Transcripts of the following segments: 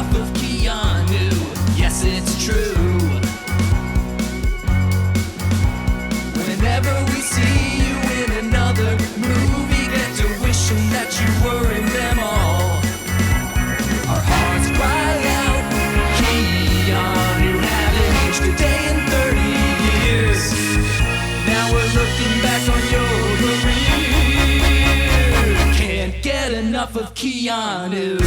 enough of Keanu. Yes, it's true. Whenever we see you in another movie, get to wishing that you were in them all. Our hearts cry out, Keanu, haven't aged a day in 30 years. Now we're looking back on your career. Can't get enough of Keanu.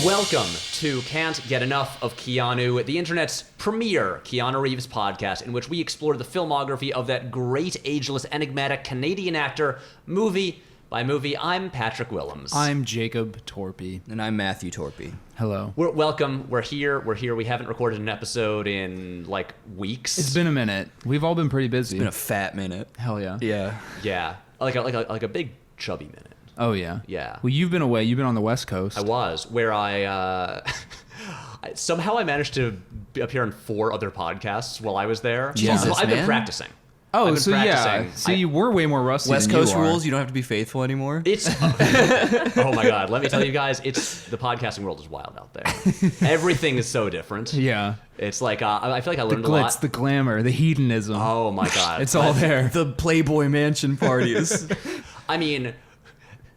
Welcome to Can't Get Enough of Keanu, the internet's premier Keanu Reeves podcast, in which we explore the filmography of that great, ageless, enigmatic Canadian actor, movie by movie. I'm Patrick Willems. I'm Jacob Torpy. And I'm Matthew Torpy. Hello. Welcome. We're here. We haven't recorded an episode in, like, weeks. It's been a minute. We've all been pretty busy. It's been a fat minute. Hell yeah. Yeah. Yeah. Like a big, chubby minute. Oh, yeah. Yeah. Well, you've been away. You've been on the West Coast. I was, where somehow I managed to appear on 4 other podcasts while I was there. Jesus, I've been man. practicing. Oh, I've been so practicing. yeah. See, we're way more rusty West than Coast you are. rules, you don't have to be faithful anymore. It's oh my god, let me tell you guys, the podcasting world is wild out there. Everything is so different. Yeah. It's like I feel like I The learned a lot. glitz, the glamour, the hedonism. Oh my god. It's all there. The Playboy Mansion parties. I mean,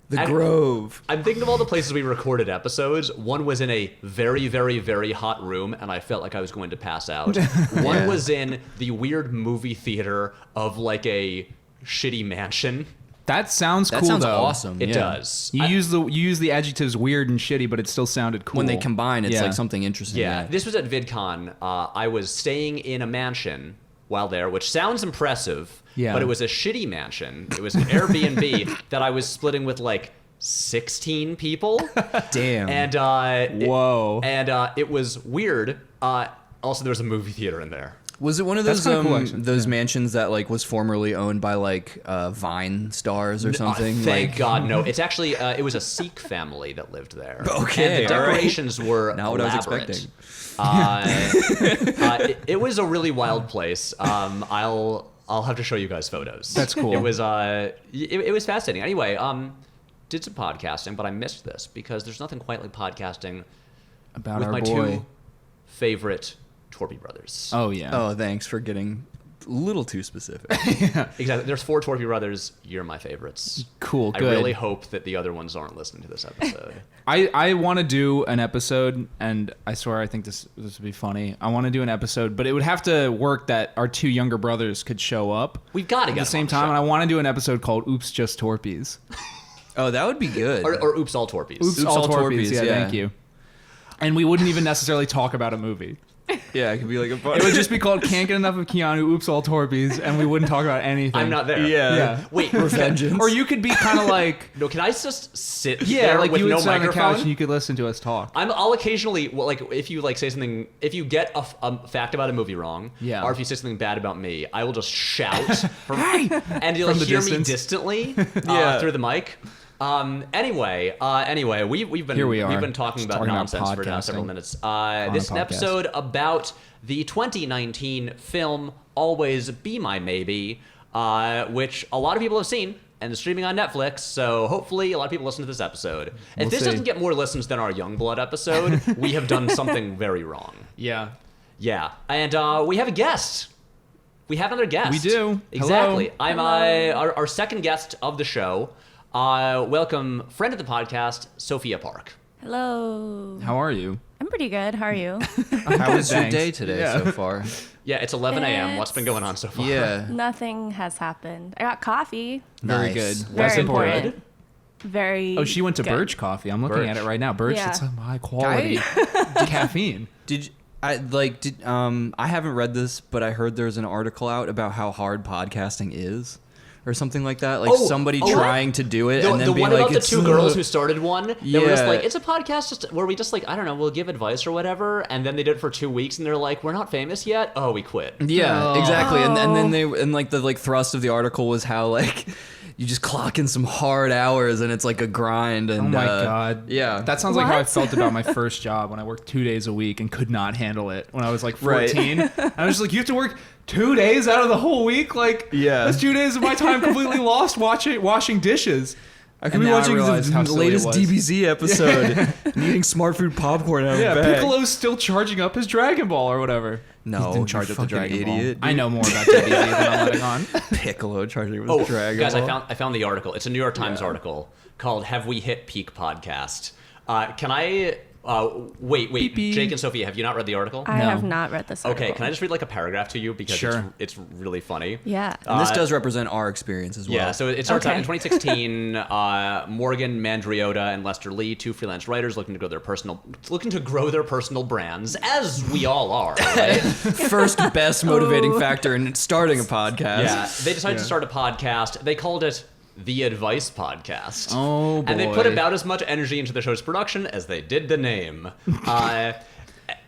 The Grove. I'm thinking of all the places we recorded episodes. One was in a very, very, very hot room, and I felt like I was going to pass out. One was in the weird movie theater of like a shitty mansion. That sounds That cool, sounds though. awesome. It yeah. does. You use the adjectives weird and shitty, but it still sounded cool. When they combine, it's Yeah. like something interesting. Yeah, this was at VidCon. I was staying in a mansion while there, which sounds impressive, Yeah. but it was a shitty mansion. It was an Airbnb that I was splitting with like 16 people. Damn. And Whoa. it was weird. Also, there was a movie theater in there. Was it one of That's those kinda cool, actually. those Yeah. mansions that like was formerly owned by like Vine stars or something? Thank like, God, no. It's actually it was a Sikh family that lived there. Okay, and the all right. decorations were Not what I was elaborate. expecting. It was a really wild place. I'll have to show you guys photos. That's cool. It was it was fascinating. Anyway, did some podcasting, but I missed this because there's nothing quite like podcasting About with our my boy. 2 favorite Torpy brothers. Oh, yeah. Oh, thanks for getting a little too specific. Exactly. There's 4 Torpy brothers. You're my favorites. Cool, I good. really hope that the other ones aren't listening to this episode. I want to do an episode, and I swear I think this would be funny. I want to do an episode, but it would have to work that our 2 younger brothers could show up We've got to at get the them on same time, and I show. want to do an episode called Oops, Just Torpies. Oh, that would be good. Or Oops All Torpies. Oops, Oops, all all Torpies. Torpies, Yeah, yeah. thank you. And we wouldn't even necessarily talk about a movie. Yeah, it could be like a fun. It would just be called Can't Get Enough of Keanu, Oops, All Torpies, and we wouldn't talk about anything. I'm not there. Yeah. Wait, Revengeance. Or you could be kind of like... no, can I just sit Yeah, there like with you would no sit on the couch microphone? and you could listen to us talk. I'll occasionally, well, like, if you like say something, if you get a fact about a movie wrong, Yeah. or if you say something bad about me, I will just shout from, Hey! and you'll From the hear distance. me distantly Yeah. through the mic. Anyway, we've been Here we are, we've been talking just about talking about nonsense for podcasting several minutes. a This is an podcast. episode about the 2019 film "Always Be My Maybe," which a lot of people have seen and is streaming on Netflix. So hopefully, a lot of people listen to this episode. If We'll this see. doesn't get more listens than our Youngblood episode, we have done something very wrong. Yeah. Yeah, and we have a guest. We have another guest. We do. Exactly. Hello. I'm our second guest of the show. Welcome, friend of the podcast, Sophia Park. Hello. How are you? I'm pretty good. How are you? How was your Thanks. day today Yeah. so far? Yeah, it's 11 a.m. What's been going on so far? Yeah. Nothing has happened. I got coffee. Very Nice. good. Very That's important. important. Very. Oh, she went to good. Birch Coffee. I'm looking Birch. at it right now. Birch, Yeah. it's some high quality caffeine. I haven't read this, but I heard there's an article out about how hard podcasting is, or something like that. Like somebody trying to do it The, and then the being one like, about the it's 2 girls who started one. They were just Yeah. like, it's a podcast just where we just like, I don't know, we'll give advice or whatever. And then they did it for 2 weeks and they're like, we're not famous yet. Oh, we quit. Yeah, exactly. And then Oh. they like the thrust of the article was how like you just clock in some hard hours and it's like a grind. And Oh my God. yeah, That sounds like how I What? felt about my first job when I worked 2 days a week and could not handle it when I was like Right. 14. I was just like, you have to work 2 days out of the whole week? Like, Yeah. that's 2 days of my time completely lost washing dishes. I could And be now I watching realize how the silly it latest was. DBZ episode and eating smart food popcorn out Yeah, of bag. Piccolo's still charging up his Dragon Ball or whatever. No, He's in charge you of the Dragon fucking Ball. idiot, I dude. know more about DBZ than I'm letting on. Piccolo charging with Oh, Dragon guys, Ball. I found the article. It's a New York Times article called "Have We Hit Peak Podcast?" Can I wait? Beep, beep. Jake and Sophia, have you not read the article? I No. have not read this article. Okay, can I just read like a paragraph to you because Sure. it's really funny. Yeah. And this does represent our experience as well. Yeah, so it starts out in Okay. 2016. Morgan Mandriota and Lester Lee, two freelance writers looking to grow their personal brands, as we all are. Right? First best motivating factor in starting a podcast. Yeah, they decided to start a podcast. They called it The Advice Podcast. Oh, And they put boy. about as much energy into the show's production as they did the name.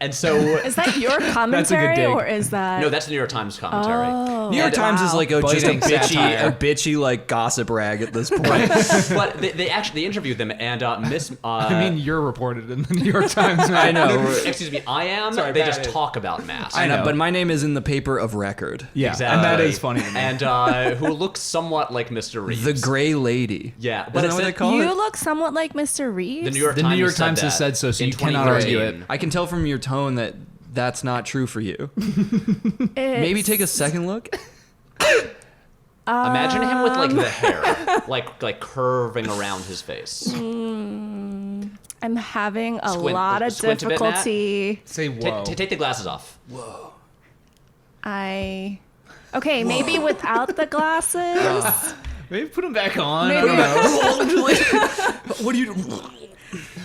And so, Is that your commentary dig. or is that? no, that's the New York Times commentary. Oh. New York And- Times is like just Biting satire. a bitchy like gossip rag at this point. But they actually interviewed them, and Miss. I mean, you're reported in the New York Times. Man. I know. excuse me, I am. Sorry, they bad just idea. talk about masks. I know, know. but my name is in the paper of record. Yeah, Exactly. and that is funny to me. And who looks somewhat like Mr. Reeves. The Gray Lady. Yeah, But but Isn't it that what said- they call You it? look somewhat like Mr. Reeves. The New York The Times, New York said Times has that said so, so in you cannot argue 2013. it. I can tell from your tone that that's not true for you. Maybe take a second look. Imagine him with like the hair, like curving around his face. I'm having a Squint- lot of squint a bit, Matt. difficulty. Say whoa. Take the glasses off. Okay, maybe without the glasses. Maybe put him back on. Maybe- I don't know. What do you?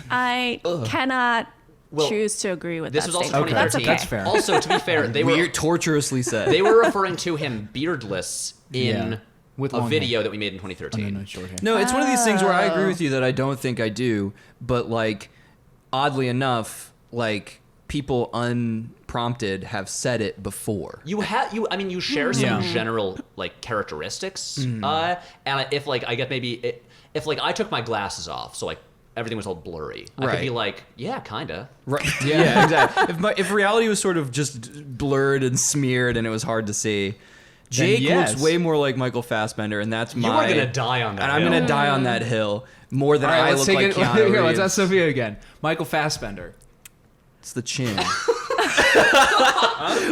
I cannot Well, choose to agree with This that was also statement. 2013. That's okay. That's fair. Also, to be fair, they Weird, torturously said. were referring to him beardless in Yeah, with a long video hair. that we made in 2013. No, short hair. No, it's one of these things where I agree with you that I don't think I do, but like, oddly enough, like people unprompted have said it before. You share some Yeah. general like characteristics. And if like I get if like I took my glasses off, so like everything was all blurry, I could Right. be like, yeah, kinda. Right. Yeah, exactly. If reality was sort of just blurred and smeared and it was hard to see, Jake yes. looks way more like Michael Fassbender, and that's You my. are gonna die on that. And I'm hill. gonna die on that hill more than All right, I let's look take like it. Keanu Here, let's Reeves. ask Sophia again. Michael Fassbender. It's the chin.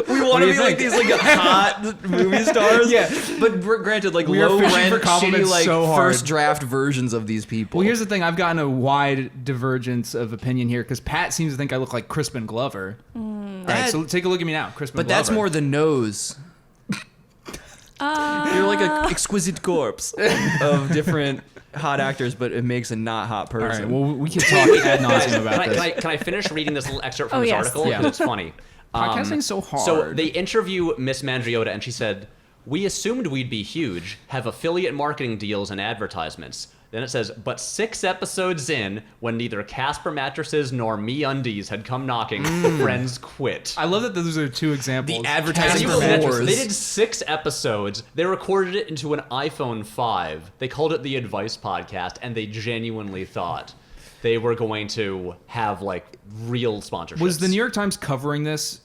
We want do to you be like think? these like hot movie stars. Yeah. but granted, like We are low fishing rent, for compliments shitty, like so hard. first draft versions of these people. Well, here's the thing. I've gotten a wide divergence of opinion here because Pat seems to think I look like Crispin Glover. All right, That- so take a look at me now, Crispin but Glover. that's more the nose. You're like an exquisite corpse of different hot actors, but it makes a not hot All person. right, well, we can talk ad nauseum about this. Can I finish reading this little excerpt from Oh, this yes. article? Yeah. Because it's funny. Podcasting's so hard. So they interview Miss Mandriota, and she said, "We assumed we'd be huge, have affiliate marketing deals and advertisements." Then it says, "But 6 episodes in, when neither Casper mattresses nor Me Undies had come knocking, the friends quit." I love that those are two examples. The advertising Can you imagine? wars. They did 6 episodes. They recorded it into an iPhone 5. They called it the Advice Podcast, and they genuinely thought they were going to have like real sponsorships. Was the New York Times covering this,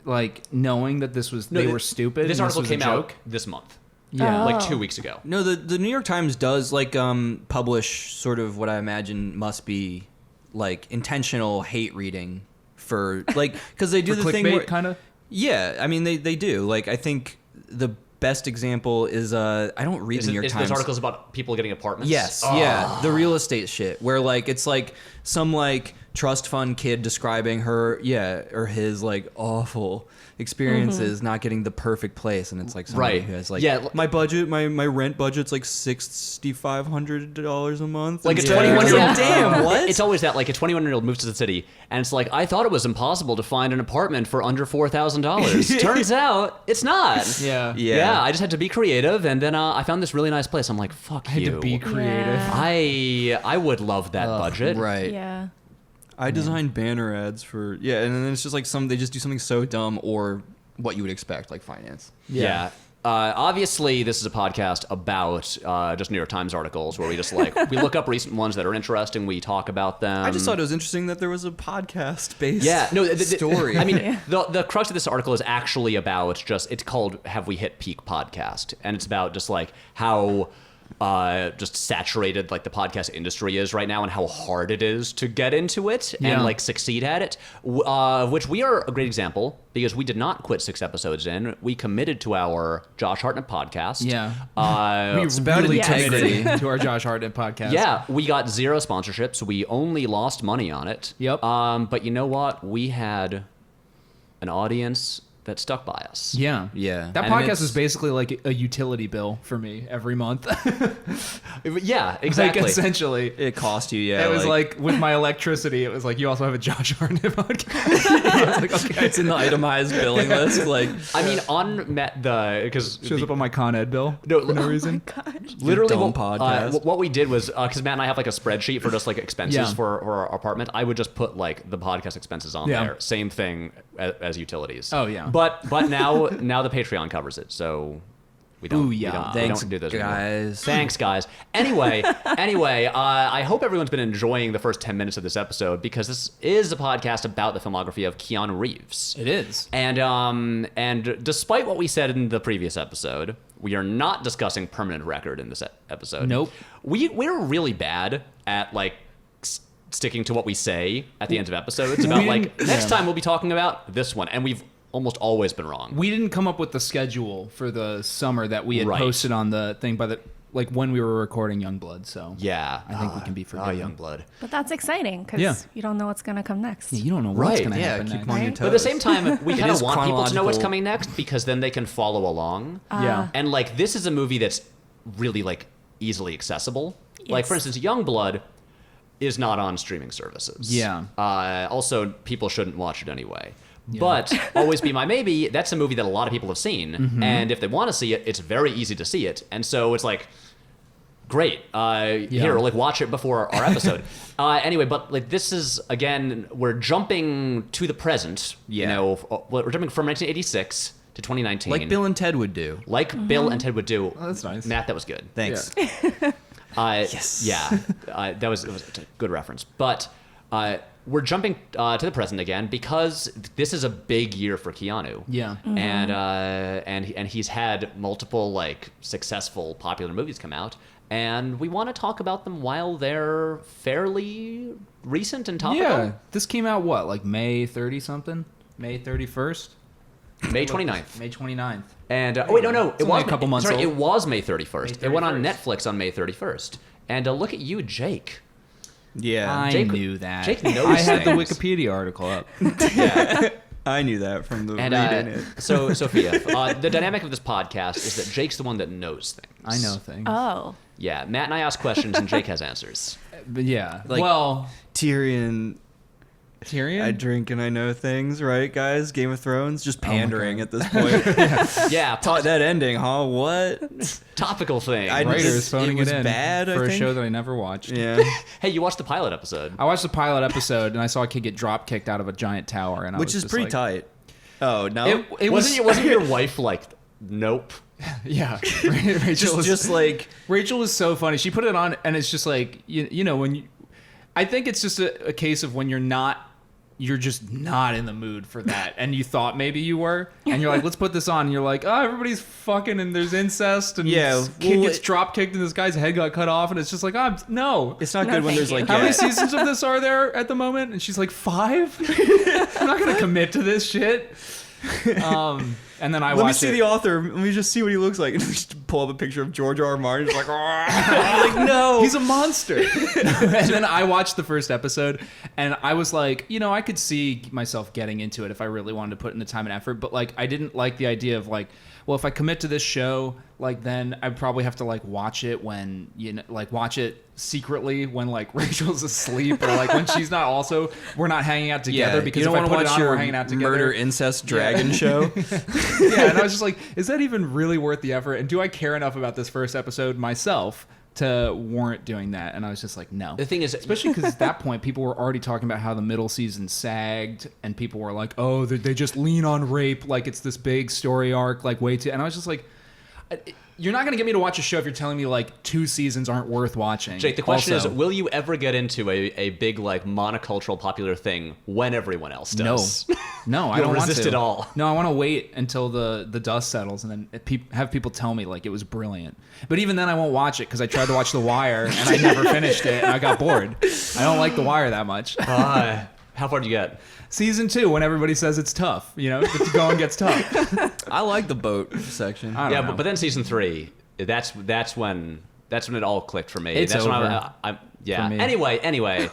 like knowing that this was they were stupid? This and article was a came out joke? this month, Yeah. like 2 weeks ago. No, the New York Times does like publish sort of what I imagine must be like intentional hate reading for like because they do For the thing clickbait, where, kind of. Yeah, I mean they do. Like I think the best example is I don't read the New York Times. This article's about people getting apartments. Yes, Oh. yeah, the real estate shit where like it's like some like trust fund kid describing her or his like awful experiences not getting the perfect place, and it's like somebody Right. who has like Yeah. my budget, my rent budget's like $6,500 a month. Like a And 21-year-old. Like, damn, what? It's always that. Like a 21-year-old moves to the city, and it's like, I thought it was impossible to find an apartment for under $4,000. Turns out it's not. Yeah. Yeah, I just had to be creative, and then I found this really nice place. I'm like, fuck I had you. to be creative. Yeah. I would love that budget. right. Yeah. I designed banner ads for and then it's just like they just do something so dumb or what you would expect, like finance. Yeah. Obviously, this is a podcast about just New York Times articles where we just like we look up recent ones that are interesting. We talk about them. I just thought it was interesting that there was a podcast based Yeah, no, story. I mean, the crux of this article is actually about it's called "Have We Hit Peak Podcast," and it's about just like how just saturated like the podcast industry is right now, and how hard it is to get into it Yeah. and like succeed at it, which we are a great example, because we did not quit 6 episodes in. We committed to our Josh Hartnett podcast. Yeah. We We about really integrity. committed to our Josh Hartnett podcast. Yeah, we got 0 sponsorships. We only lost money on it. Yep. But you know what? We had an audience that stuck by us. Yeah. Yeah. That And podcast it's- is basically like a utility bill for me every month. Yeah, exactly. Like, essentially. It cost you, yeah. It was like with my electricity, it was like, you also have a Josh Hartnett podcast. I was like, okay. it's in the itemized billing list. Like, I mean, on because Shows up on my Con Ed bill No, for no reason. literally dumb what, podcast. what we did was because Matt and I have like a spreadsheet for just like expenses Yeah. for our apartment. I would just put like the podcast expenses on Yeah. there, same thing as utilities. Oh, yeah. but now the Patreon covers it, so we don't. Booyah. We Thanks, don't do those anymore. guys. Thanks, guys. Anyway, I hope everyone's been enjoying the first 10 minutes of this episode, because this is a podcast about the filmography of Keanu Reeves. It is. And despite what we said in the previous episode, we are not discussing Permanent Record in this episode. Nope. We're really bad at like sticking to what we say at the end of episodes about like next time we'll be talking about this one, and we've almost always been wrong. We didn't come up with the schedule for the summer that we had Right. posted on the thing by the like when we were recording Youngblood. So Yeah, I think we can be forgiven. Youngblood. But that's exciting because Yeah. you don't know what's going to come next. Yeah, you don't know what's Right. going to yeah, happen keep next. them on your Right? toes. But at the same time, we kind of is want people to know what's chronological. coming next, because then they can follow along. Yeah. And like this is a movie that's really like easily accessible. Like for Yes. instance, Youngblood is not on streaming services. Yeah. Also, people shouldn't watch it anyway. But Always Be My Maybe, that's a movie that a lot of people have seen, Mm-hmm. and if they want to see it, it's very easy to see it. And so it's like, great, here, like watch it before our episode. Anyway, but like this is again, we're jumping to the present. You Yeah. know, we're jumping from 1986 to 2019, like Bill and Ted would do. like Bill and Ted would do. Oh, that's nice. Matt, that was good. Thanks. Yes. Yeah, that was a good reference. But we're jumping to the present again, because this is a big year for Keanu. Yeah. And he's had multiple like successful popular movies come out, and we want to talk about them while they're fairly recent and topical. Yeah. This came out what, like May 30 something? May 31st? May 29th. May 29th. And oh wait, no, It's only a couple months Sorry, old. it was May 31st. It went on 31st. Netflix on May 31st. And look at you, Jake. Yeah. I Jake- knew that. Jake knows I had the things. Wikipedia article up. Yeah. I knew that from the And reading it. so, Sophia, the dynamic of this podcast is that Jake's the one that knows things. I know things. Oh. Yeah, Matt and I ask questions, and Jake has answers. But yeah. Like- well, Tyrion, Tyrion? I drink and I know things, right, guys? Game of Thrones, just my pandering God. at this point. Yeah, Taught that ending, huh? What? topical thing. I- Writers It phoning was it in bad, I for a think. show that I never watched. Yeah. Hey, you watched the pilot episode. I watched the pilot episode and I saw a kid get drop kicked out of a giant tower, and I Which was is just pretty like, tight. Oh, no? It was Wasn't your wife like, nope? yeah. Rachel was just like... Rachel was so funny. She put it on, and it's just like you know when you. I think it's just a case of when you're just not in the mood for that, and you thought maybe you were, and you're like, let's put this on, and you're like, oh, everybody's fucking, and there's incest, and Yeah, this kid well, gets drop kicked, and this guy's head got cut off, and it's just like, no. It's not No, good when thank there's you. like... How many yeah. seasons of this are there at the moment? And she's like, 5? I'm not gonna commit to this shit. And then I Let me watched see it. the author. Let me just see what he looks like. And we just pull up a picture of George R. R. Martin. Just like, like, no. He's a monster. And then I watched the first episode, and I was like, I could see myself getting into it if I really wanted to put in the time and effort. But like, I didn't like the idea of like, well, if I commit to this show, like then I probably have to like watch it when watch it secretly when like Rachel's asleep, or like when she's not also we're not hanging out together, because you don't if I want put to it watch on, your we're hanging out together. murder incest dragon show. Yeah, and I was just like, is that even really worth the effort? And do I care enough about this first episode myself to warrant doing that? And I was just like, no. The thing is, Especially because at that point, people were already talking about how the middle season sagged, and people were like, oh, they just lean on rape like it's this big story arc, like way too. And I was just like, You're not going to get me to watch a show if you're telling me like 2 seasons aren't worth watching. Jake, the question Also, is, will you ever get into a big like monocultural popular thing when everyone else does? No, I You'll don't resist want to. it all. No, I want to wait until the dust settles and then have people tell me like it was brilliant. But even then, I won't watch it because I tried to watch The Wire and I never finished it and I got bored. I don't like The Wire that much. How far did you get? Season 2, when everybody says it's tough, the going gets tough. I like the boat section. I don't know. But then season 3, that's when it all clicked for me. It's that's when over. yeah. For me. Anyway,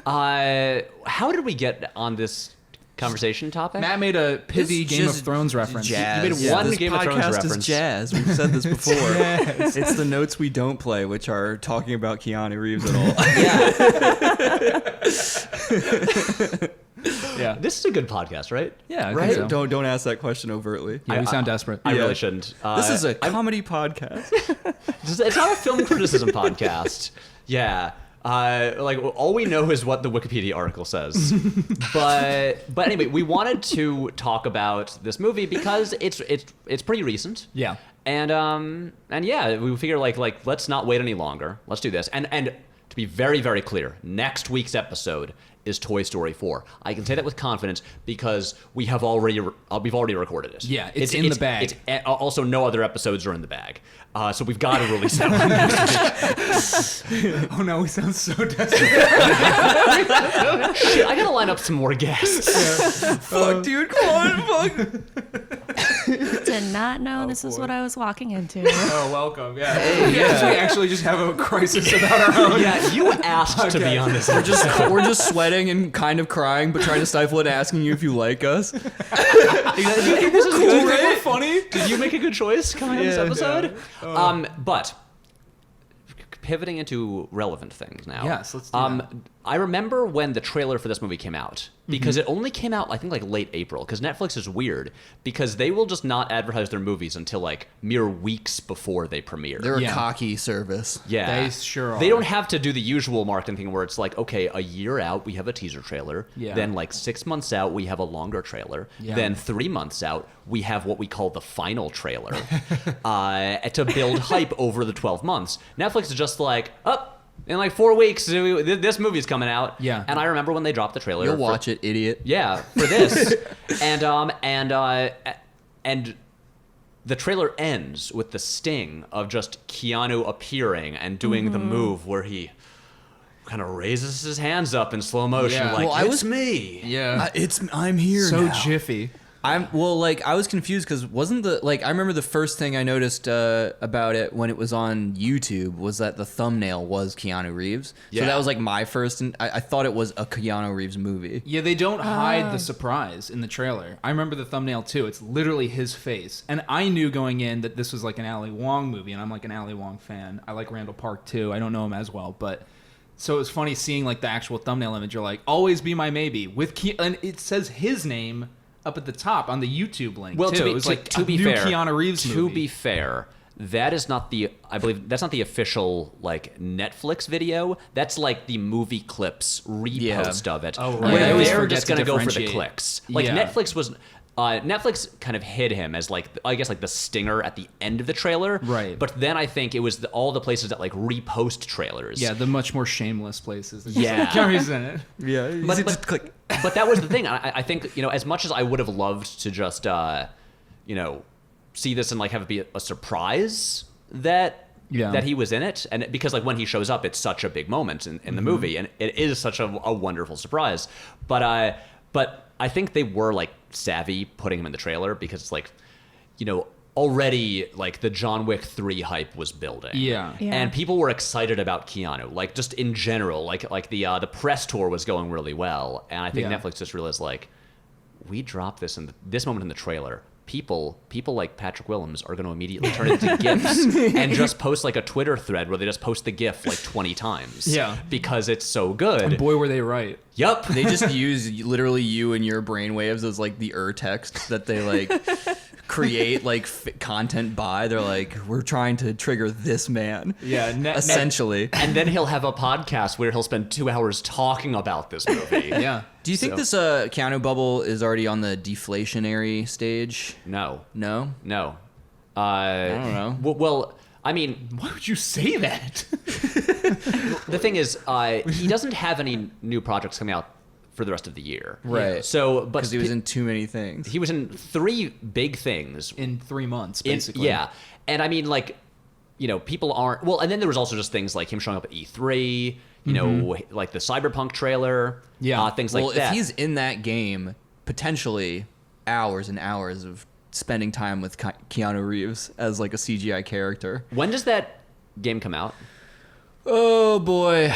how did we get on this conversation topic? Matt made a pithy It's Game of just Thrones reference. Jazz. You made one this Game of Thrones podcast reference. is jazz. We've said this before. It's the notes we don't play, which are talking about Keanu Reeves at all. Yeah. This is a good podcast, right? Yeah, I Right? think so. Don't ask that question overtly. Yeah, we sound desperate. I Yeah. really shouldn't. This is a comedy podcast. It's not a film criticism podcast. Yeah. Like all we know is what the Wikipedia article says. but anyway, we wanted to talk about this movie because it's pretty recent. Yeah. And yeah, we figure like let's not wait any longer. Let's do this. And to be very, very clear, next week's episode is Toy Story 4. I can say that with confidence because we've already recorded it. Yeah, it's in the bag. Also, no other episodes are in the bag. So we've got to release that one next week. Oh no, we sound so desperate. Shit, I gotta line up some more guests. Fuck, dude, come on, fuck. Did not know this is what I was walking into. Oh, welcome. Yeah. We actually just have a crisis about our own. Yeah, you asked to be on this. We're just sweating and kind of crying, but trying to stifle it, asking you if you like us. You think this is Cool, good? right? Funny. Did you make a good choice coming on this episode? But pivoting into relevant things now. Yes, let's do that. I remember when the trailer for this movie came out because it only came out I think like late April because Netflix is weird because they will just not advertise their movies until like mere weeks before they premiere. They're a Yeah. cocky service. Yeah, They sure They are. don't have to do the usual marketing thing where it's like, okay, a year out we have a teaser trailer. Yeah. Then like 6 months out we have a longer trailer. Yeah. Then 3 months out we have what we call the final trailer to build hype over the 12 months. Netflix is just like, in like 4 weeks this movie's coming out. Yeah. And I remember when they dropped the trailer. You'll watch it, idiot. Yeah, for this. and the trailer ends with the sting of just Keanu appearing and doing the move where he kind of raises his hands up in slow motion Yeah. like, Well, it's me. Yeah. I'm here So now. jiffy. I was confused because wasn't I remember the first thing I noticed about it when it was on YouTube was that the thumbnail was Keanu Reeves. Yeah. So that was like my first, and I thought it was a Keanu Reeves movie. Yeah, they don't hide the surprise in the trailer. I remember the thumbnail too. It's literally his face. And I knew going in that this was like an Ali Wong movie, and I'm like an Ali Wong fan. I like Randall Park too. I don't know him as well, but so it was funny seeing like the actual thumbnail image. You're like, always be my maybe with and it says his name up at the top on the YouTube link. Well, too. to It was be, like to a be new fair, Keanu Reeves movie. To be fair, that is not I believe that's not the official like Netflix video. That's like the movie clips repost of it. Oh, right. Where I always they're forget just to gonna go for the differentiate. clicks. Like Yeah. Netflix was. Netflix kind of hid him as like I guess like the stinger at the end of the trailer, Right. But then I think it was all the places that like repost trailers. Yeah, the much more shameless places. Yeah. Keanu Reeves in it. Yeah, But- just click. But that was the thing. I think as much as I would have loved to just see this and like have it be a surprise that he was in it, and because like when he shows up, it's such a big moment in the movie, and it is such a wonderful surprise. But I think they were like savvy putting him in the trailer because it's like already like the John Wick 3 hype was building. Yeah. Yeah. And people were excited about Keanu, like just in general, like the press tour was going really well, and I think Yeah. Netflix just realized like we dropped this in this moment in the trailer. People like Patrick Willems are going to immediately turn it into GIFs and just post like a Twitter thread where they just post the GIF like 20 times. Yeah. Because it's so good. And boy, were they right. Yup. They just use literally you and your brainwaves as like the text that they like create like content by. They're like, we're trying to trigger this man. Yeah, essentially. And then he'll have a podcast where he'll spend 2 hours talking about this movie. Yeah. Do you think this Keanu bubble is already on the deflationary stage? No. No? No. I don't know. Well, I mean, Why would you say that? the thing is, he doesn't have any new projects coming out for the rest of the year. Right. So, but Because he was in too many things. he was in 3 big things. In 3 months, In- basically. yeah. And I mean, like, you know, people aren't... Well, and then there was also just things like him showing up at E3, you know, like the Cyberpunk trailer. Yeah. Things Well, like that. if he's in that game, potentially hours and hours of spending time with Keanu Reeves as like a CGI character. When does that game come out? Oh boy,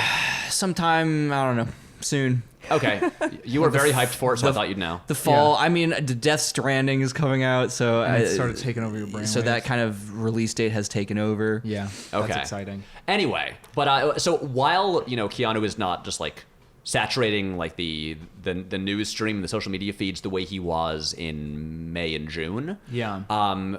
sometime, I don't know, soon. Okay. You were very hyped for it, so I thought you'd know. The fall. I mean, the Death Stranding is coming out, so And it started taking over your brain. So that kind of release date has taken over. Yeah. Okay. That's exciting. Anyway, but so while, you know, Keanu is not just like saturating like the news stream, the social media feeds the way he was in May and June. Yeah.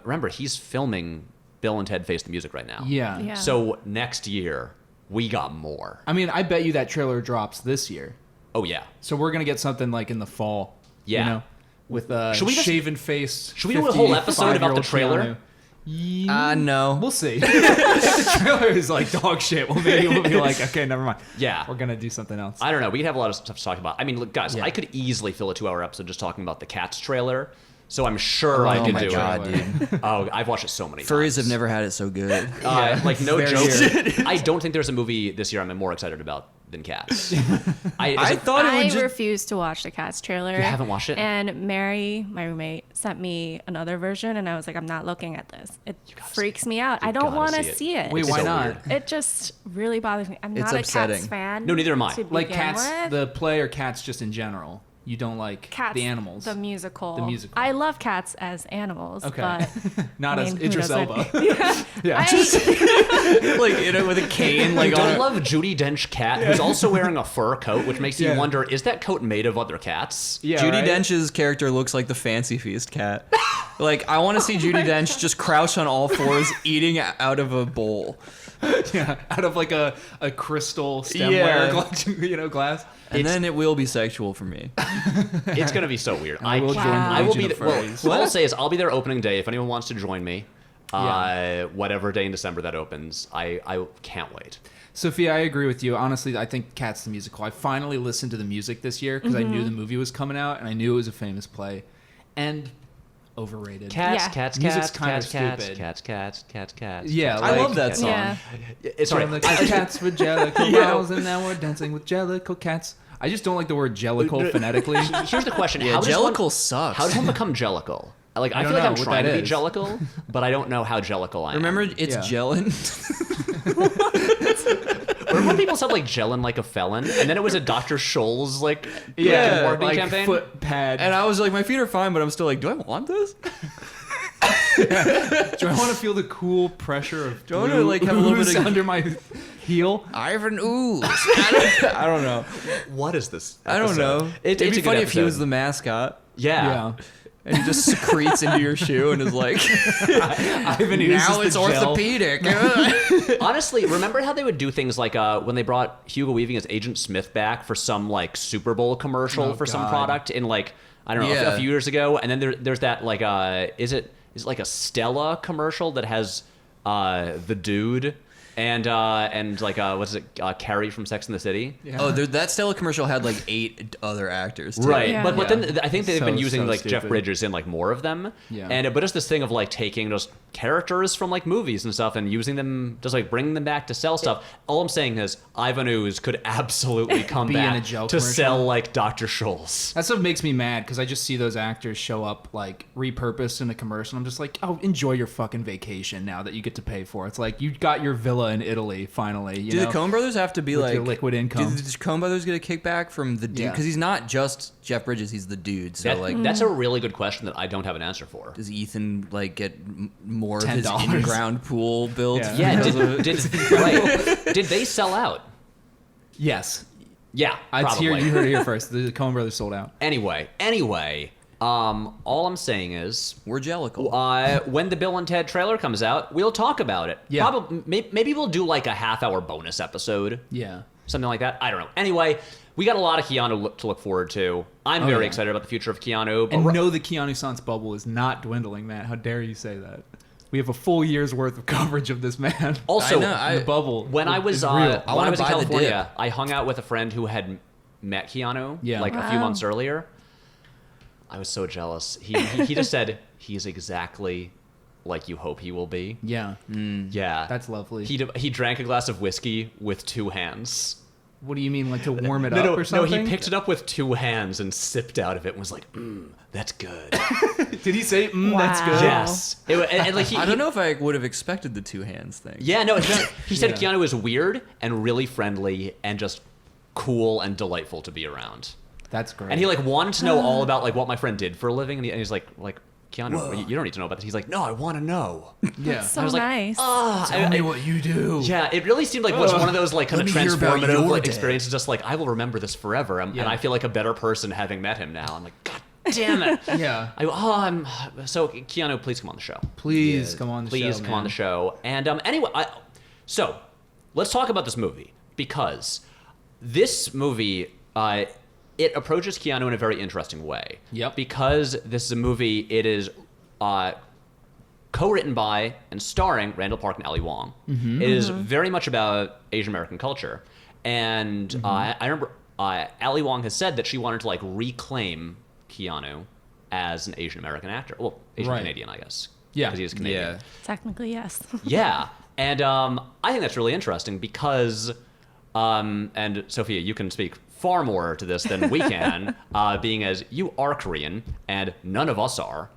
Remember, he's filming Bill and Ted Face the Music right now. Yeah. Yeah. So next year we got more. I mean, I bet you that trailer drops this year. Oh yeah. So we're gonna get something like in the fall. Yeah. You know, with Should we just- shaven face. should we do a whole episode about the trailer? No. We'll see. If the trailer is like dog shit, well, maybe we'll be like, okay, never mind. Yeah. We're gonna do something else. I don't know. We'd have a lot of stuff to talk about. I mean, look, guys, Yeah. I could easily fill a 2-hour episode just talking about the Cats trailer. So I'm sure I Oh could my do God, it. dude. Oh, I've watched it so many Furries times. have never had it so good. Like no Very jokes. I don't think there's a movie this year I'm more excited about than Cats. I thought it I would just. refused to watch the Cats trailer. You haven't watched it? And Mary, my roommate, sent me another version, and I was like, I'm not looking at this. It gotta freaks see it. me out. You I don't gotta want to see it. see it. Wait, It's why so not? weird. It just really bothers me. I'm It's not upsetting. a Cats fan. No, neither am I. to Like begin Cats, with. the play, or Cats just in general. You don't like Cats, the animals. The musical. The musical. I love cats as animals, Okay. but Not I as mean, who Idris doesn't? Elba. Yeah. like with a cane, like You on don't a, love Judi Dench cat, who's also wearing a fur coat, which makes you Yeah. wonder, is that coat made of other cats? Yeah, Judi right? Dench's character looks like the Fancy Feast cat. Like I want to see Judi Dench just crouch on all fours, eating out of a bowl, Yeah, out of like a crystal stemware glass. and then it will be sexual for me. It's gonna be so weird. I will join the I will be Legion of well, Furries. what I'll say is I'll be there opening day if anyone wants to join me. Yeah. Whatever day in December that opens, I can't wait. Sophia, I agree with you. Honestly, I think Cats the musical. I finally listened to the music this year because I knew the movie was coming out and I knew it was a famous play. And overrated. Cats, Yeah. cats, Music's cats, kinda cats, cats, stupid. cats, cats, cats, cats. Yeah, I like- love that song. Yeah. Sorry, From the cats with Jellicle Yeah. balls, and now we're dancing with Jellicle cats. I just don't like the word Jellicle phonetically. here's the question: Yeah, how does one, Jellicle sucks. how does one become Jellicle? Like I don't feel like know I'm what trying that to be is. Jellicle, but I don't know how Jellicle I am. Remember, it's Yeah. gelin. Remember when people said like gelling like a felon, and then it was a Dr. Scholl's like Yeah, marketing like campaign. foot pad. And I was like, my feet are fine, but I'm still like, do I want this? Do I want to feel the cool pressure of Do I wanna, like, have a little bit ooze of- under my heel? Ivan Ooze. I don't know. What is this? I don't episode? know. It's It'd be a good funny if he was episode. the mascot. Yeah. And he just secretes into your shoe and is like, Ivan Ooze now is it's the gel. orthopedic. Honestly, remember how they would do things like when they brought Hugo Weaving as Agent Smith back for some like Super Bowl commercial Oh, for some God. product in like I don't know Yeah. a few years ago, and then there's that like is it like a Stella commercial that has the dude and like what's it Carrie from Sex and the City. Yeah. Oh, that Stella commercial had like 8 other actors, too. Right, Yeah. but then I think they've been using So like Jeff stupid. Bridges in like more of them, Yeah. and but it's this thing of like taking those characters from like movies and stuff and using them, just like bringing them back to sell stuff. All I'm saying is Ivan Ooze could absolutely come Be in back a gel to commercial. sell like Dr. Scholl's. That stuff makes me mad because I just see those actors show up like repurposed in a commercial. I'm just like, oh, enjoy your fucking vacation now that you get to pay for. It's like you got your villa in Italy finally. You Do know? the Coen brothers have to be With like your liquid income. Do the Coen brothers get a kickback from the dude? Yeah. Because he's not just Jeff Bridges; he's the dude. So like, That's a really good question that I don't have an answer for. does Ethan like get more of his $10. in-ground pool built? Yeah. Yeah, because of- did they sell out? Yes. Yeah, I'd probably. hear you heard it here first. The Coen brothers sold out. Anyway, all I'm saying is we're Jellicle. when the Bill and Ted trailer comes out, we'll talk about it. Yeah. Probably, maybe we'll do like a half-hour bonus episode, Yeah. something like that. I don't know. Anyway, we got a lot of Keanu to look forward to. I'm Oh, very yeah. excited about the future of Keanu. But And no, the Keanu Sans bubble is not dwindling, Matt. How dare you say that? we have a full year's worth of coverage of this man. Also, the bubble. when I was is real. when I wanna was in buy the California, I hung out with a friend who had met Keanu like a few months earlier. I was so jealous. He just said he's exactly like you hope he will be. Yeah. Yeah, That's lovely. He drank a glass of whiskey with 2 hands. What do you mean, like to warm it up or something? No, he picked it up with 2 hands and sipped out of it and was like, that's good. Did he say, Wow. that's good? Yes. And like I don't know if I would have expected the 2 hands thing. Yeah, no, he said Yeah. Keanu is weird and really friendly and just cool and delightful to be around. That's great. And he like wanted to know all about like what my friend did for a living, and he's like Keanu, you don't need to know about this. He's like, no, I want to know. yeah. So I was like, nice. Tell me what you do. Yeah, it really seemed like was one of those like kind of Let me hear about transformative your like, day. experiences. Just like I will remember this forever, and Yeah. I feel like a better person having met him now. I'm like, God damn it. Yeah. I'm so Keanu, please come on the show. Please Yeah. come on the show. Please come on the show. And anyway, so let's talk about this movie, because this movie it approaches Keanu in a very interesting way. Yep. Because this is a movie, it is co-written by and starring Randall Park and Ali Wong. Mm-hmm. It is very much about Asian American culture, and Mm-hmm. I remember Ali Wong has said that she wanted to like reclaim Keanu as an Asian American actor. Well, Asian Right. Canadian, I guess. Yeah. Because he is Canadian. Yeah. Technically, yes. Yeah, and I think that's really interesting because, and Sophia, you can speak far more to this than we can, being as you are Korean and none of us are.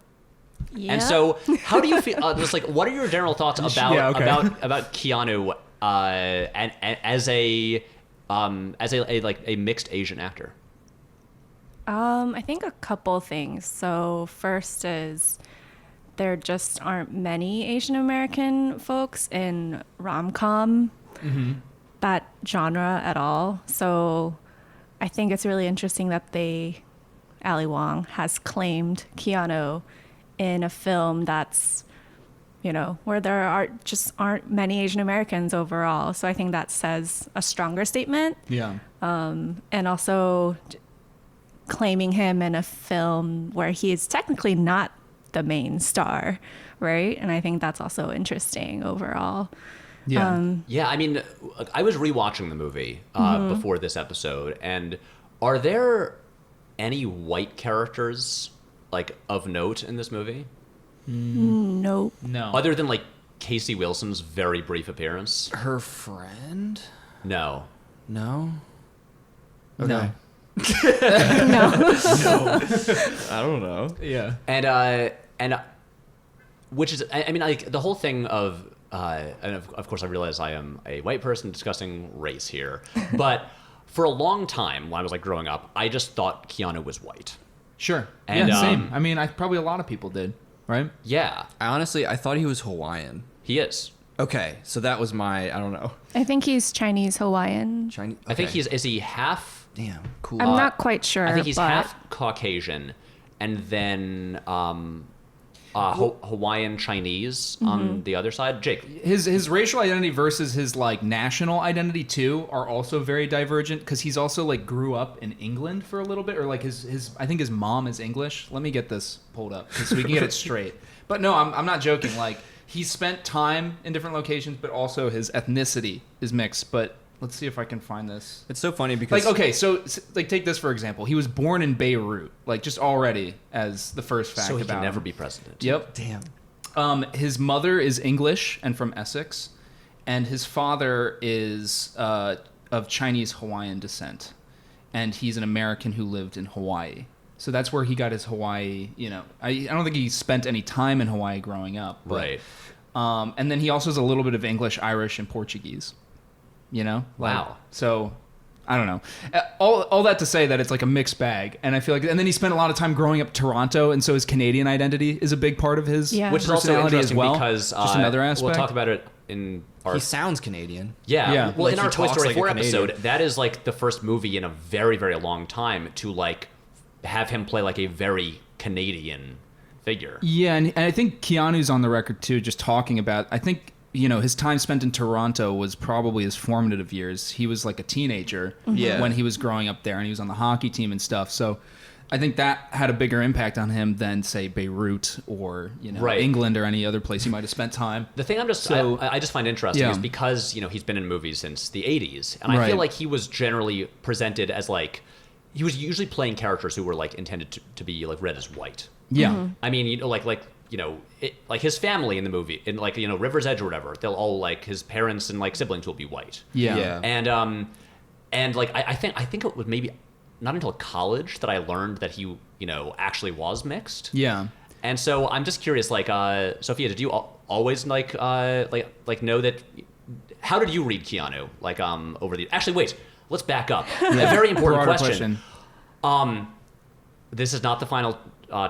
Yeah. And so, how do you feel? Just like, what are your general thoughts about Yeah, okay. about Keanu and as a like a mixed Asian actor? I think a couple things. So first is there just aren't many Asian American folks in romcom, that genre at all. So I think it's really interesting that Ali Wong has claimed Keanu in a film that's, where there aren't many Asian Americans overall. So I think that says a stronger statement. Yeah. And also claiming him in a film where he is technically not the main star, right? And I think that's also interesting overall. Yeah. Yeah, I mean, I was rewatching the movie before this episode, and are there any white characters like of note in this movie Nope. no. other than like Casey Wilson's very brief appearance? Her friend? No. No. No. No. I don't know. Yeah. And which is, I mean, like the whole thing of, and of course I realize I am a white person discussing race here, but for a long time when I was like growing up, I just thought Keanu was white. Sure. And, yeah, same. I mean, probably a lot of people did, right? Yeah, I thought he was Hawaiian. he is. Okay, so that was my, I don't know. I think he's Chinese Hawaiian. Chinese. I think okay. is he half? Damn, cool. I'm not quite sure. I think he's but half Caucasian, and then Hawaiian Chinese on the other side. Jake, His racial identity versus his like national identity too are also very divergent, because he's also like grew up in England for a little bit, or like his I think his mom is English. Let me get this pulled up so we can get it straight. But no, I'm not joking. Like he spent time in different locations, but also his ethnicity is mixed. But let's see if I can find this. It's so funny because Like, okay, so like take this for example. He was born in Beirut, like just already as the first fact so he about can never him. be president. Yep. damn. His mother is English and from Essex, and his father is of Chinese Hawaiian descent, and he's an American who lived in Hawaii. So that's where he got his Hawaii. I don't think he spent any time in Hawaii growing up. But, Right. and then he also has a little bit of English, Irish, and Portuguese. Wow. So I don't know. All that to say that it's like a mixed bag, and I feel like, and then he spent a lot of time growing up in Toronto, and so his Canadian identity is a big part of his Yeah. Which is also personality as interesting well. because just another aspect. we'll talk about it in our He sounds Canadian. yeah. Yeah. Well, Like, in he our Toy talks Story like a 4 Canadian. episode, that is like the first movie in a very very long time to like have him play like a very Canadian figure. Yeah, and I think Keanu's on the record too, just talking about. I think his time spent in Toronto was probably his formative years. He was like a teenager Yeah. when he was growing up there, and he was on the hockey team and stuff. So I think that had a bigger impact on him than, say, Beirut or Right. England or any other place he might have spent time. The thing I just find interesting is because he's been in movies since the 80s, and I feel like he was generally presented as like he was usually playing characters who were like intended to be like read as white. Yeah. I mean, like his family in the movie, in like River's Edge or whatever, they'll all like his parents and like siblings will be white. Yeah. And like I think it was maybe not until college that I learned that he actually was mixed. Yeah. And so I'm just curious, like Sophia, did you always like know that? How did you read Keanu? Like over the actually wait, let's back up. A very important question. This is not the final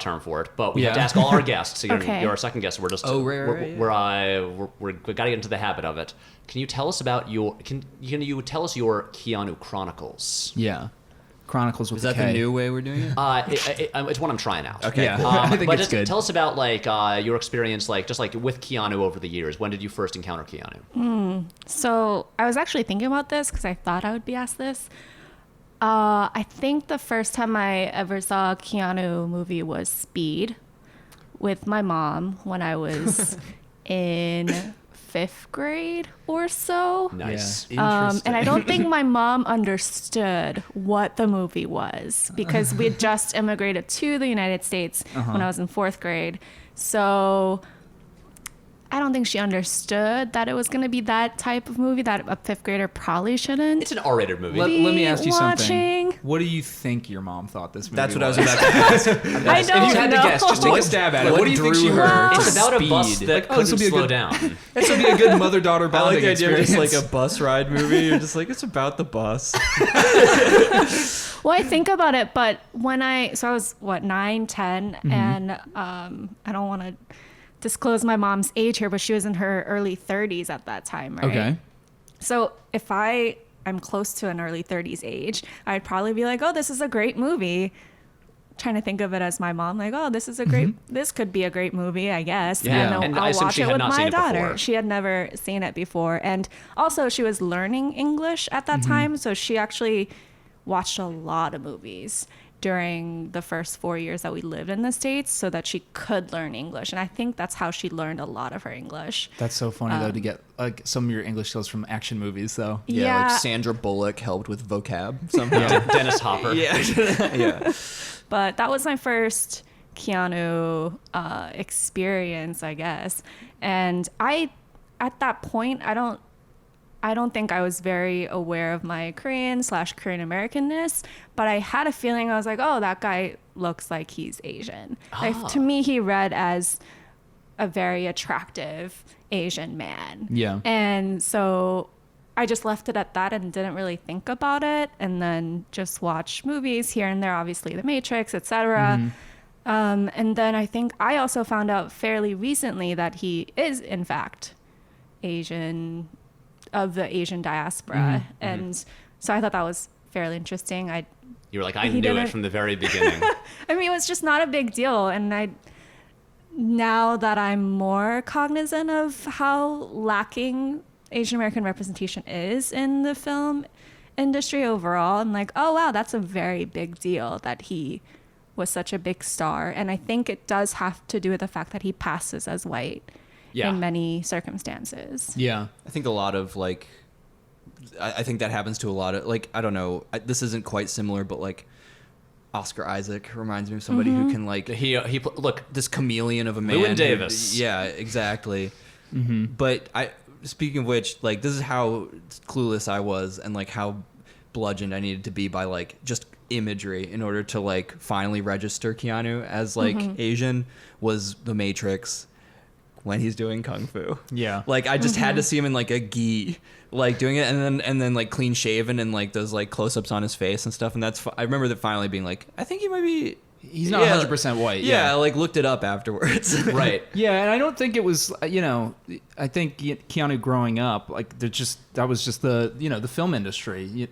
term for it, but we have to ask all our guests. So you're our second guest. We're just we got to get into the habit of it. Can you tell us about your Keanu Chronicles? Yeah. Chronicles with Is that the new way we're doing it? It's what I'm trying out. Okay, Yeah. cool. I think but it's just good. tell us about like your experience, like just like with Keanu over the years. When did you first encounter Keanu? So I was actually thinking about this because I thought I would be asked this. I think the first time I ever saw a Keanu movie was Speed with my mom when I was in 5th grade or so. Nice. Yeah. And I don't think my mom understood what the movie was because we had just immigrated to the United States when I was in 4th grade. So I don't think she understood that it was going to be that type of movie that a 5th grader probably shouldn't. It's an R-rated movie. Let me ask you something. watching. What do you think your mom thought this movie That's what I was? was about to ask. I don't If you had know. to guess, just take a stab at it. What do you think she drew heard? her to It's about a bus Speed? that Like, oh, couldn't this will be a slow good, down. This would be a good mother-daughter I bonding like the idea of experience. just like a bus ride movie. You're just like, it's about the bus. Well, I think about it, but when I was 9, 10, and I don't want to disclose my mom's age here, but she was in her early 30s at that time, right? Okay. So if I'm close to an early 30s age, I'd probably be like, oh, this is a great movie. Trying to think of it as my mom, like, oh, this is a great, this could be a great movie, I guess. Yeah. And And I I'll assume watch she it had with not seen my it daughter. before. She had never seen it before. And also she was learning English at that time. So she actually watched a lot of movies during the first 4 years that we lived in the States so that she could learn English. And I think that's how she learned a lot of her English. That's so funny, though, to get like some of your English skills from action movies, though. Yeah, like Sandra Bullock helped with vocab somehow. Dennis Hopper. Yeah. But that was my first Keanu experience, I guess. And at that point, I don't think I was very aware of my Korean/Korean Americanness, but I had a feeling I was like, oh, that guy looks like he's Asian. Like, to me, he read as a very attractive Asian man. Yeah. And so I just left it at that and didn't really think about it, and then just watched movies here and there, obviously The Matrix, etc. And then I think I also found out fairly recently that he is, in fact, Asian, of the Asian diaspora. And so I thought that was fairly interesting. You were like, I He knew it didn't- from the very beginning. I mean, it was just not a big deal. And now that I'm more cognizant of how lacking Asian American representation is in the film industry overall, I'm like, oh wow, that's a very big deal that he was such a big star. And I think it does have to do with the fact that he passes as white in many circumstances. Yeah. I think a lot of like, I think that happens to a lot of like, I don't know, this isn't quite similar, but like Oscar Isaac reminds me of somebody who can like Look, this chameleon of a man. Llewyn who- Davis. Yeah, exactly. But speaking of which, like this is how clueless I was and like how bludgeoned I needed to be by like just imagery in order to like finally register Keanu as like Asian was The Matrix. When he's doing kung fu, like I just had to see him in like a gi, like doing it, and then like clean shaven and like those like close ups on his face and stuff. And I remember that finally being like, I think he might be. He's not 100% white. Yeah, I like looked it up afterwards. right. Yeah, and I don't think it was, I think Keanu growing up, like that was just the, the film industry.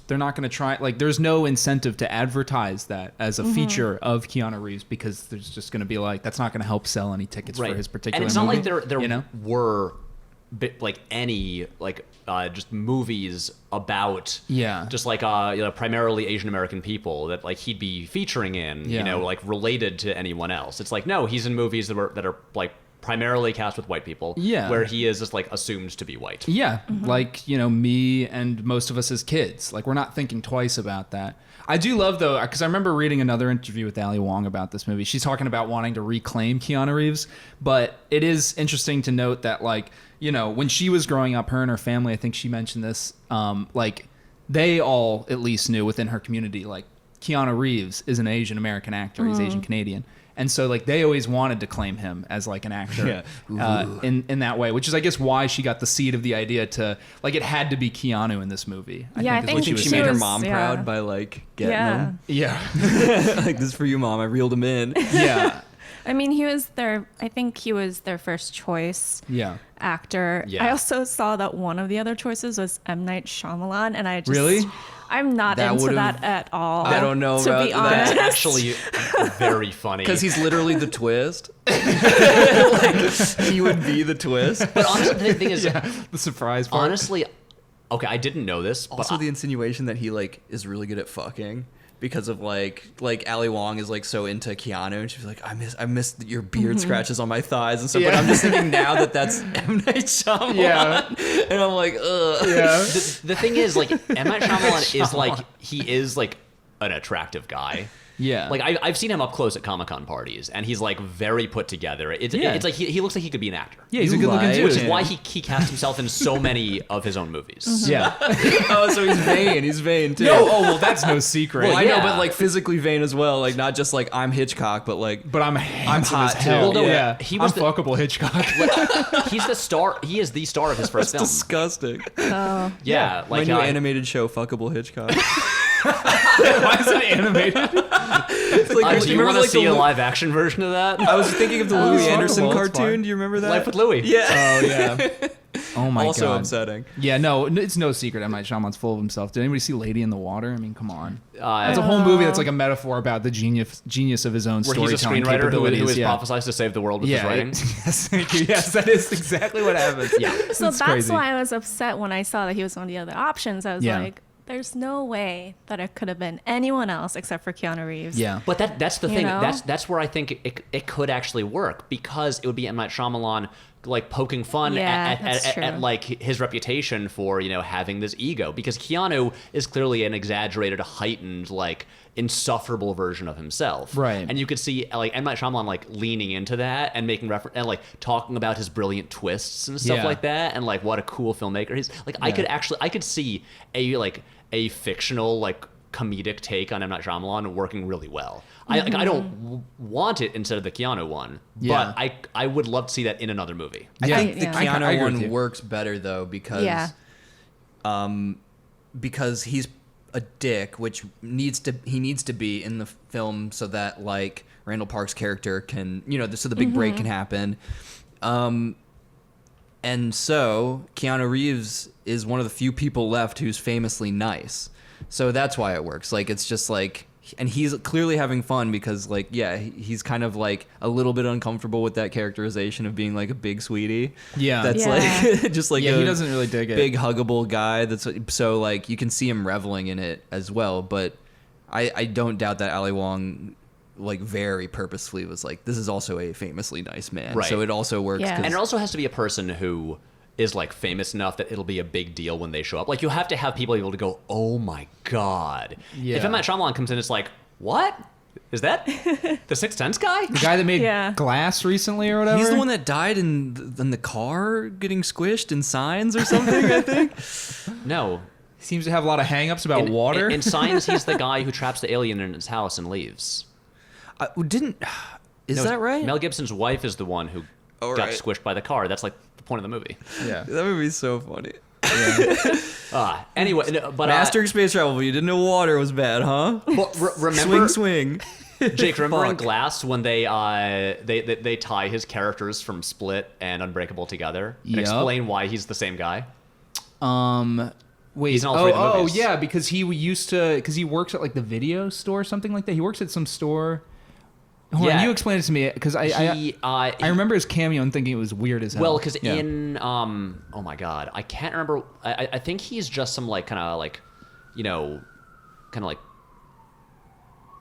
They're not going to try, like there's no incentive to advertise that as a feature of Keanu Reeves because there's just going to be like, that's not going to help sell any tickets for his particular And it's not movie, like there were like any like just movies about Yeah. just like primarily Asian American people that like he'd be featuring in, Yeah. like related to anyone else. It's like, no, he's in movies that are like primarily cast with white people, Yeah. where he is just like assumed to be white. Yeah, like, me and most of us as kids. Like, we're not thinking twice about that. I do love, though, because I remember reading another interview with Ali Wong about this movie. She's talking about wanting to reclaim Keanu Reeves, but it is interesting to note that, like, when she was growing up, her and her family, I think she mentioned this, like, they all at least knew within her community, like, Keanu Reeves is an Asian American actor. He's Asian Canadian. And so, like, they always wanted to claim him as, like, an actor in that way, which is, I guess, why she got the seed of the idea to, like, it had to be Keanu in this movie. Yeah, I think is what She, was she saying. made her was- mom yeah. proud by like getting Yeah. him. Yeah. Like, this is for you, mom. I reeled him in. Yeah. I mean, I think he was their first choice Yeah. actor. Yeah. I also saw that one of the other choices was M. Night Shyamalan, and I just Really? I'm not That into would've- that at all. I don't know to about be that. honest. That's actually very funny. Because he's literally the twist. Like, he would be the twist. But honestly, the thing is, The surprise part. honestly, okay, I didn't know this, but Also, the insinuation that he like is really good at fucking because of like Ali Wong is like so into Keanu, and she's like, I miss your beard scratches on my thighs and stuff. But Yeah. I'm just thinking now that that's M. Night Shyamalan, Yeah. and I'm like, ugh. Yeah. the thing is, like, M. Night Shyamalan is like, he is like an attractive guy. Yeah. Like, I've seen him up close at Comic-Con parties, and he's like very put together. It's like he looks like he could be an actor. Yeah, he's a You good looking like- dude. Which is why he cast himself in so many of his own movies. Yeah. Oh, so he's vain. He's vain too. well, that's no secret. Well, I know, yeah. but like physically vain as well. Like not just like I'm Hitchcock, but like but I'm handsome hot, as hell. too. Well, no, yeah. he was I'm fuckable Hitchcock. He's the star. He is the star of his first film. disgusting. Oh, Yeah, My like new animated show, Fuckable Hitchcock. Why is it animated? It's like, do you want to see a live action version of that? I was thinking of the Louis Fuckable, Anderson it's cartoon. fine. Do you remember that? Life with Louie. Yeah. Oh, yeah. Oh, my Also God. upsetting. Yeah, no, it's no secret M. Night Shyamalan's full of himself. Did anybody see Lady in the Water? I mean, come on. It's a whole movie that's like a metaphor about the genius of his own Where he's a storytelling screenwriter who capabilities. is yeah. prophesized to save the world with Yeah, his writing. yes, thank you. Yes, that is exactly what happens. Yeah. so It's that's crazy. why I was upset when I saw that he was one of the other options. I was Yeah. like, there's no way that it could have been anyone else except for Keanu Reeves. Yeah. But that's the You thing. know? That's where I think it could actually work, because it would be M. Night Shyamalan like poking fun Yeah, that's at true. like his reputation for having this ego, because Keanu is clearly an exaggerated, heightened, like insufferable version of himself. Right. And you could see like M. Night Shyamalan like leaning into that and making reference and like talking about his brilliant twists and stuff Yeah. like that, and like what a cool filmmaker he's. Like I could see a fictional like comedic take on M. Night Shyamalan working really well. I don't want it instead of the Keanu one, Yeah. but I would love to see that in another movie. I think the Yeah. I Keanu agree with you. one works better though because because he's a dick, which he needs to be in the film so that like Randall Park's character can so the big break can happen. And so Keanu Reeves is one of the few people left who's famously nice. So that's why it works. Like it's just like, and he's clearly having fun because like, yeah, he's kind of like a little bit uncomfortable with that characterization of being like a big sweetie. Yeah. That's Yeah. like just like Yeah, a he doesn't really dig it. big huggable guy. That's so like you can see him reveling in it as well. But I don't doubt that Ali Wong like very purposefully was like, this is also a famously nice man. Right. So it also works. Yeah. 'cause- And it also has to be a person who is like famous enough that it'll be a big deal when they show up. Like you have to have people able to go, "Oh my god!" Yeah. If M. Night Shyamalan comes in, it's like, "What is that? The Sixth Sense guy?" The guy that made Yeah. Glass recently or whatever. He's the one that died in the car getting squished in Signs or something, I think. No. seems to have a lot of hang-ups about water. In Signs, he's the guy who traps the alien in his house and leaves. Is No, that right? Mel Gibson's wife is the one who Oh, got right. squished by the car. That's like the point of the movie. yeah. That would be so funny. Anyway, no, but Mastering space travel, but you didn't know water was bad, huh? well, remember, Swing. Jake, remember in Fuck. Glass when they tie his characters from Split and Unbreakable together and Yep. explain why he's the same guy? Wait. He's in all three of the oh, movies. yeah, because he works at like the video store or something like that. He works at some store. Hold on, Yeah. you explain it to me because I remember his cameo and thinking it was weird as hell. Well, because in oh my god, I can't remember. I think he's just some like kind of like, you know, kind of like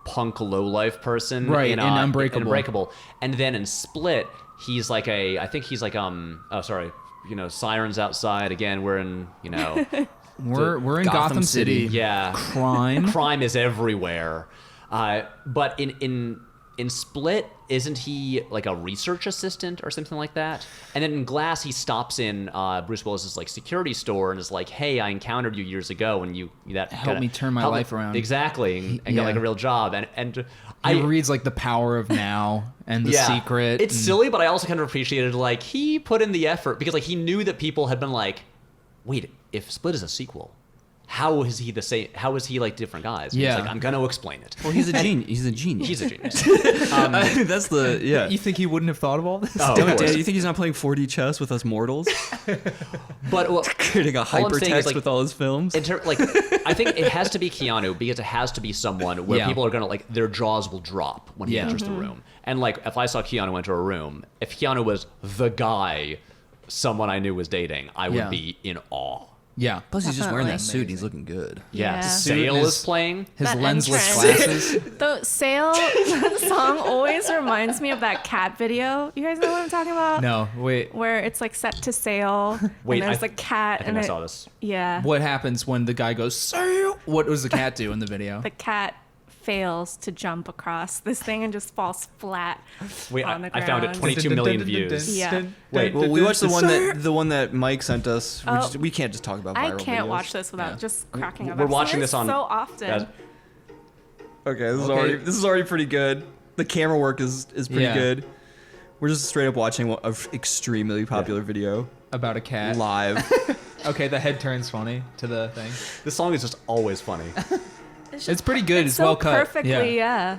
punk low life person, Right, in Unbreakable. Unbreakable, and then in Split, he's like I think he's like oh sorry, you know, sirens outside again. We're in, you know, we're in Gotham Gotham City. City. yeah, crime is everywhere. But in Split, isn't he like a research assistant or something like that? And then in Glass, he stops in Bruce Willis's like security store and is like, "Hey, I encountered you years ago, and you that Helped me turn my life around." Exactly, and got like a real job." And He reads like The Power of Now and The Secret. It's silly, but I also kind of appreciated like he put in the effort because like he knew that people had been like, "Wait, if Split is a sequel, how is he the same? How is he like different guys?" And Yeah. he's like, "I'm gonna explain it." Well, he's a genius. He's a genius. He's a genius. That's the You think he wouldn't have thought of all this? Oh, of Damn it, course. Dan, you think he's not playing 4D chess with us mortals? But well, Creating a all I'm saying is, hypertext like, with all his films? like I think it has to be Keanu because it has to be someone where Yeah. people are gonna like their jaws will drop when he Yeah. enters the room. And like if I saw Keanu enter a room, if Keanu was the guy someone I knew was dating, I would Yeah. be in awe. Yeah. Plus, he's just wearing that Definitely. suit and he's looking good. Yeah, Yeah. Sale Suit is is- playing. His That lensless entrance. glasses. The Sail song always reminds me of that cat video. You guys know what I'm talking about? No, wait. Where it's like set to sail. Wait, and there's I- a cat. I think and I it, saw this. Yeah. What happens when the guy goes, "Sail"? What does the cat do in the video? The cat fails to jump across this thing and just falls flat Wait, on the I ground. found it 22 million views. Yeah. Wait, Well, we watched the one that Mike sent us. Oh. We can't just talk about I viral can't videos. watch this without Yeah. just cracking up. We're I've seen watching this on so often. Okay, this is Okay. already pretty good. The camera work is pretty Yeah. good. We're just straight up watching an extremely popular video About a cat. live. Okay, the head turns funny to the thing. this song is just always funny. It's pretty good. It's so well cut. perfectly, yeah.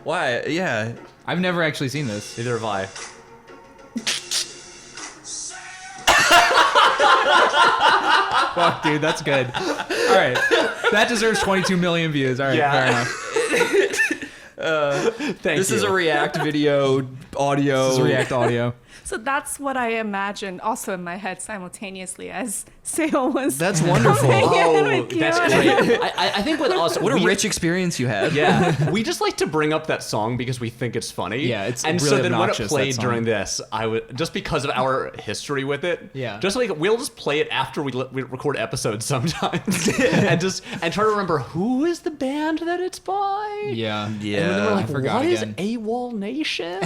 Why? Yeah. I've never actually seen this. Neither have I. Fuck, dude, that's good. All right, that deserves 22 million views. All right, Yeah. fair enough. Thank This you. is a React video audio. This is React Audio. So that's what I imagined also in my head simultaneously as Sail was. That's wonderful. Oh, that's great. I think with us, What a we- rich experience you had. Yeah, we just like to bring up that song because we think it's funny. Yeah, it's and really so then when it obnoxious, that played song. during this, I would just because of our history with it. Yeah. just like we'll just play it after we record episodes sometimes, and try to remember who is the band that it's by. Yeah. And then we're I like, forgot what is again. AWOL Nation?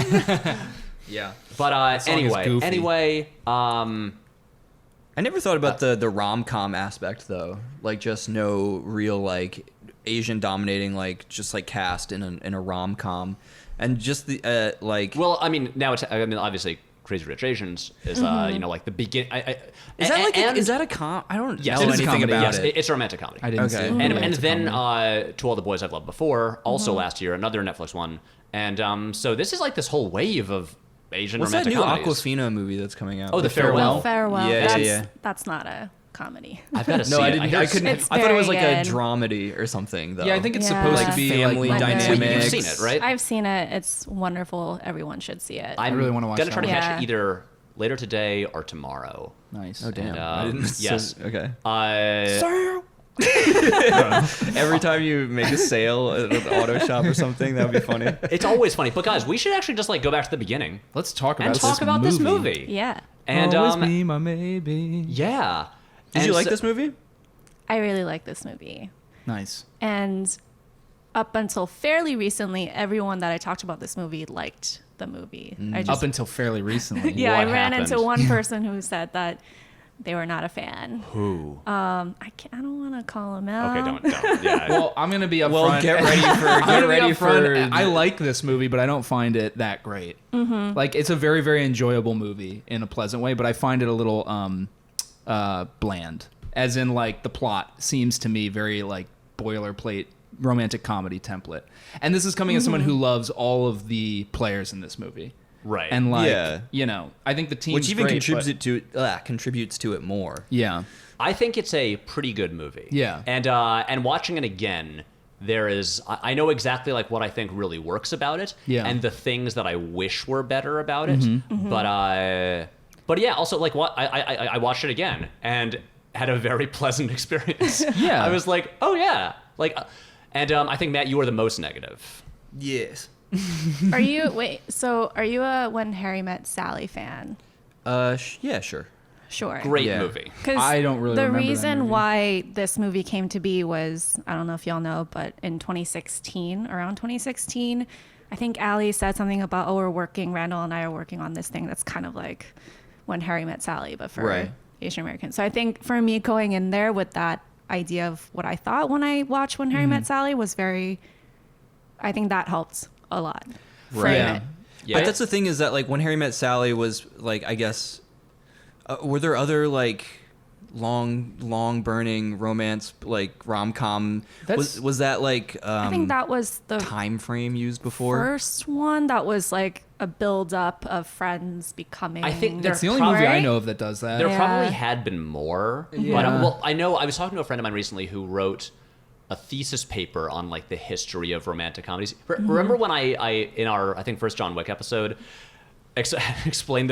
Yeah. But song is goofy. anyway, I never thought about the rom-com aspect though. Like just no real like Asian dominating like just like cast in a rom-com, and just the like. well, I mean now I mean obviously Crazy Rich Asians is you know like the begin. is that like and, is that a I don't yes, know it is a anything comedy. about Yes, it. it's a romantic comedy. I didn't Okay. see it. and but and it's a then comedy. To All the Boys I've Loved Before, also last year, another Netflix one, and so this is like this whole wave of Asian What's that romantic new comedies. Aquafina movie that's coming out? Oh, The Farewell. Farewell. Yeah, that's, yeah. that's not a comedy. I've got to see No, I it. didn't. hear I it's- couldn't. It's I thought it was very like a good. dramedy or something though. Yeah, I think it's Yeah. supposed to Like be family like dynamics. You've seen it, right? I've seen it. It's wonderful. Everyone should see it. I'm really wanna watch gonna that try to one. catch Yeah. it either later today or tomorrow. Nice. Oh damn! And, I didn't. yes. Okay. Uh, Every time you make a sale at an auto shop or something, that would be funny. it's always funny, but guys, we should actually just like go back to the beginning Let's talk about and talk about this movie. yeah. And Always be my maybe. yeah. Did And you like so- this movie? I really like this movie. Nice. And up until fairly recently, everyone that I talked about this movie liked the movie. I just, Up until fairly recently. yeah, I What ran into happened? one person who said that they were not a fan. Who? I don't want to call him out. Okay, don't. Yeah. Well, I'm gonna be upfront. Well, get ready for. I'm Get gonna be ready upfront. for. I like this movie, but I don't find it that great. Mm-hmm. Like, it's a very, very enjoyable movie in a pleasant way, but I find it a little bland. As in, like, the plot seems to me very like boilerplate romantic comedy template. And this is coming as someone who loves all of the players in this movie. Right. And like, Yeah. you know, I think the team's which even great, contributes to it more. yeah. I think it's a pretty good movie. Yeah. And watching it again, I know exactly like what I think really works about it, and the things that I wish were better about it. But yeah, also like what I watched it again and had a very pleasant experience. Yeah, I was like, oh yeah, like, and I think Matt, you were the most negative. Yes. Are you a When Harry Met Sally fan? Yeah, sure. Sure. Great Yeah. movie. Because I don't really the remember that reason movie. why this movie came to be was, I don't know if y'all know, but in 2016, around 2016, I think Ali said something about, Randall and I are working on this thing that's kind of like When Harry Met Sally, but for Right. Asian Americans. So I think for me going in there with that idea of what I thought when I watched When Harry Met Sally was I think that helped a lot. frame Yeah. it. Yeah. But that's the thing is that like When Harry Met Sally was like, I guess, were there other like long burning romance like rom-com? That's- Was that like I think that was the time frame used before? first one that was like a build up of friends becoming. I think That's the There only movie I probably- know of that does that. There Yeah. probably had been more, but Yeah. well, I know I was talking to a friend of mine recently who wrote a thesis paper on like the history of romantic comedies. Remember when I in our I think first John Wick episode explained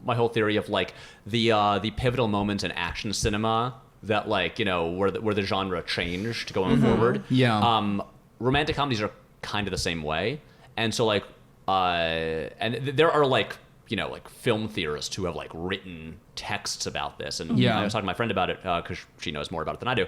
my whole theory of like the pivotal moments in action cinema that like where the genre changed going forward. Yeah. Romantic comedies are kind of the same way, and so like there are like like film theorists who have like written texts about this, and Yeah. I was talking to my friend about it because she knows more about it than I do.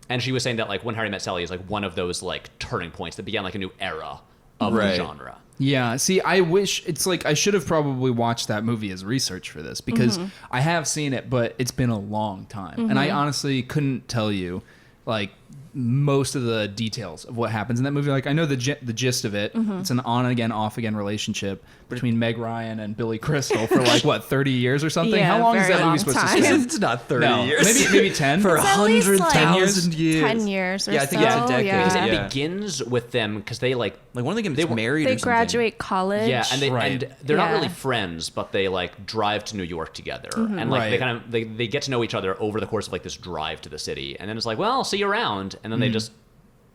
And she was saying that like When Harry Met Sally is like one of those like turning points that began like a new era of the Right. genre. Yeah, see, I wish it's like I should have probably watched that movie as research for this because I have seen it, but it's been a long time, and I honestly couldn't tell you like most of the details of what happens in that movie. Like I know the gist of it. It's an on again, off again relationship between Meg Ryan and Billy Crystal for like what 30 years or something. Yeah, How long is very that movie long supposed time. to stay? It's not 30 No, years. maybe 10 For It's at least, like, 100,000 years. 10 years or Yeah, I think so. it's a decade. Yeah. Because it Yeah. begins with them because they like Like one of them They gets were- married They or something. graduate college. yeah, and Right. they're not Yeah. really friends, but they like drive to New York together, and like they Right. kind of they get to know each other over the course of like this drive to the city, and then it's like, well, I'll see you around, and then they just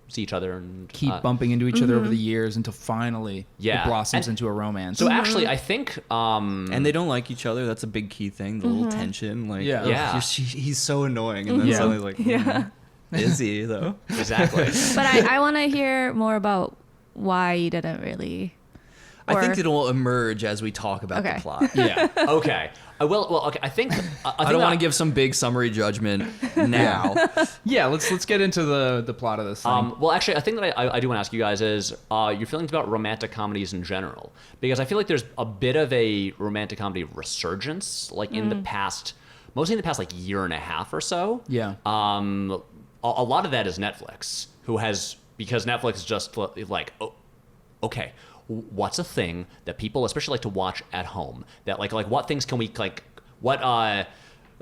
see each other and Keep bumping into each other over the years until finally Yeah. it blossoms And- into a romance. So actually, I think And they don't like each other. That's a big key thing. The little tension. Like, Yeah. ugh, Yeah. he's so annoying. And then Yeah. suddenly like, is he though? exactly. But I want to hear more about why you didn't really. I think or- it'll emerge as we talk about Okay. the plot. yeah. Okay. Well, okay. I think I don't want to give some big summary judgment now. Yeah, let's get into the plot of this thing. Well, actually, I think that I do want to ask you guys is your feelings about romantic comedies in general, because I feel like there's a bit of a romantic comedy resurgence, like in the past, mostly in the past like year and a half or so. Yeah. A lot of that is Netflix, because Netflix is just like, oh, okay, what's a thing that people especially like to watch at home? That like what things can we like what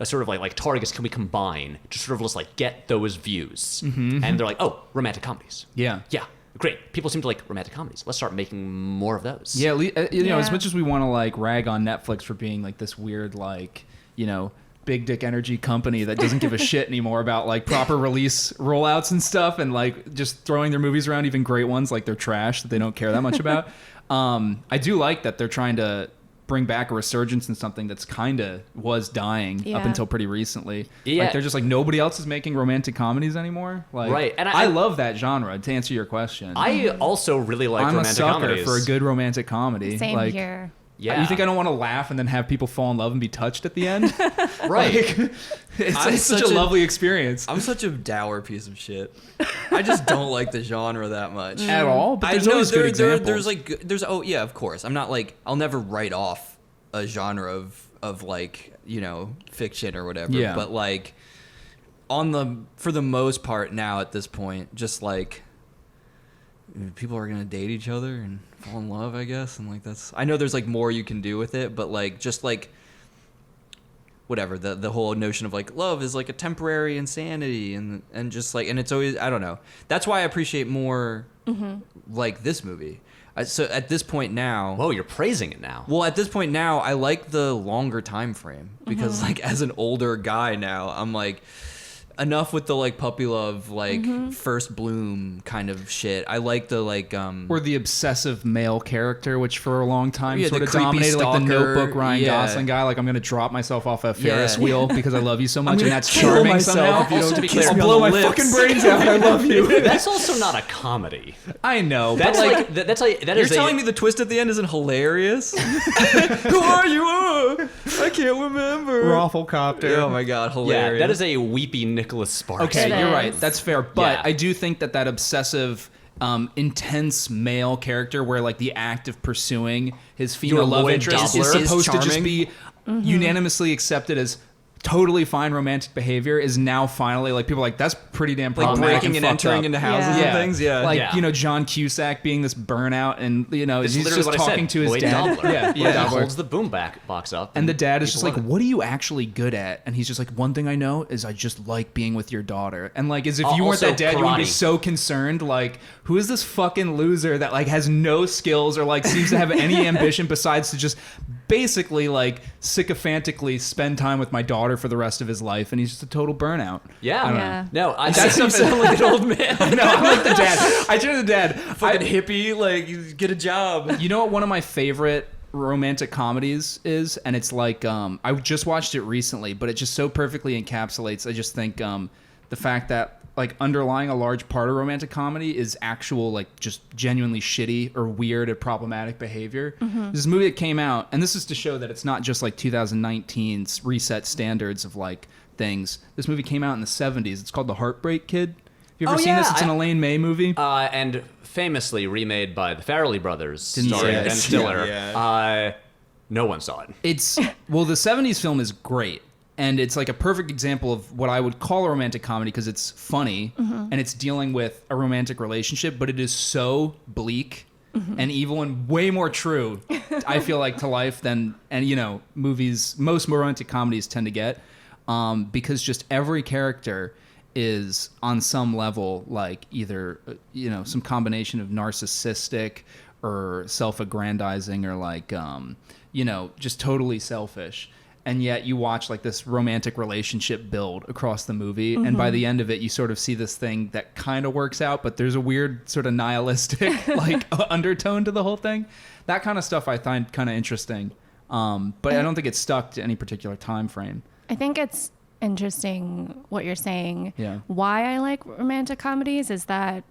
sort of like targets can we combine to sort of just like get those views? And they're like, oh, romantic comedies. Yeah. Yeah, great. People seem to like romantic comedies. Let's start making more of those. Yeah, as Yeah. much as we want to like rag on Netflix for being like this weird like, big dick energy company that doesn't give a shit anymore about like proper release rollouts and stuff and like just throwing their movies around, even great ones like they're trash that they don't care that much about. I do like that they're trying to bring back a resurgence in something that's kind of was dying up Yeah. until pretty recently. Yeah. Like they're just like nobody else is making romantic comedies anymore. Like, Right, and I love that genre. To answer your question, I also really like I'm a romantic sucker comedies. for a good romantic comedy. Same like, here. Yeah. You think I don't want to laugh and then have people fall in love and be touched at the end? Right. It's such a lovely experience. I'm such a dour piece of shit. I just don't like the genre that much. At all, but there's I know always good examples. there's like oh yeah, of course. I'm not like I'll never write off a genre of like fiction or whatever. Yeah. But like for the most part now at this point, just like people are gonna date each other and fall in love, I guess, and like I know there's like more you can do with it, but like just like whatever the whole notion of like love is like a temporary insanity and just like and it's always I don't know. That's why I appreciate more like this movie. So at this point now, Whoa, you're praising it now. well, at this point now, I like the longer time frame because, like, as an older guy now, I'm like, enough with the like puppy love, like first bloom kind of shit. I like the like Or the obsessive male character, which for a long time Yeah, sort the of creepy dominated, like the stalker. Notebook Ryan Yeah. Gosling guy. Like, I'm gonna drop myself off a Ferris Yeah. wheel because I love you so much, and gonna that's kill charming myself somehow. if you Also, don't to be kiss clear, me I'll blow on my the lips. fucking brains out. I love you. That's also not a comedy. I know, That's but like that's like that You're is telling a, me the twist at the end isn't hilarious? Who are you? I can't remember. Rafflecopter. Oh my god, yeah, hilarious. that is a weepy Nicholas Sparks. Okay, It you're is. right. That's fair. But Yeah. I do think that obsessive, intense male character, where like the act of pursuing his female Your love Lloyd interest is Dobler is supposed to just charming. be unanimously accepted as totally fine romantic behavior, is now finally like people are like, that's pretty damn like problematic breaking and fucked entering up. into houses Yeah. and things. Yeah. Like, Yeah. you know, John Cusack being this burnout, and you know, It's he's literally just what I talking said. to his Lloyd dad. Dobler. Yeah, Lloyd Lloyd Dobler Dobler. holds the boom box up, And the dad is just people like, love it. what are you actually good at? And he's just like, one thing I know is I just like being with your daughter. And like, as if you weren't Also that dad, you would be karate. so concerned. Like, who is this fucking loser that like has no skills or like seems to have any ambition besides to just basically like sycophantically spend time with my daughter for the rest of his life? And he's just a total burnout. Yeah. I don't Yeah. No, I That stuff sound like an old man. No, I'm like the dad. I turn to the dad. fucking hippie, like you get a job. You know what one of my favorite romantic comedies is? And it's like, I just watched it recently, but it just so perfectly encapsulates, I just think, the fact that like underlying a large part of romantic comedy is actual like just genuinely shitty or weird or problematic behavior. This movie that came out, and this is to show that it's not just like 2019's reset standards of like things. This movie came out in the 70s. It's called The Heartbreak Kid. Have you ever Oh, seen yeah, this? It's an Elaine May movie. And famously remade by the Farrelly brothers, Didn't starring see it. Ben Stiller. Yeah. No one saw it. It's well, the 70s film is great, and it's like a perfect example of what I would call a romantic comedy because it's funny and it's dealing with a romantic relationship, but it is so bleak and evil and way more true, I feel like, to life than, and you know, movies, most romantic comedies tend to get, because just every character is on some level like either, you know, some combination of narcissistic or self-aggrandizing or like, you know, just totally selfish. And yet you watch like this romantic relationship build across the movie. And by the end of it, you sort of see this thing that kind of works out, but there's a weird sort of nihilistic like undertone to the whole thing. That kind of stuff I find kind of interesting. But I don't think it's stuck to any particular time frame. I think it's interesting what you're saying. Yeah. Why I like romantic comedies is that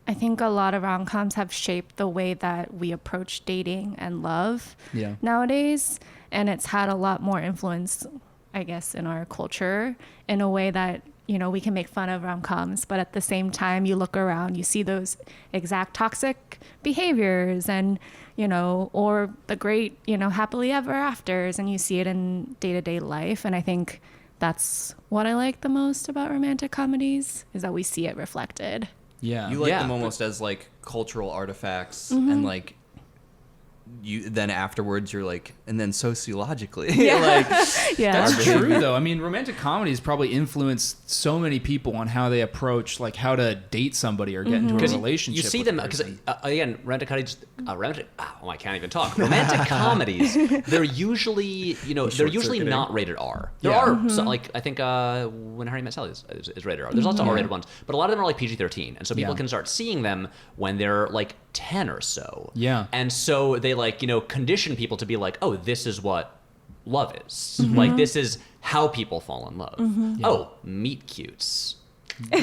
I think a lot of rom-coms have shaped the way that we approach dating and love Yeah. nowadays. And it's had a lot more influence, I guess, in our culture in a way that, you know, we can make fun of rom-coms, but at the same time, you look around, you see those exact toxic behaviors and, you know, or the great, you know, happily ever afters, and you see it in day-to-day life. And I think that's what I like the most about romantic comedies, is that we see it reflected. Yeah. You like Yeah. them almost as like cultural artifacts, and like you then afterwards you're like, and then sociologically, like Yeah. That's true, though. I mean, romantic comedies probably influenced so many people on how they approach, like, how to date somebody or get into a Because relationship. you see with them a because person. again, I can't even talk. Romantic comedies, they're usually, you know, they're usually short-circuiting. not rated R. There Yeah. are so, like, I think When Harry Met Sally is rated R. There's lots of R-rated ones, but a lot of them are like PG-13, and so people Yeah. can start seeing them when they're like 10 or so. Yeah. and so they like, you know, condition people to be like, oh, this is what love is. Like, this is how people fall in love. Oh, meet cutes. Got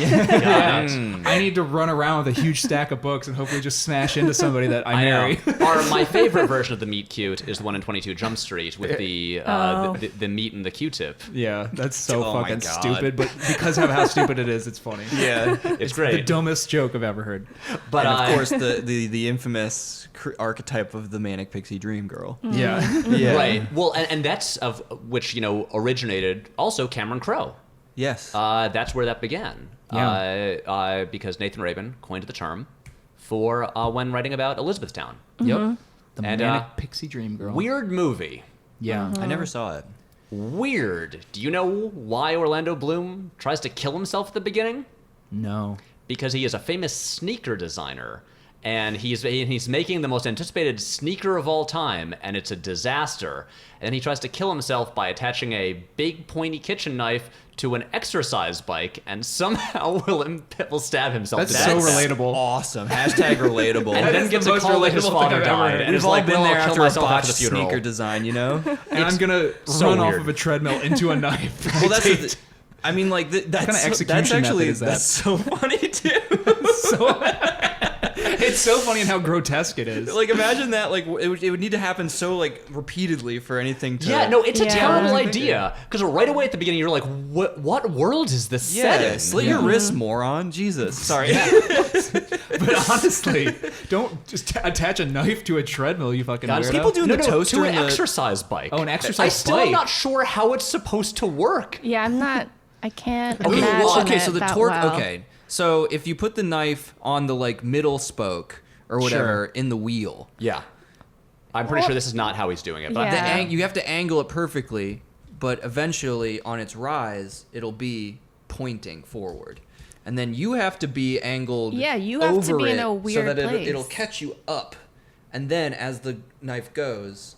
it. I need to run around with a huge stack of books and hopefully just smash into somebody that I I marry. know. My favorite version of the meet cute is the one in 22 Jump Street with the meat and the Q-tip. Yeah, that's so Oh my fucking God. stupid, but because of how stupid it is, it's funny. yeah. It's The great. dumbest joke I've ever heard. But And of course the infamous archetype of the manic pixie dream girl. Yeah. Yeah. right. Well, and that's of which, you know, originated also Cameron Crowe. Yes. That's where that began. Yeah. Because Nathan Rabin coined the term for when writing about Elizabethtown. Yep. The And, manic pixie dream girl. Weird movie. Yeah. I never saw it. Weird. Do you know why Orlando Bloom tries to kill himself at the beginning? No. Because he is a famous sneaker designer, and he's making the most anticipated sneaker of all time, and it's a disaster. And he tries to kill himself by attaching a big pointy kitchen knife to an exercise bike, and somehow will stab himself. That's to so death. relatable. Awesome. Hashtag relatable. And then is gets the a most call that his relatable father thing I've ever died, heard. and We've it's all like, been well, there I'll kill after a myself after botched the funeral. sneaker design, you know? And I'm gonna so run off weird. of a treadmill into a knife. Well, that's I mean, like that's kind of execution that's actually method is that? that's so funny too. It's so funny in how grotesque it is. Like imagine that. Like it would need to happen so like repeatedly for anything to. Yeah, no, it's a Yeah. terrible idea. Because right away at the beginning, you're like, what world is this set Yeah, in? slit your wrist, moron. Jesus. Sorry. But honestly, don't just attach a knife to a treadmill, you fucking God, weirdo. people do No, the no, toaster to an and the- exercise bike. Oh, an exercise I still am bike. not sure how it's supposed to work. Yeah, I can't Okay, imagine well, okay, it so the that torque. well. Okay, so if you put the knife on the like middle spoke or whatever in the wheel, Yeah. I'm pretty sure this is not how he's doing it. But Yeah. you have to angle it perfectly, but eventually on its rise, it'll be pointing forward. And then you have to be angled Yeah, you have to over be in it a so weird that place. it'll catch you up. And then as the knife goes,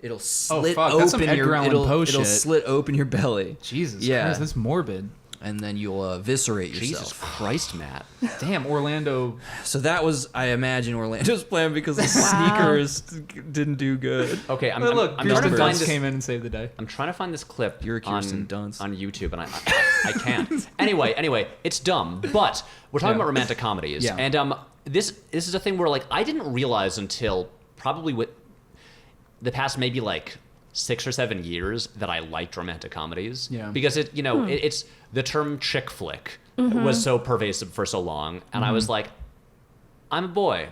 it'll slit fuck, that's some open Edgar your Allan it'll, Poe it'll shit. slit open your belly. Jesus Yeah. Christ, that's morbid. And then you'll eviscerate yourself. Jesus Christ, Matt. Damn, Orlando. So that was, I imagine, Orlando's plan because the sneakers didn't do good. Okay, I'm But look, trying to Kirsten find Dunst this. came in and saved the day. I'm trying to find this clip You're a Kirsten on Dunst. YouTube, and I can't. Anyway, it's dumb. But we're talking about romantic comedies, Yeah. and this is a thing where like I didn't realize until probably with the past maybe like 6 or 7 years that I liked romantic comedies. Yeah. Because it's the term chick flick was so pervasive for so long, and I was like, I'm a boy.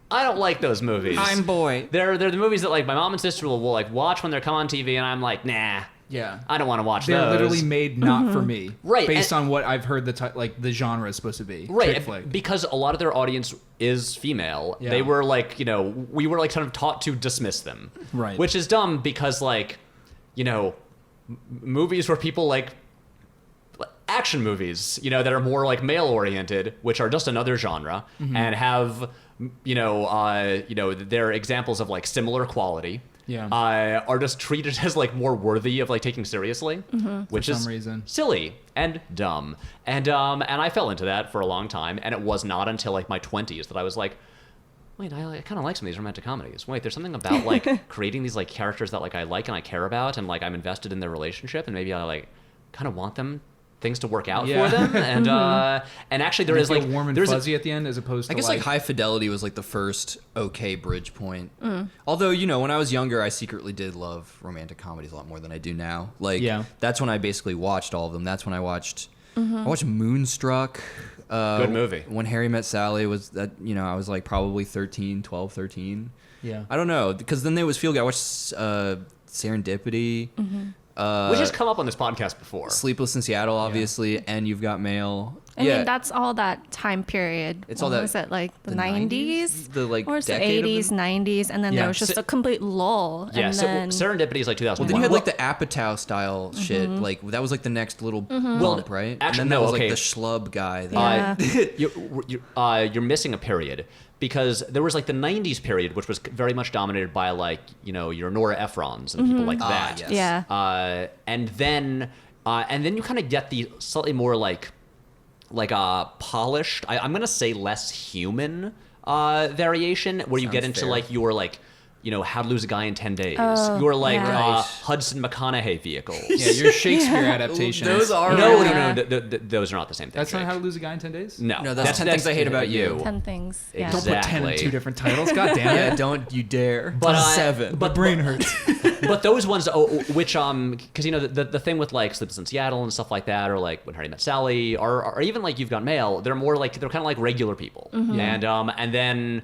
I don't like those movies. I'm boy. They're the movies that like my mom and sister will like watch when they're come on TV, and I'm like, nah. Yeah. I don't want to watch They're those. literally made not for me. Right, Based and- on what I've heard the genre is supposed to be. Right, Chick flick. because a lot of their audience is female. Yeah. They were like, we were like kind of taught to dismiss them. Right. Which is dumb because like, movies where people like action movies, that are more like male oriented, which are just another genre Mm-hmm. and have, they're examples of like similar quality. Yeah. Are just treated as like more worthy of like taking seriously, which For is some reason. silly and dumb. And I fell into that for a long time, and it was not until like my 20s that I was like, wait, I kind of like some of these romantic comedies. Wait, there's something about like creating these like characters that like I like and I care about, and like I'm invested in their relationship, and maybe I like kind of want things to work out Yeah. for them. And actually there They is feel like warm and there's fuzzy at the end as opposed to I guess like High Fidelity was like the first okay bridge point. Although, when I was younger, I secretly did love romantic comedies a lot more than I do now. Like, Yeah. that's when I basically watched all of them. That's when I watched Moonstruck. Good movie. When Harry Met Sally was that, I was like probably 12, 13. Yeah. I don't know, because then there was Feel Good. I watched Serendipity. which has come up on this podcast before. Sleepless in Seattle, obviously, and You've Got Mail. I mean, that's all that time period. It's all What that- was it, like the the 90s? The like Or was it decade of 80s, them? 90s, and then Yeah. there was just a complete lull. Yeah, and so then, Serendipity is like 2001. Well, then you had like the Apatow style shit. Like that was like the next little bump, right? actually, and then no, that was okay. like the schlub guy. That, Yeah. you're missing a period because there was like the 90s period, which was very much dominated by like, your Nora Ephrons and people like that. yes. Yeah. And then you kind of get the slightly more like polished, I'm going to say less human variation where you get Sounds into fair. like your like, How to Lose a Guy in 10 Days. Oh, Your like yeah. Right. Hudson McConaughey vehicles. Yeah, your Shakespeare adaptations. Those are No, Yeah. those are not the same thing. That's not Jake. How to Lose a Guy in 10 Days? No, No, that's 10 Things I Hate About You. 10 things. Yeah. Don't put 10 in Exactly. 2 different titles. God damn yeah, it. don't you dare. But, 7. but- My brain hurts. But those ones, which because the thing with like Sleepless in Seattle and stuff like that, or like When Harry Met Sally, or even like You've Got Mail, they're more like they're kind of like regular people, and then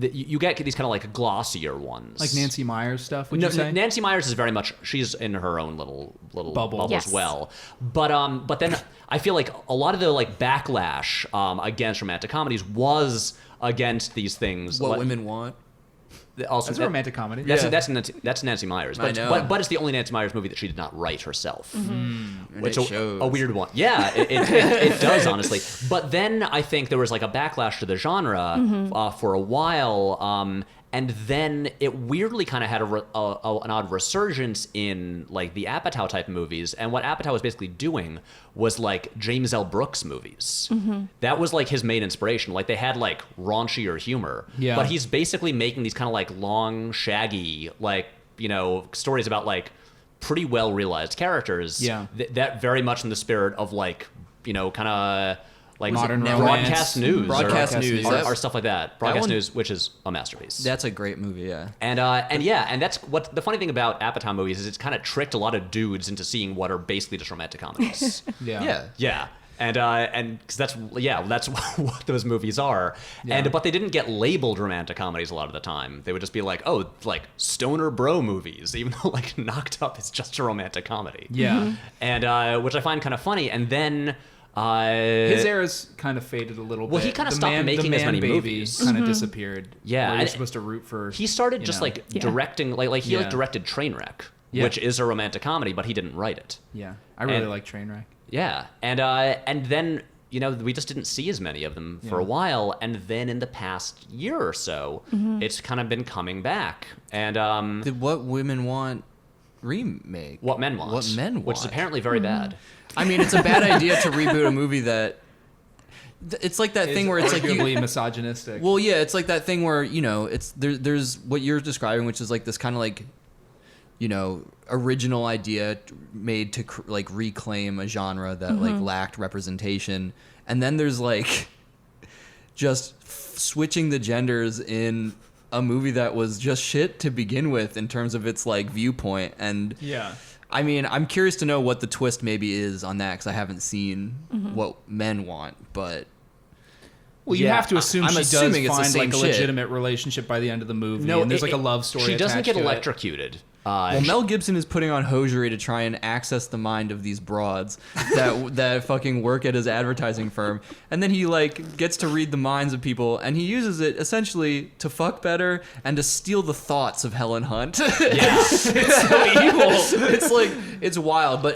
you get these kind of like glossier ones, Like Nancy Myers stuff, would No, you say? Nancy Myers is very much she's in her own little bubble Yes. as well. But then I feel like a lot of the like backlash against romantic comedies was against these things. What like- women want. Also, That's a romantic comedy. That's Nancy Meyers, I know. but it's the only Nancy Meyers movie that she did not write herself. And Which it a weird one. Yeah, it does, honestly. But then I think there was like a backlash to the genre for a while, and then it weirdly kind of had an odd resurgence in like the Apatow type movies. And what Apatow was basically doing was like James L. Brooks movies. That was like his main inspiration. Like they had like raunchier humor, Yeah. but he's basically making these kind of like long, shaggy, like, you know, stories about like pretty well realized characters. Yeah. That very much in the spirit of like, you know, kind of like Modern broadcast romance. news, Broadcast news. or stuff like that. Broadcast one- news, which is a masterpiece. That's a great movie, yeah. And that's what the funny thing about Apatow movies is. It's kind of tricked a lot of dudes into seeing what are basically just romantic comedies. Yeah. Yeah. And because that's what those movies are. Yeah. But they didn't get labeled romantic comedies a lot of the time. They would just be like, oh, like stoner bro movies, even though like Knocked Up is just a romantic comedy. Yeah. And which I find kind of funny. And then His era's kind of faded a little bit. Well, he kinda The stopped making the as many baby movies. kind of disappeared. Yeah, where you're and supposed to root for. he started you just know. like Yeah. directing, like he like Yeah. directed Trainwreck, Yeah. which is a romantic comedy, but he didn't write it. Yeah, I really and- like Trainwreck. Yeah, and then you know we just didn't see as many of them for a Yeah. while, and then in the past year or so, it's kind of been coming back. And The What Women Want remake. What Men Want, What Men Want. which is apparently very bad. I mean, it's a bad idea to reboot a movie that. It's like that thing where it's like arguably you, misogynistic. well, yeah, it's like that thing where you know it's there's what you're describing, which is like this kind of like, you know, original idea made to like reclaim a genre that like lacked representation, and then there's like just switching the genders in a movie that was just shit to begin with in terms of its like viewpoint. And yeah. I mean, I'm curious to know what the twist maybe is on that because I haven't seen What Men Want, but Well, you Yeah, have to assume I'm she does assuming it's the find same like a shit. legitimate relationship by the end of the movie. and there's like a love story. She doesn't attached get to it. electrocuted. well, Mel Gibson is putting on hosiery to try and access the mind of these broads that fucking work at his advertising firm, and then he like gets to read the minds of people, and he uses it essentially to fuck better and to steal the thoughts of Helen Hunt. Yeah, It's so evil. It's like it's wild, but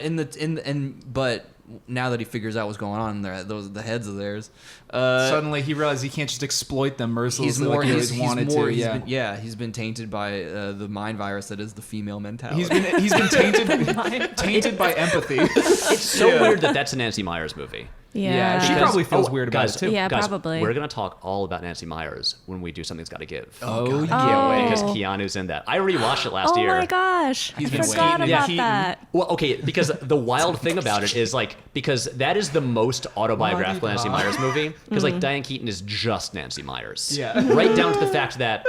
but now that he figures out what's going on there, the heads of theirs, Suddenly he realized he can't just exploit them mercilessly like he always wanted to. Yeah. He's been tainted by the mind virus that is the female mentality. He's been tainted by empathy. it's so weird that that's a Nancy Meyers movie. Yeah. she Because- probably feels weird about guys, it too. Yeah, guys, probably. We're gonna talk all about Nancy Meyers when we do Something's Gotta Give. Oh, Because Oh. Keanu's in that. I rewatched it last Oh year. my gosh. I been forgot waiting. about Yeah, that. Well, okay, because the wild thing about it is like because that is the most autobiographical Nancy Meyers movie. Because like Diane Keaton is just Nancy Meyers. Yeah. Right down to the fact that,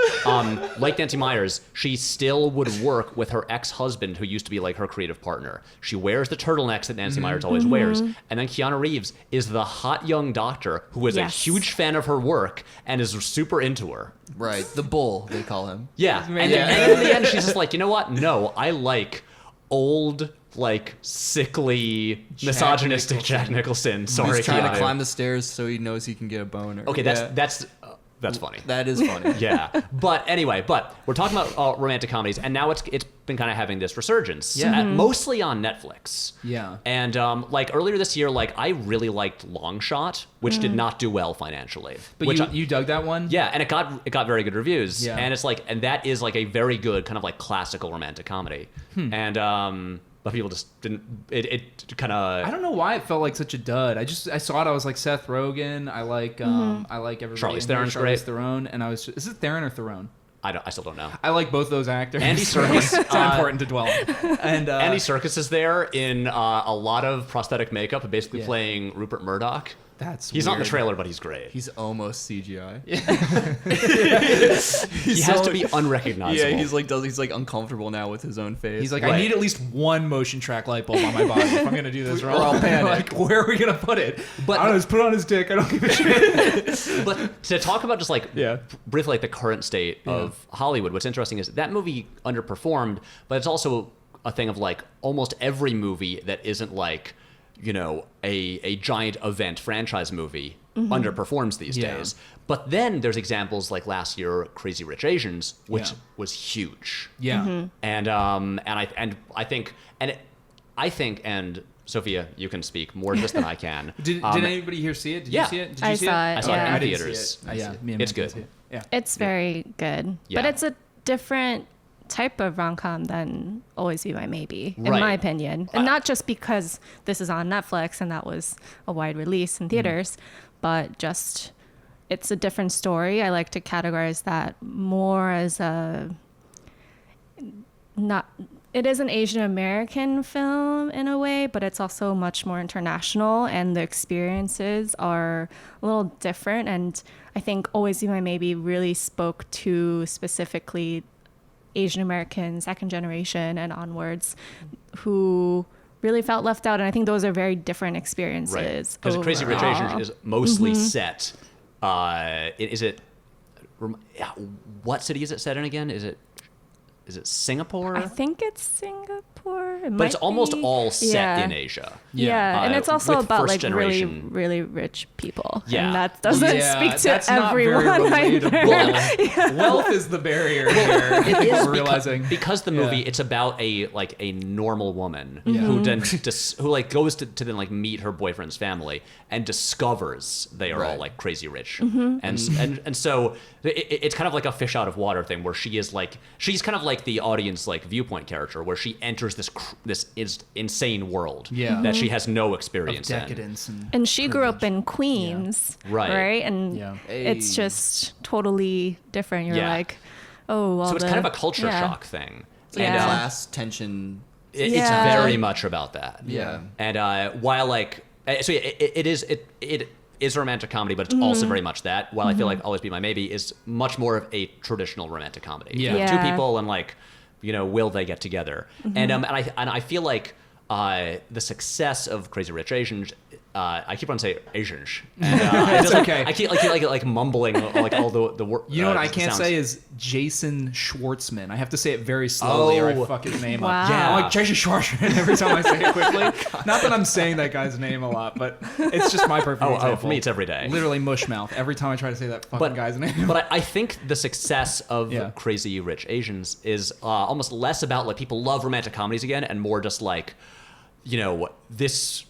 like Nancy Meyers, she still would work with her ex-husband who used to be like her creative partner. She wears the turtlenecks that Nancy Meyers always wears, and then Keanu Reeves is the hot young doctor who is Yes. a huge fan of her work and is super into her. right, the bull they call him. Yeah. And then in the end, she's just like, you know what? No, I like old, like sickly, misogynistic Jack Nicholson. Sorry, He's trying Keanu. to climb the stairs so he knows he can get a boner. Okay, Yeah. that's funny. That is funny. Yeah, but anyway, we're talking about romantic comedies, and now it's been kind of having this resurgence, Yeah. mostly on Netflix. Yeah. And like earlier this year, like I really liked Long Shot, which did not do well financially. But which you dug that one? yeah, and it got very good reviews. Yeah. And it's like, and that is like a very good kind of like classical romantic comedy. And but people just didn't. It kind of. I don't know why it felt like such a dud. I saw it. I was like Seth Rogen. I like everybody. Charlize in here, Theron's Charlize great. Theron, and I was just, is it Theron or Theron? I still don't know. I like both those actors. Andy Serkis, it's not important to dwell on. And Andy Serkis is there in a lot of prosthetic makeup, basically Yeah. playing Rupert Murdoch. He's not in the weird. trailer, but he's great. He's almost CGI. He has to be unrecognizable. Yeah, he's like uncomfortable now with his own face. He's like, Right. I need at least one motion track light bulb on my body if I'm gonna do this Or wrong. I'll panic. Like, where are we gonna put it? But- I don't know. Just put it on his dick. I don't give a shit. But to talk about just like Yeah. briefly like the current state of Hollywood, what's interesting is that movie underperformed, but it's also a thing of like almost every movie that isn't like, a giant event franchise movie underperforms these days. But then there's examples like last year, Crazy Rich Asians, which was huge. Yeah. And I think, and Sophia, you can speak more to this than I can. Did anybody here see it? Did yeah. you see it? Did I you see saw it, I saw it yeah. in I didn't theaters. see it. Yeah, me and It's Megan good. see it. Yeah. It's very good. Yeah. But it's a different type of rom-com than Always Be My Maybe, in Right. my opinion. And not just because this is on Netflix and that was a wide release in theaters, but just it's a different story. I like to categorize that more as it is an Asian American film in a way, but it's also much more international, and the experiences are a little different. And I think Always Be My Maybe really spoke to specifically Asian American, second generation and onwards, who really felt left out. And I think those are very different experiences. Right. Because Crazy Rich Asians is mostly set. What city is it set in again? Is it Singapore? I think it's Singapore. But it's almost all set in Asia. Yeah, and it's also with about first like generation. really rich people. Yeah. And that doesn't speak to that's not very everyone either. relatable. Wealth is the barrier here. I think we're realizing. Because the movie, Yeah. it's about a normal woman Yeah. who then who like goes to then like meet her boyfriend's family and discovers they are all Right. like crazy rich, and so it's kind of like a fish out of water thing where she's kind of like the audience like viewpoint character where she enters this insane world Yeah. that she has no Of experience in. decadence And she grew up in Queens, Right. And Yeah. it's just totally different. You're Yeah. like, oh, well. So it's kind of a culture shock thing. Yeah. And Class tension. it's Yeah. very much about that. Yeah. And while like, so yeah, it is a romantic comedy, but it's also very much that. While I feel like Always Be My Maybe is much more of a traditional romantic comedy. Yeah. You have two Yeah. people and like, will they get together? And I feel like the success of Crazy Rich Asians. I keep on saying Asians. And, It's okay. I keep like mumbling like all the word. You know what I can't sounds. say is Jason Schwartzman. I have to say it very slowly or I Oh. fuck his name Wow. up. Yeah. I'm like Jason Schwartzman every time I say it quickly. Not that I'm saying that guy's name a lot, but it's just my perfect example. For me it's every day. Literally mush mouth every time I try to say that fucking guy's name. But I think the success of Yeah. Crazy Rich Asians is almost less about like people love romantic comedies again, and more just like, this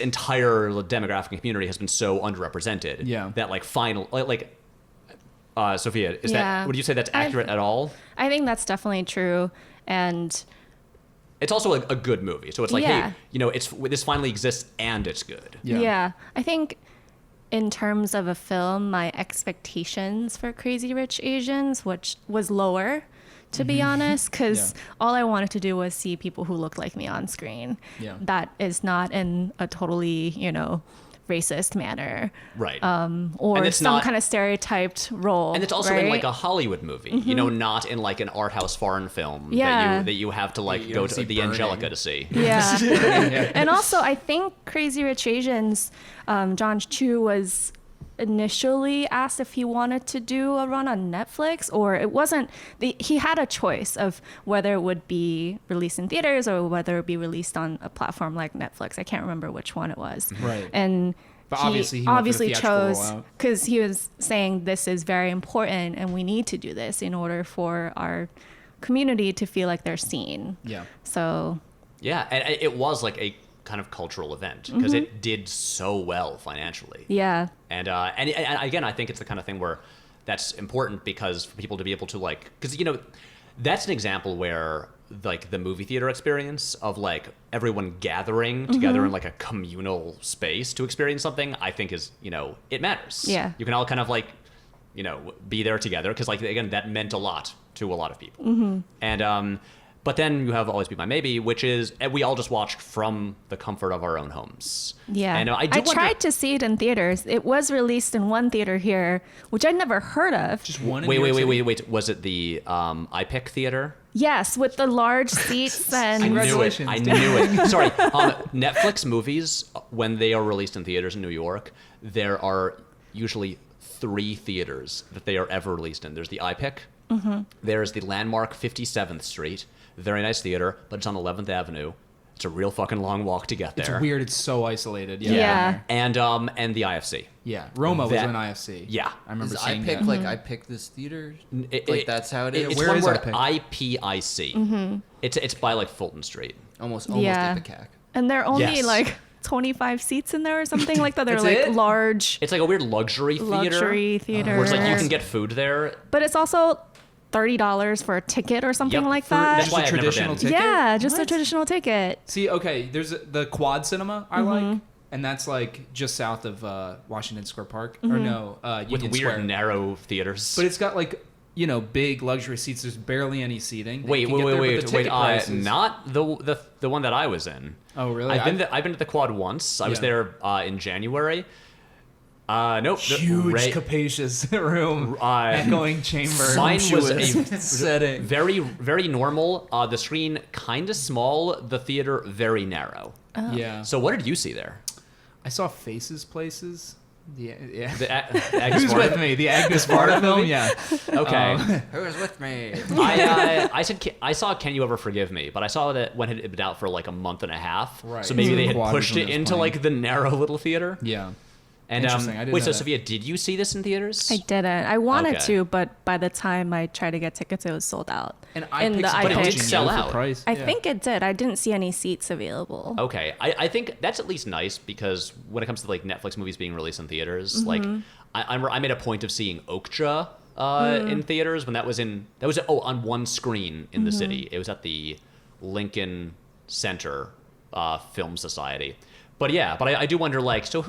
entire demographic and community has been so underrepresented. Yeah. That like Sophia, is Yeah. that would you say that's accurate at all? I think that's definitely true. And It's also a good movie, so it's like, Yeah. hey, this finally exists and it's good. Yeah. I think in terms of a film, my expectations for Crazy Rich Asians, which was lower, to be honest, because all I wanted to do was see people who looked like me on screen. Yeah. That is not in a totally, racist manner. Right. Or And it's some not- kind of stereotyped role. And it's also in right? like a Hollywood movie, not in like an art house foreign film Yeah. that you have to like You go have to to see the Burning. Angelica to see. Yeah. And also, I think Crazy Rich Asians, John Chu was initially asked if he wanted to do a run on Netflix, or it wasn't. He had a choice of whether it would be released in theaters or whether it would be released on a platform like Netflix. I can't remember which one it was. Right. And But he obviously he went for the theatrical chose rollout. because he was saying this is very important and we need to do this in order for our community to feel like they're seen. Yeah. So Yeah, and it was like a kind of cultural event because it did so well financially. yeah. And again, I think it's the kind of thing where that's important because for people to be able to like, because that's an example where like the movie theater experience of like everyone gathering together in like a communal space to experience something, I think is it matters. Yeah. You can all kind of like be there together because like again that meant a lot to a lot of people. And but then you have Always Be My Maybe, which is we all just watched from the comfort of our own homes. Yeah. And I tried to see it in theaters. It was released in one theater here, which I'd never heard of. Just one in Wait, New York City? wait. Was it the IPIC theater? Yes, with the large seats and I Congratulations. knew it. Sorry. Netflix movies, when they are released in theaters in New York, there are usually 3 theaters that they are ever released in. There's the IPIC. There's the landmark 57th Street. Very nice theater, but it's on 11th Avenue. It's a real fucking long walk to get It's there. weird. It's so isolated. Yeah. And the IFC. Yeah. Roma was That- an IFC. Yeah. I remember I seeing picked that. like I picked this theater. That's how it is. It's Where one is word, IPIC? IPIC. It's by like Fulton Street. almost Yeah. Ipecac. And there are only Yes. like 25 seats in there or something like that. They're That's like it? large It's like a weird luxury theater. luxury theater. Where it's like you can get food there. But it's also $30 for a ticket or something Yep, like for- that. that's why I've never traditional been. ticket? Yeah, just a What? traditional ticket. See, okay, there's the Quad Cinema I like, and that's like just south of Washington Square Park, or no, With Union weird Square. narrow theaters. But it's got like big luxury seats. There's barely any seating. You Wait, can get there, but the ticket prices- not the one that I was in. Oh, really? I've been to the Quad once. I was Yeah. there in January. Nope. Huge, capacious room, echoing chamber. Mine was a setting. very, very normal. The screen kind of small. The theater very narrow. Yeah. So what did you see there? I saw Faces Places. Yeah. Agnes Who's Varda? with me? The Agnes Varda film? Yeah. Okay. Who's with me? I saw Can You Ever Forgive Me, but I saw that when it had been out for like a month and a half. Right. So maybe they had Quad pushed was when it it was into playing. like the narrow little theater. Yeah. And Interesting, I didn't wait, know so that. Sophia, did you see this in theaters? I didn't. I wanted Okay. to, but by the time I tried to get tickets, it was sold out. And In the But it did iPic. sell out. Price. I Yeah. think it did. I didn't see any seats available. Okay, I think that's at least nice because when it comes to like Netflix movies being released in theaters, like I made a point of seeing Okja in theaters when that was on one screen in the city. It was at the Lincoln Center Film Society. But yeah, I do wonder like, so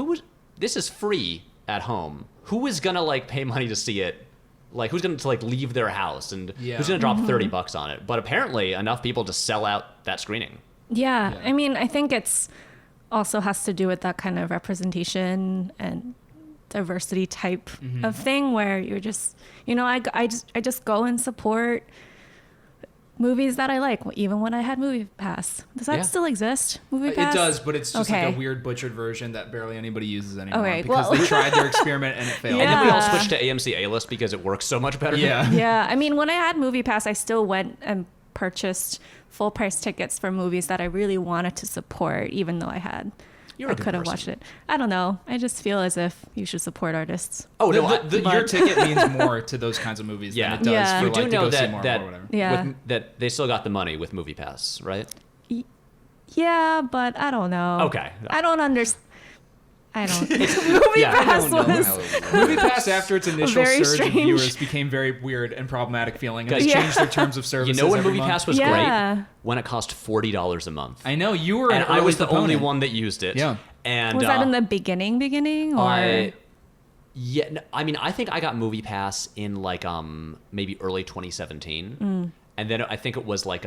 this is free at home. Who is gonna like pay money to see it? Like who's gonna like leave their house and Yeah. who's gonna drop $30 on it? But apparently enough people to sell out that screening. Yeah, Yeah. I mean, I think it's also has to do with that kind of representation and diversity type of thing where you're just, I just go and support movies that I like, even when I had Movie Pass. Does that Yeah. still exist? Movie Pass? It does, but it's just like Okay. a weird butchered version that barely anybody uses anymore Okay, because well- they tried their experiment and it failed. And then we all Yeah. switched to AMC A-list because it works so much better. Yeah. Yeah, I mean, when I had Movie Pass, I still went and purchased full price tickets for movies that I really wanted to support, even though I You're a good could have person. watched it. I don't know. I just feel as if you should support artists. Oh no, Your ticket means more to those kinds of movies Yeah. than it does Yeah. for You do like, know to go see that- more that- or whatever. Yeah. that they still got the money with Movie Pass, right? Yeah, but I don't know. Okay. I don't understand. I don't. Movie Yeah, I Pass I don't know was. how it works. Movie Pass, after its initial Very surge of strange. viewers, became very weird and problematic feeling. And they Yeah. changed their terms of service. You know when every Movie month. Pass was Yeah. great? When it cost $40 a month. I know you were, And an I was early the only proponent. one that used it. Yeah. And Was that in the beginning, or? yeah, no, I mean, I think I got Movie Pass in like maybe early 2017, and then I think it was like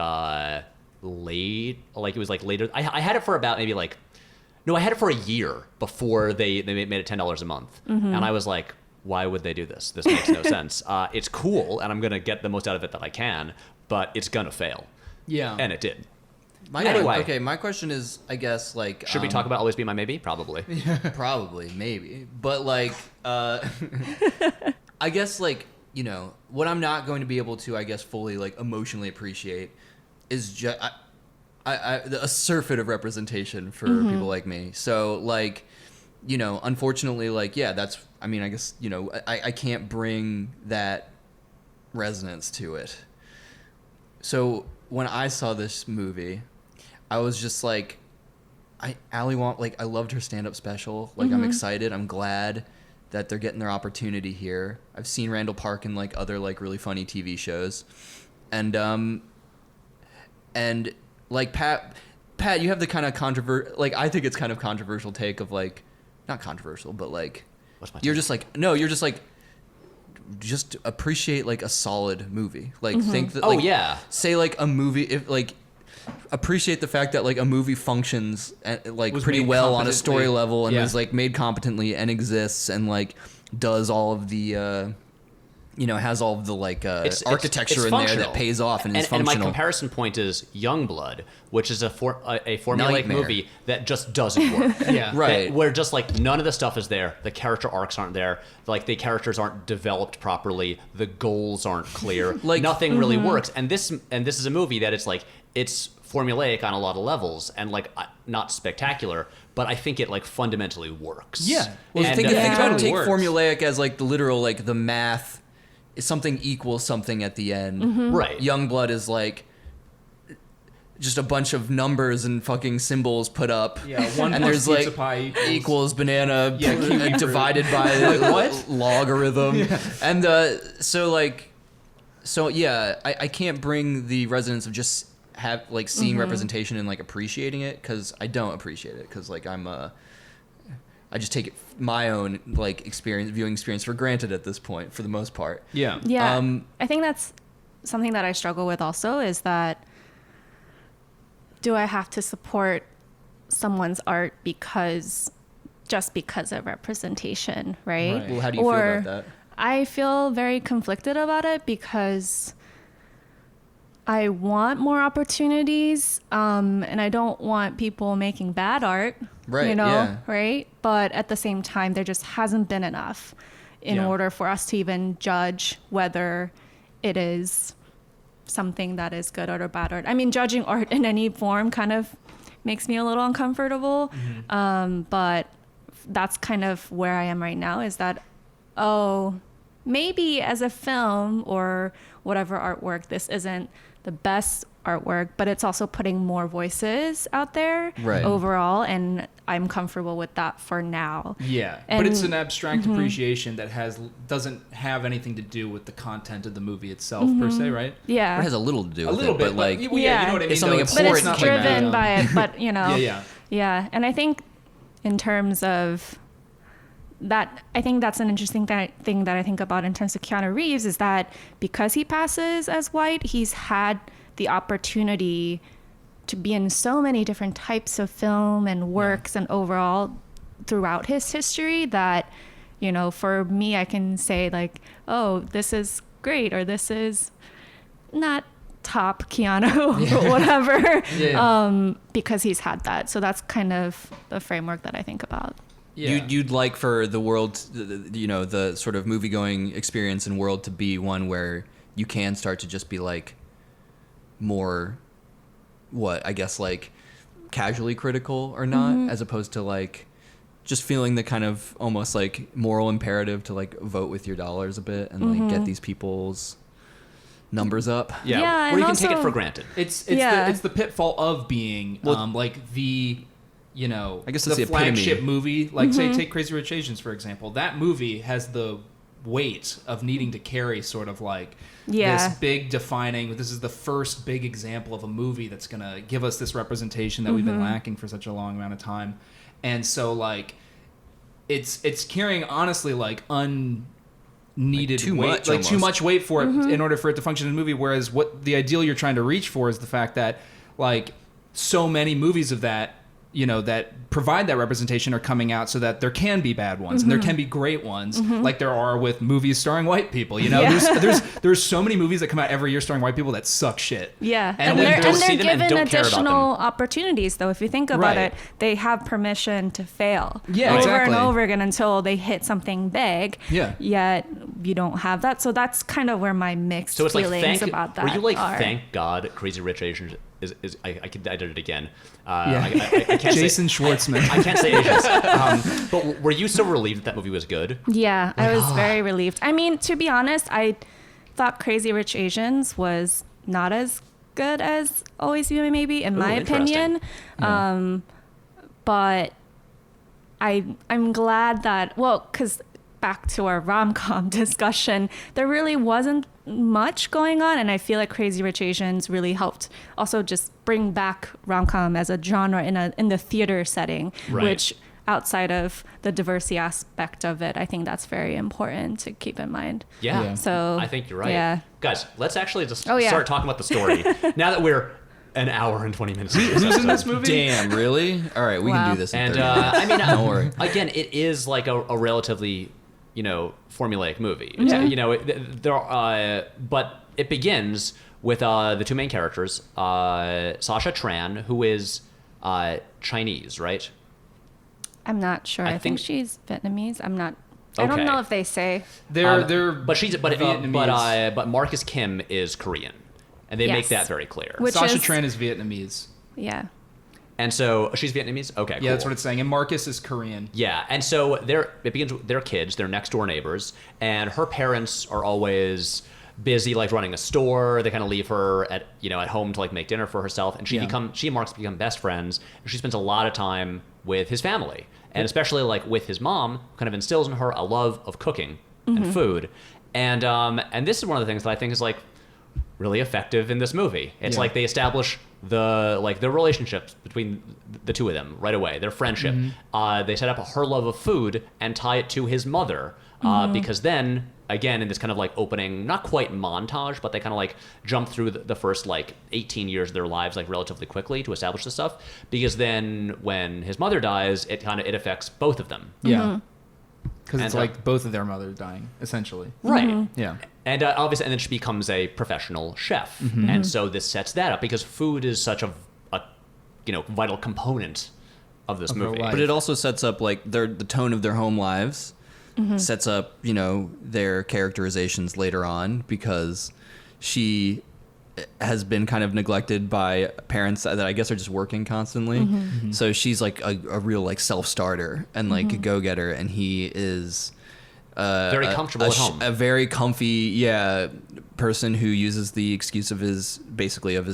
late, like it was like later. I had it for about maybe like, no, I had it for a year before they made it $10 a month, and I was like, why would they do this? This makes no sense. It's cool, and I'm gonna get the most out of it that I can, but it's gonna fail, Yeah. and it did. Anyway, Anyway. my question is, I guess, like, Should we talk about Always Be My Maybe? Probably. probably, maybe, but like, I guess, like, what I'm not going to be able to, I guess, fully like emotionally appreciate is just a surfeit of representation for people like me. So, like, unfortunately, like, yeah, that's. I mean, I guess I can't bring that resonance to it. So when I saw this movie, I was just like, Ali Wong, like, I loved her stand-up special. Like, I'm excited. I'm glad that they're getting their opportunity here. I've seen Randall Park in like other like really funny TV shows, and like Pat, you have the kind of like, I think it's kind of controversial take of like, not controversial, but like, What's my you're take? just like, no, you're just like, just appreciate like a solid movie. Like, think that, Oh, like, yeah. say like a movie, if like, appreciate the fact that like a movie functions like Was pretty made well on a story competently. level and Yeah. is like made competently and exists and like does all of the has all of the like architecture in there functional. that pays off and is And my functional. comparison point is Youngblood, which is a formulaic Nightmare. movie that just doesn't work. Yeah. Right. Where just like none of the stuff is there. The character arcs aren't there. Like the characters aren't developed properly. The goals aren't clear. Like- nothing really works. And this is a movie that it's like it's formulaic on a lot of levels and like not spectacular, but I think it like fundamentally works. Yeah. Well, And, think uh, about totally take works. formulaic as like the literal like the math is something equals something at the end. Right. Youngblood is like just a bunch of numbers and fucking symbols put up. Yeah, one and plus there's pizza like pie equals banana Yeah, kiwi fruit. divided by Like, what? logarithm. And so yeah, I can't bring the resonance of just have like seeing representation and like appreciating it, because I don't appreciate it, because like I just take it my own like viewing experience for granted at this point for the most part. Yeah. Yeah. I think that's something that I struggle with also, is that do I have to support someone's art just because of representation, right? Right. Well, how do you feel about that? I feel very conflicted about it because I want more opportunities, and I don't want people making bad art, Right, you know, yeah. right? But at the same time, there just hasn't been enough in Yeah. order for us to even judge whether it is something that is good art or bad art. I mean, judging art in any form kind of makes me a little uncomfortable, but that's kind of where I am right now, is that, maybe as a film or whatever artwork, this isn't the best artwork, but it's also putting more voices out there Right. overall, and I'm comfortable with that for now. Yeah, And- but it's an abstract appreciation that doesn't have anything to do with the content of the movie itself per se, right? Yeah. It has a little to do A with little it, bit, but like well, yeah, you know what I mean. It's something though. but it's important not like driven that. by it, but you know. Yeah. And I think in terms of that, I think that's an interesting thing that I think about in terms of Keanu Reeves, is that because he passes as white, he's had the opportunity to be in so many different types of film and works and overall throughout his history that, you know, for me, I can say like, oh, this is great, or this is not top Keanu or whatever, because he's had that. So that's kind of the framework that I think about. Yeah. you'd like for the world, you know, the sort of movie going experience and world to be one where you can start to just be like more, what I guess like casually critical or not, as opposed to like just feeling the kind of almost like moral imperative to like vote with your dollars a bit and like get these people's numbers up. Yeah, Yeah, where and you can take it also- for granted. It's Yeah. it's the pitfall of being like the, you know, I guess the that's the epitome. flagship movie. Like say take Crazy Rich Asians for example. That movie has the weight of needing to carry sort of like this big defining. This is the first big example of a movie that's gonna give us this representation that we've been lacking for such a long amount of time, and so like it's carrying honestly like unneeded Like too weight, much like too almost. much weight for it in order for it to function in a movie. Whereas what the ideal you're trying to reach for is the fact that like so many movies of that, you know, that provide that representation are coming out so that there can be bad ones and there can be great ones, like there are with movies starring white people. You know, there's so many movies that come out every year starring white people that suck shit. Yeah, And and, when they're, people and see they're them and given don't care about additional opportunities, though. If you think about Right. it, they have permission to fail Yeah, over exactly. and over again until they hit something big. Yeah. Yet you don't have that, so that's kind of where my mixed So it's like feelings about that were you like are. thank God Crazy Rich Asians is I did it again. Yeah. I can't Jason say, Schwartzman. I can't say Asians. But were you so relieved that movie was good? Yeah, I was very relieved. I mean, to be honest, I thought Crazy Rich Asians was not as good as Always Be Maybe, in my interesting. opinion. But I'm glad that, well, because back to our rom-com discussion, there really wasn't much going on, and I feel like Crazy Rich Asians really helped also just bring back rom-com as a genre in the theater setting, Right. which outside of the diversity aspect of it, I think that's very important to keep in mind. Yeah. Yeah. So I think you're right. Yeah. Guys, let's actually just Oh, yeah. start talking about the story. Now that we're an hour and 20 minutes into Who's in this movie? Damn, really? All right, we Wow. can do this in And 30 minutes. I mean, Don't worry. Again, it is like a relatively, you know, formulaic movie. It's, you know, but it begins with the two main characters, Sasha Tran, who is Chinese, right? I'm not sure. I I, think think- she's Vietnamese. I'm not. I don't Okay. know if they say. They're But she's but Vietnamese. but Marcus Kim is Korean. And they make Yes. that very clear. Which Sasha is- Tran is Vietnamese. Yeah. And so she's Vietnamese? Okay, cool. Yeah, that's what it's saying. And Marcus is Korean. Yeah, and so it begins with their kids, their next door neighbors, and her parents are always busy like running a store. They kind of leave her at home to like make dinner for herself, and she and Marcus become best friends, and she spends a lot of time with his family, and especially like with his mom, kind of instills in her a love of cooking and food. And this is one of the things that I think is like really effective in this movie. It's like they establish the relationships between the two of them right away, their friendship. They set up her love of food and tie it to his mother, because then again in this kind of like opening, not quite montage, but they kind of like jump through the first like 18 years of their lives like relatively quickly to establish this stuff, because then when his mother dies, it affects both of them. Yeah. Because it's And, like both of their mothers dying, essentially. Right. Yeah. And obviously, and then she becomes a professional chef, and so this sets that up because food is such a vital component of this Of her movie. life. But it also sets up like the tone of their home lives, sets up their characterizations later on, because she has been kind of neglected by parents that I guess are just working constantly. So she's like a real like self-starter and like a go-getter, and he is Very comfortable at home. a very comfy person who uses the excuse of his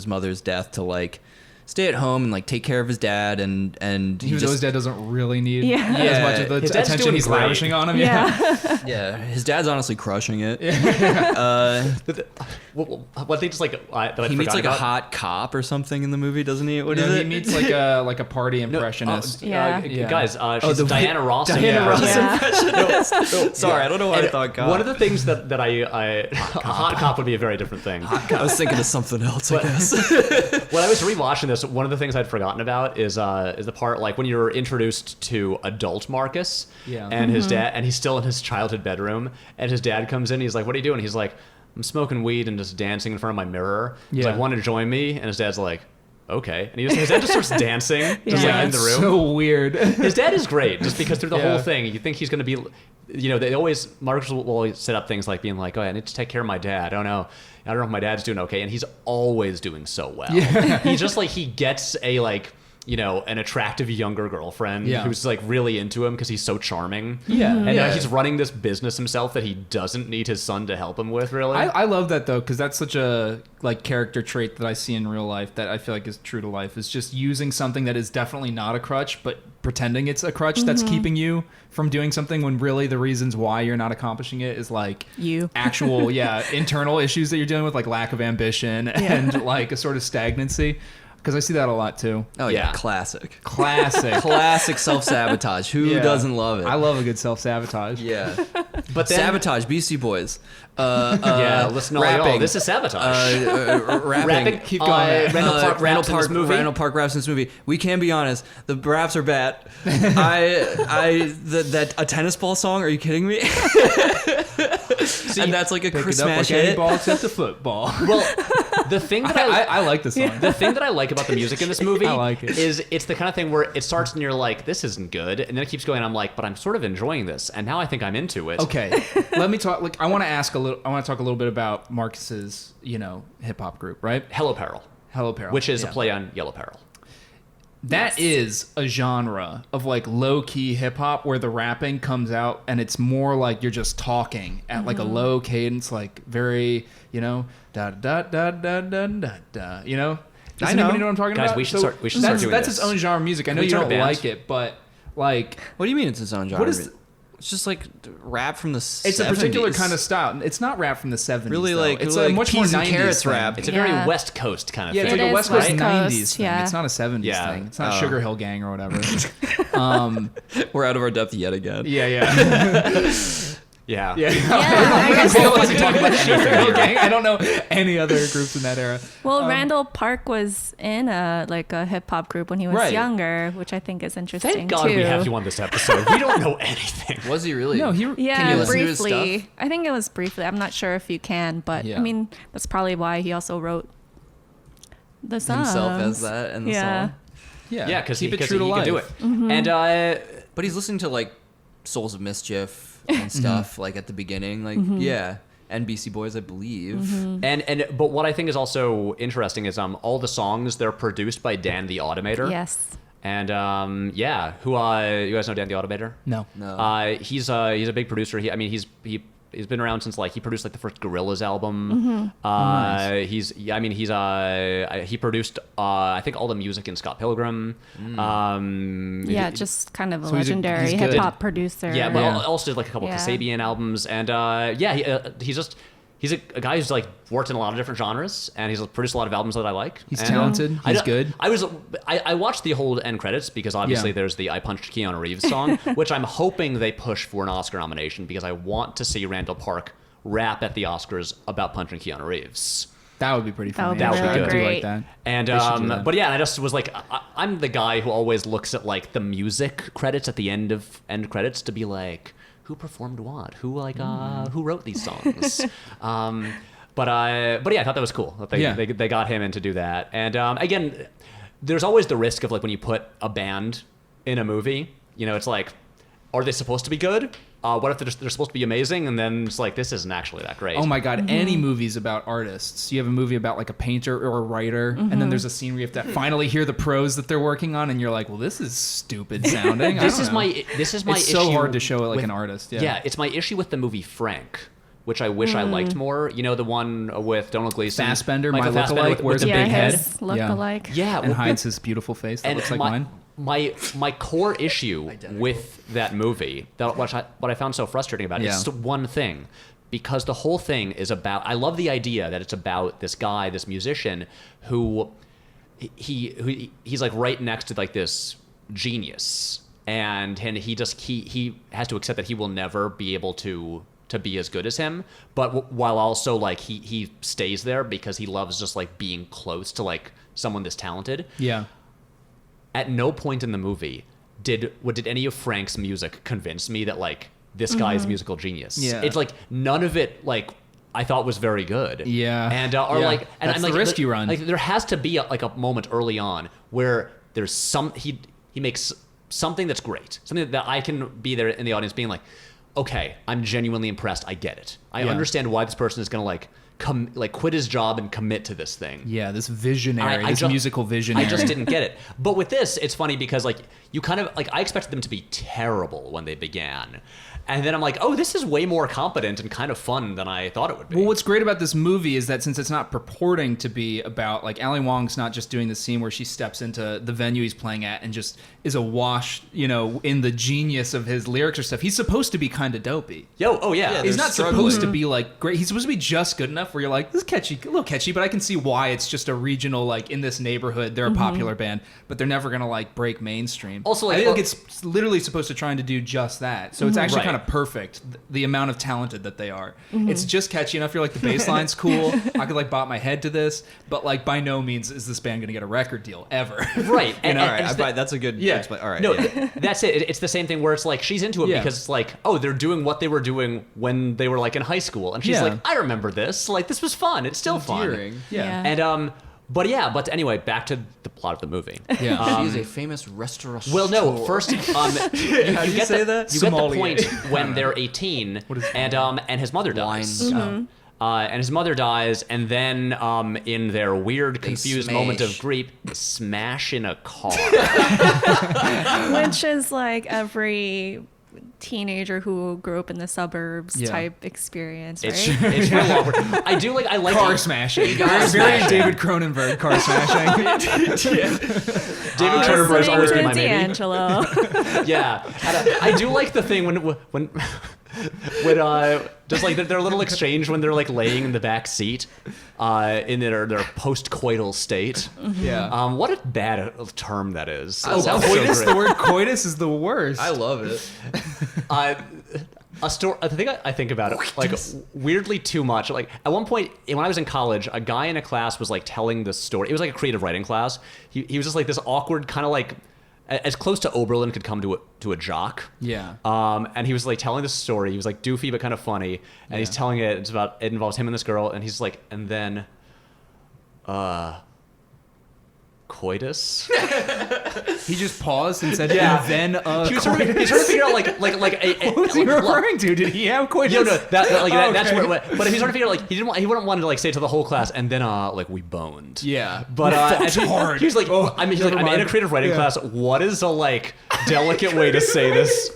mother's death to like stay at home and like take care of his dad, and Even though his dad doesn't really need Yeah. as much of the His dad's attention doing he's great. lavishing on him. Yeah. his dad's honestly crushing it. One thing just like that I He meets forgot like a about- hot cop or something in the movie, doesn't he? What is He it? meets like a party impressionist. Yeah. Guys, she's the- Diana Ross. Diana Ross Yeah. Sorry, I don't know why I And thought cop. one of the things that I hot cop would be a very different thing. I was thinking of something else, I guess. When I was rewatching this, one of the things I'd forgotten about is the part like when you're introduced to adult Marcus, Yeah. and his dad, and he's still in his childhood bedroom, and his dad comes in, he's like, "What are you doing?" He's like, "I'm smoking weed and just dancing in front of my mirror." He's Yeah. like, "Want to join me?" And his dad's like, "Okay," and his dad just starts dancing, just Yeah. like in the room. So weird. His dad is great, just because through the Yeah. whole thing, you think he's going to be, Marcus will always set up things like being like, "Oh, I need to take care of my dad. I don't know if my dad's doing okay," and he's always doing so well. Yeah. He's just like, he gets a like, an attractive younger girlfriend Yeah. who's like really into him because he's so charming. Yeah. And Yeah. he's running this business himself that he doesn't need his son to help him with, really. I love that though, because that's such a like character trait that I see in real life that I feel like is true to life, is just using something that is definitely not a crutch, but pretending it's a crutch that's keeping you from doing something, when really the reasons why you're not accomplishing it is like You. actual internal issues that you're dealing with, like lack of ambition and like a sort of stagnancy. Because I see that a lot too. Oh yeah, Yeah. classic. Classic. Self-sabotage. Who Yeah. doesn't love it? I love a good self-sabotage. Yeah. but then, Sabotage, Beastie Boys. listen to all rapping. y'all. This is sabotage. Rapping. Rapping. Keep going. Randall Park raps in this movie. Randall Park raps in this movie. We can be honest. The raps are bad. That a tennis ball song. Are you kidding me? And that's like a Pick Chris it up Smash like any hit. ball except a football. Well, the thing that I like the song. The thing that I like about the music in this movie I like it. is it's the kind of thing where it starts and you're like, this isn't good, and then it keeps going. And I'm like, but I'm sort of enjoying this, and now I think I'm into it. Okay, let me talk. Like, I want to talk a little bit about Marcus's, hip hop group, right? Hello Peril, Hello Peril, which is Yeah. a play on Yellow Peril. That is a genre of like low key hip hop where the rapping comes out and it's more like you're just talking at like a low cadence, like very, da da da da da da da. Does I anybody know. know what I'm talking Guys, about? we should start doing That's this. its own genre of music. I know we you start don't a band? like it, but like What do you mean it's its own genre? What is- It's just like rap from the 70s. it's a particular kind of style. It's not rap from the 70s. Really though. like it's like a much more peas and 90s carrots thing. rap. It's a Yeah. very West Coast kind of Yeah, it's thing. like It a is West Coast West 90s Coast, thing. yeah. It's not a 70s Yeah. thing. It's not Oh. Sugar Hill Gang or whatever. We're out of our depth yet again. Yeah. yeah. Yeah, I guess. I wasn't talking about Sugar Hill Gang. I don't know any other groups in that era. Well, Randall Park was in a hip hop group when he was Right. younger, which I think is interesting Thank God too. we have you on this episode. We don't know anything. Was he really? No, Can Yeah, you listen to his briefly. stuff? I think it was briefly. I'm not sure if you can, but Yeah. I mean that's probably why he also wrote the songs. himself as that in the Yeah. song. Yeah, because keep he, it true to he life. can do it. Mm-hmm. And But he's listening to like Souls of Mischief and stuff like at the beginning. Like Mm-hmm. yeah, NBC Boys, I believe. But what I think is also interesting is all the songs, they're produced by Dan the Automator. Yes. And who you guys know Dan the Automator? No. No. He's a big producer. He's been around since he produced the first Gorillaz album. Nice. He produced I think all the music in Scott Pilgrim. Just kind of a So he's legendary good. hip hop producer. Yeah, but also did a couple Yeah. Kasabian albums, and he's a guy who's worked in a lot of different genres, and he's produced a lot of albums that I like. He's And, talented. He's good. I watched the whole end credits because obviously there's the "I Punched Keanu Reeves" song, which I'm hoping they push for an Oscar nomination because I want to see Randall Park rap at the Oscars about punching Keanu Reeves. That would be pretty funny. That would be I really do like great. that. And They should do that. but yeah, and I just was I'm the guy who always looks at the music credits at the end of end credits to be like, who performed what, who wrote these songs. But yeah, I thought that was cool. That they got him in to do that. And again, there's always the risk of when you put a band in a movie, it's are they supposed to be good? What if they're supposed to be amazing? And then it's this isn't actually that great. Oh my God, any movies about artists. You have a movie about a painter or a writer, and then there's a scene where you have to finally hear the prose that they're working on, and you're like, well, this is stupid sounding. This is my It's issue. so hard to show it like with- an artist. Yeah, it's my issue with the movie Frank, which I wish I liked more. The one with Donald Gleason. Fassbender, Michael my Fassbender lookalike, wears a yeah, big head. his look-alike. Yeah, And hides his beautiful face that looks like mine. My core issue with that movie, what I found so frustrating about it, is just one thing. Because the whole thing is about, I love the idea that it's about this guy, this musician, who he's right next to this genius, and he has to accept that he will never be able to be as good as him, but while also he stays there because he loves just being close to someone this talented. Yeah. At no point in the movie did any of Frank's music convince me that this guy is a musical genius. Yeah. It's none of it I thought was very good. Yeah. And Yeah. That's the risk you run. There has to be a moment early on where there's he makes something that's great, something that I can be there in the audience being okay, I'm genuinely impressed. I get it. I understand why this person is gonna quit his job and commit to this thing. Yeah, this visionary, this just- musical visionary. I just didn't get it. But with this, it's funny because you kind of I expected them to be terrible when they began. And then I'm oh, this is way more competent and kind of fun than I thought it would be. Well, what's great about this movie is that since it's not purporting to be about Ali Wong's not just doing the scene where she steps into the venue he's playing at and just is awash, in the genius of his lyrics or stuff. He's supposed to be kind of dopey. Oh yeah. Yeah, He's they're not struggling. supposed to be great. He's supposed to be just good enough where you're this is catchy, a little catchy, but I can see why it's just a regional in this neighborhood. They're a popular band, but they're never gonna break mainstream. Also, I think it's literally supposed to trying to do just that. So it's actually Right. kind of perfect. The amount of talented that they are. It's just catchy enough. You're the bass line's cool. I could bop my head to this, but by no means is this band gonna get a record deal ever. Right. And, All right, and I it's buy, that's a good. Yeah. All right. No, yeah. that's it. It's the same thing where it's she's into it Yeah. because it's oh, they're doing what they were doing when they were in high school, and she's Yeah. I remember this. This was fun. It's still fun. Endearing. Yeah. And but anyway, back to the plot of the movie. Yeah. She is a famous restaurant. Well, no. First, you How do you get say the, that? You get the Sommelier. point when they're 18, and his mother dies. Wine. And his mother dies, and then in their weird, confused moment of smash. grief, smash in a car. Which is every teenager who grew up in the suburbs Yeah. type experience, right? It's real awkward. I like Car smashing. Very smashing. David Cronenberg car smashing. David Cronenberg's always been my maybe. D'Angelo. Yeah, and I do like the thing when just their little exchange when they're laying in the back seat, in their post-coital state. Yeah. What a bad term that is. Oh, Sounds so coitus. great. The word coitus is the worst. I love it. A story. I think about it weirdly too much. At one point when I was in college, a guy in a class was telling this story. It was a creative writing class. He was just this awkward kind of as close to Oberlin could come to a jock. Yeah. And he was telling this story. He was doofy but kind of funny, and he's telling it. It involves him and this girl, and he's and then, coitus. He just paused and said, Yeah. and then He was trying to figure out like a what was he referring to? Did he have coitus? No, that's Okay. where. But if he's trying to figure out, like, he wouldn't want to like say to the whole class, and then like we boned. Yeah. But and Fucked hard. he's like, Oh, I'm never in a mind. creative writing Yeah. class. What is a like delicate way to say this?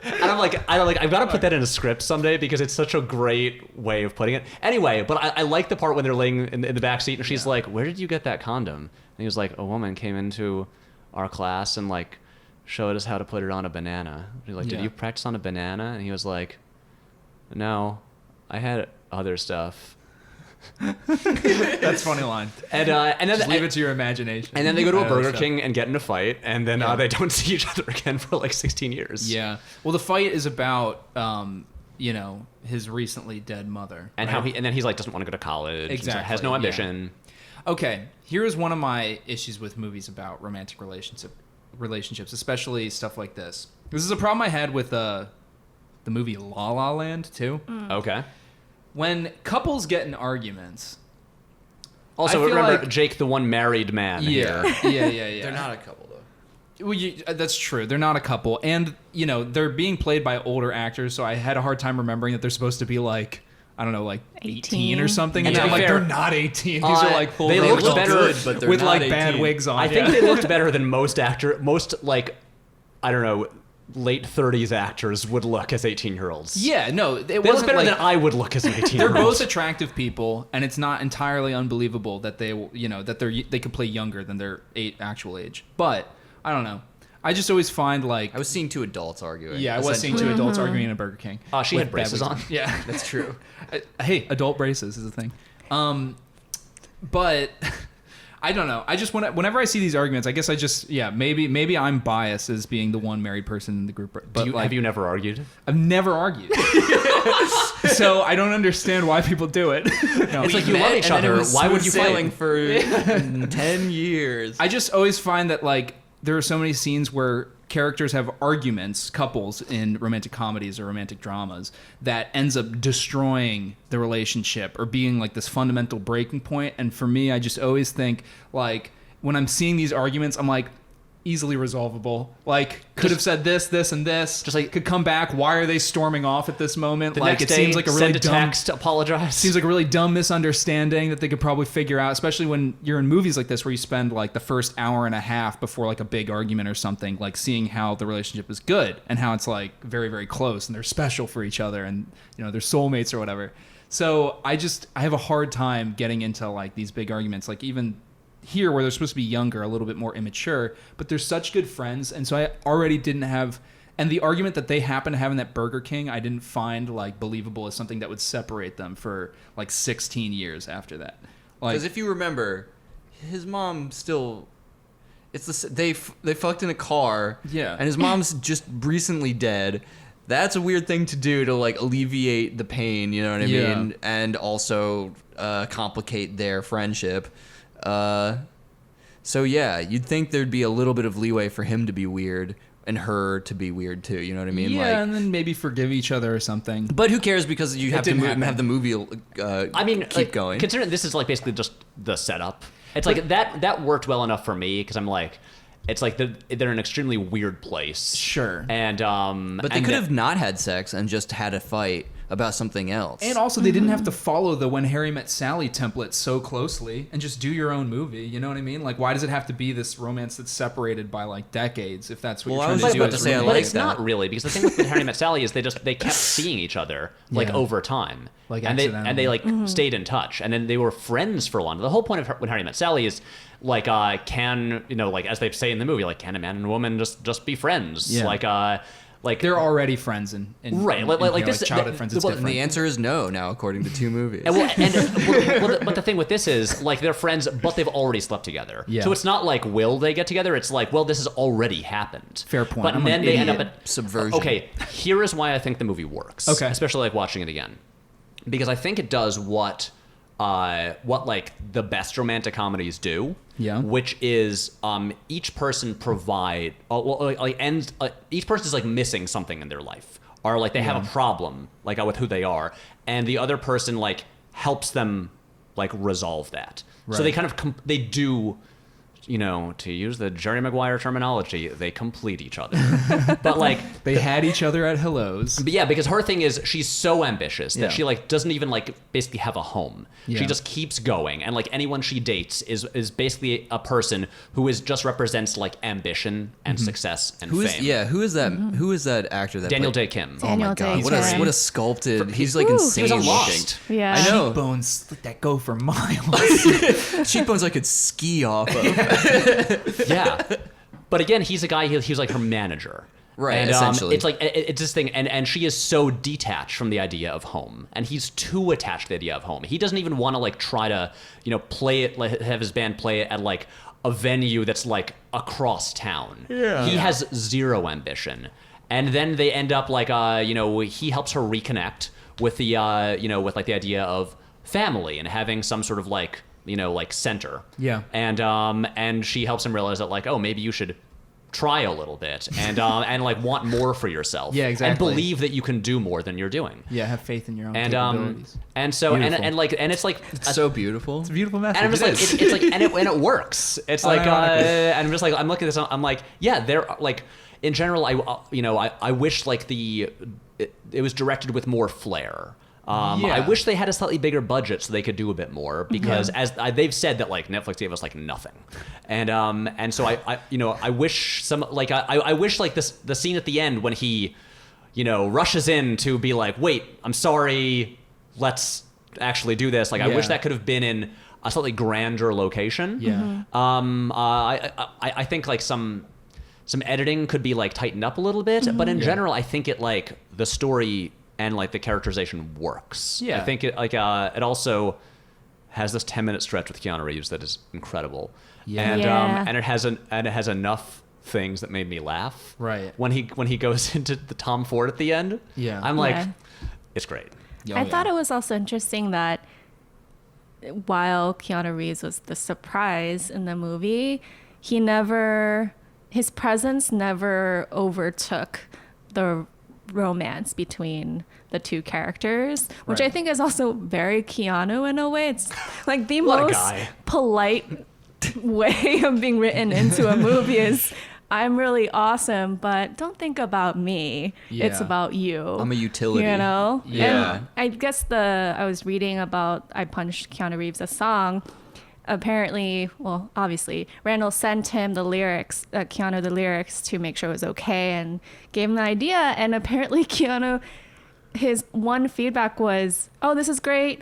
And I'm like, I've got to put that in a script someday because it's such a great way of putting it. Anyway, but I like the part when they're laying in the back seat and she's like, "Where did you get that condom?" And he was like, "A woman came into our class and like showed us how to put it on a banana." He's like, "Did Yeah. you practice on a banana?" And he was like, "No, I had other stuff." That's a funny line. And then Just leave it to your imagination. and then they go to a I know Burger stuff. King and get in a fight, and then Yeah. they don't see each other again for like 16 years. Yeah. Well, the fight is about, his recently dead mother. And right? then he's like doesn't want to go to college. and Exactly, has no yeah. ambition. Okay, here is one of my issues with movies about romantic relationships, especially stuff like this. This is a problem I had with the movie La La Land too. Okay. When couples get in arguments, Also, I feel remember like- Jake, the one married man. yeah, Here. yeah. They're not a couple though. Well, that's true. They're not a couple, and they're being played by older actors. So I had a hard time remembering that they're supposed to be like, I don't know, like 18 or 18. something. And And to I'm be like, fair, they're not 18. These are like full. they grown looked adults better, good, but they're with not like 18. bad wigs on. I think they looked better than most like, I don't know, late 30s actors would look as 18-year-olds. Yeah, no, it They look wasn't better like, than I would look as an 18-year-old. They're both attractive people, and it's not entirely unbelievable that they could play younger than their actual age. But I don't know. I just always find like I was seeing two adults arguing. yeah, I was seeing two adults arguing in a Burger King. She with had braces bad on. wigs Yeah, That's true. hey, adult braces is a thing. But I don't know. I just whenever I see these arguments, I guess I just maybe I'm biased as being the one married person in the group. But Have you never argued? I've never argued, so I don't understand why people do it. No. It's like you love each other. Why would you sailing fight? for 10 years? I just always find that like there are so many scenes where characters have arguments, couples in romantic comedies or romantic dramas, that ends up destroying the relationship or being like this fundamental breaking point. And for me, I just always think like when I'm seeing these arguments, I'm like, easily resolvable. Like could have said this, and this. Just like could come back. Why are they storming off at this moment? The Like next it day, seems like a really send a dumb text, apologize. seems like a really dumb misunderstanding that they could probably figure out, especially when you're in movies like this where you spend like the first hour and a half before like a big argument or something, like seeing how the relationship is good and how it's like very, very close and they're special for each other and they're soulmates or whatever. So I have a hard time getting into like these big arguments, like even here where they're supposed to be younger, a little bit more immature, but they're such good friends. And so I already didn't have, and the argument that they happen to have in that Burger King, I didn't find like believable as something that would separate them for like 16 years after that. Like, Because if you remember, his mom still, they fucked in a car. Yeah. And his mom's just recently dead. That's a weird thing to do to like alleviate the pain, you know what I Yeah. mean? And also complicate their friendship. So yeah, you'd think there'd be a little bit of leeway for him to be weird and her to be weird too. You know what I mean? yeah, Like, and then maybe forgive each other or something. but who cares because you have to didn't happen. have the movie I mean, keep like, going. Considering this is like basically just the setup, it's like that worked well enough for me because I'm like, it's like they're in an extremely weird place. Sure. And But they could have not had sex and just had a fight about something else. And also, they didn't have to follow the When Harry Met Sally template so closely and just do your own movie. You know what I mean? Like, why does it have to be this romance that's separated by like decades? If that's what Well, I you're was trying just to do, about as to say, I roommates? but like it's that. not really because the thing with Harry Met Sally is they kept seeing each other like Yeah. over time, Like and they like Mm-hmm. stayed in touch, and then they were friends for long. The whole point of When Harry Met Sally is like can like as they say in the movie, like can a man and a woman just be friends? Yeah. Like They're already friends in Right, in, like you know, this- childhood the- friends. It's well, And different. the answer is no now, according to two movies. But the thing with this is like they're friends, but they've already slept together. Yeah. So it's not like will they get together? It's like well, this has already happened. Fair point. But I'm then an they end up idiot. at Subversion. Okay, here is why I think the movie works. Okay. Especially like watching it again, because I think it does what like the best romantic comedies do. Yeah. Which is each person provide each person is like missing something in their life, or like they have a problem like with who they are, and the other person like helps them like resolve that. So Right. they kind of they do to use the Jerry Maguire terminology, they complete each other. But like They had each other at hellos. but yeah, because her thing is she's so ambitious that Yeah. she like doesn't even like basically have a home. Yeah. She just keeps going, and like anyone she dates is basically a person who is just represents like ambition and success and Who is fame. who is that? Who is that actor? That Daniel played- Day Kim. Oh my Daniel god! Day What a Kim. what a sculpted. He's like Woo. insane. He was on looking. Lost. Yeah. I know. Cheekbones that go for miles. Cheekbones I could ski off of. Yeah, but again, he's a guy. He's like her manager. Right, and, essentially. it's like it's this thing, and she is so detached from the idea of home, and he's too attached to the idea of home. He doesn't even want to like try to play it, like have his band play it at like a venue that's like across town. Yeah, he has zero ambition, and then they end up like he helps her reconnect with the with like the idea of family and having some sort of like like center. Yeah. And she helps him realize that like, oh, maybe you should try a little bit and like want more for yourself. Yeah, exactly. And believe that you can do more than you're doing. Yeah, have faith in your own And capabilities. and so Beautiful. and it's like It's so beautiful. It's a beautiful message. and I'm just It like is. it's like and it works. It's like Unironically. and I'm just like I'm looking at this. I'm like, yeah, they're like in general. I wish like it was directed with more flair. Yeah. I wish they had a slightly bigger budget so they could do a bit more because they've said that like Netflix gave us like nothing, and so I wish some like I wish like the scene at the end when he rushes in to be like, wait, I'm sorry, let's actually do this. Like I wish Yeah. that could have been in a slightly grander location. Yeah. I think like some editing could be like tightened up a little bit, but in general, I think it like the story and like the characterization works. Yeah. I think it like it also has this 10-minute stretch with Keanu Reeves that is incredible. Yeah. And Yeah. and it has enough things that made me laugh. Right. When he goes into the Tom Ford at the end. Yeah. I'm like, Yeah. it's great. I thought it was also interesting that while Keanu Reeves was the surprise in the movie, his presence never overtook the romance between the two characters, which Right. I think is also very Keanu in a way. It's like the What a most guy. polite way of being written into a movie is I'm really awesome, but don't think about me. It's Yeah. about you. I'm a utility. You know? Yeah. And I guess I was reading about I Punched Keanu Reeves a song. Apparently, well, obviously, Randall sent him the lyrics, Keanu the lyrics to make sure it was okay and gave him the idea. And apparently Keanu, his one feedback was, oh, this is great.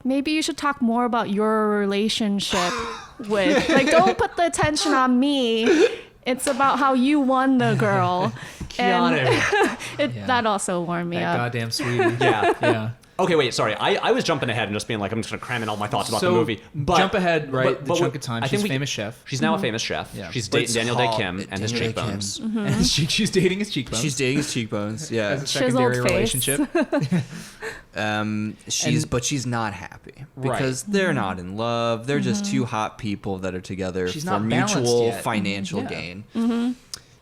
Maybe you should talk more about your relationship with, like, don't put the attention on me. It's about how you won the girl. Keanu. Yeah. That also warmed me That up. goddamn sweetie. Yeah. Yeah. Okay, wait, sorry. I was jumping ahead and just being like, I'm just going to cram in all my thoughts about So, the movie. But, jump ahead, right, but the chunk what- of time. I She's think a famous chef. She's now a famous chef. Yeah. She's But dating it's Daniel Day hot. Kim and his Daniel Day cheekbones. And she's dating his cheekbones. She's dating his cheekbones. Yeah. as a Chiseled secondary face. relationship. But she's not happy because they're not in love. They're just two hot people that are together She's for not balanced mutual yet. financial Yeah. gain.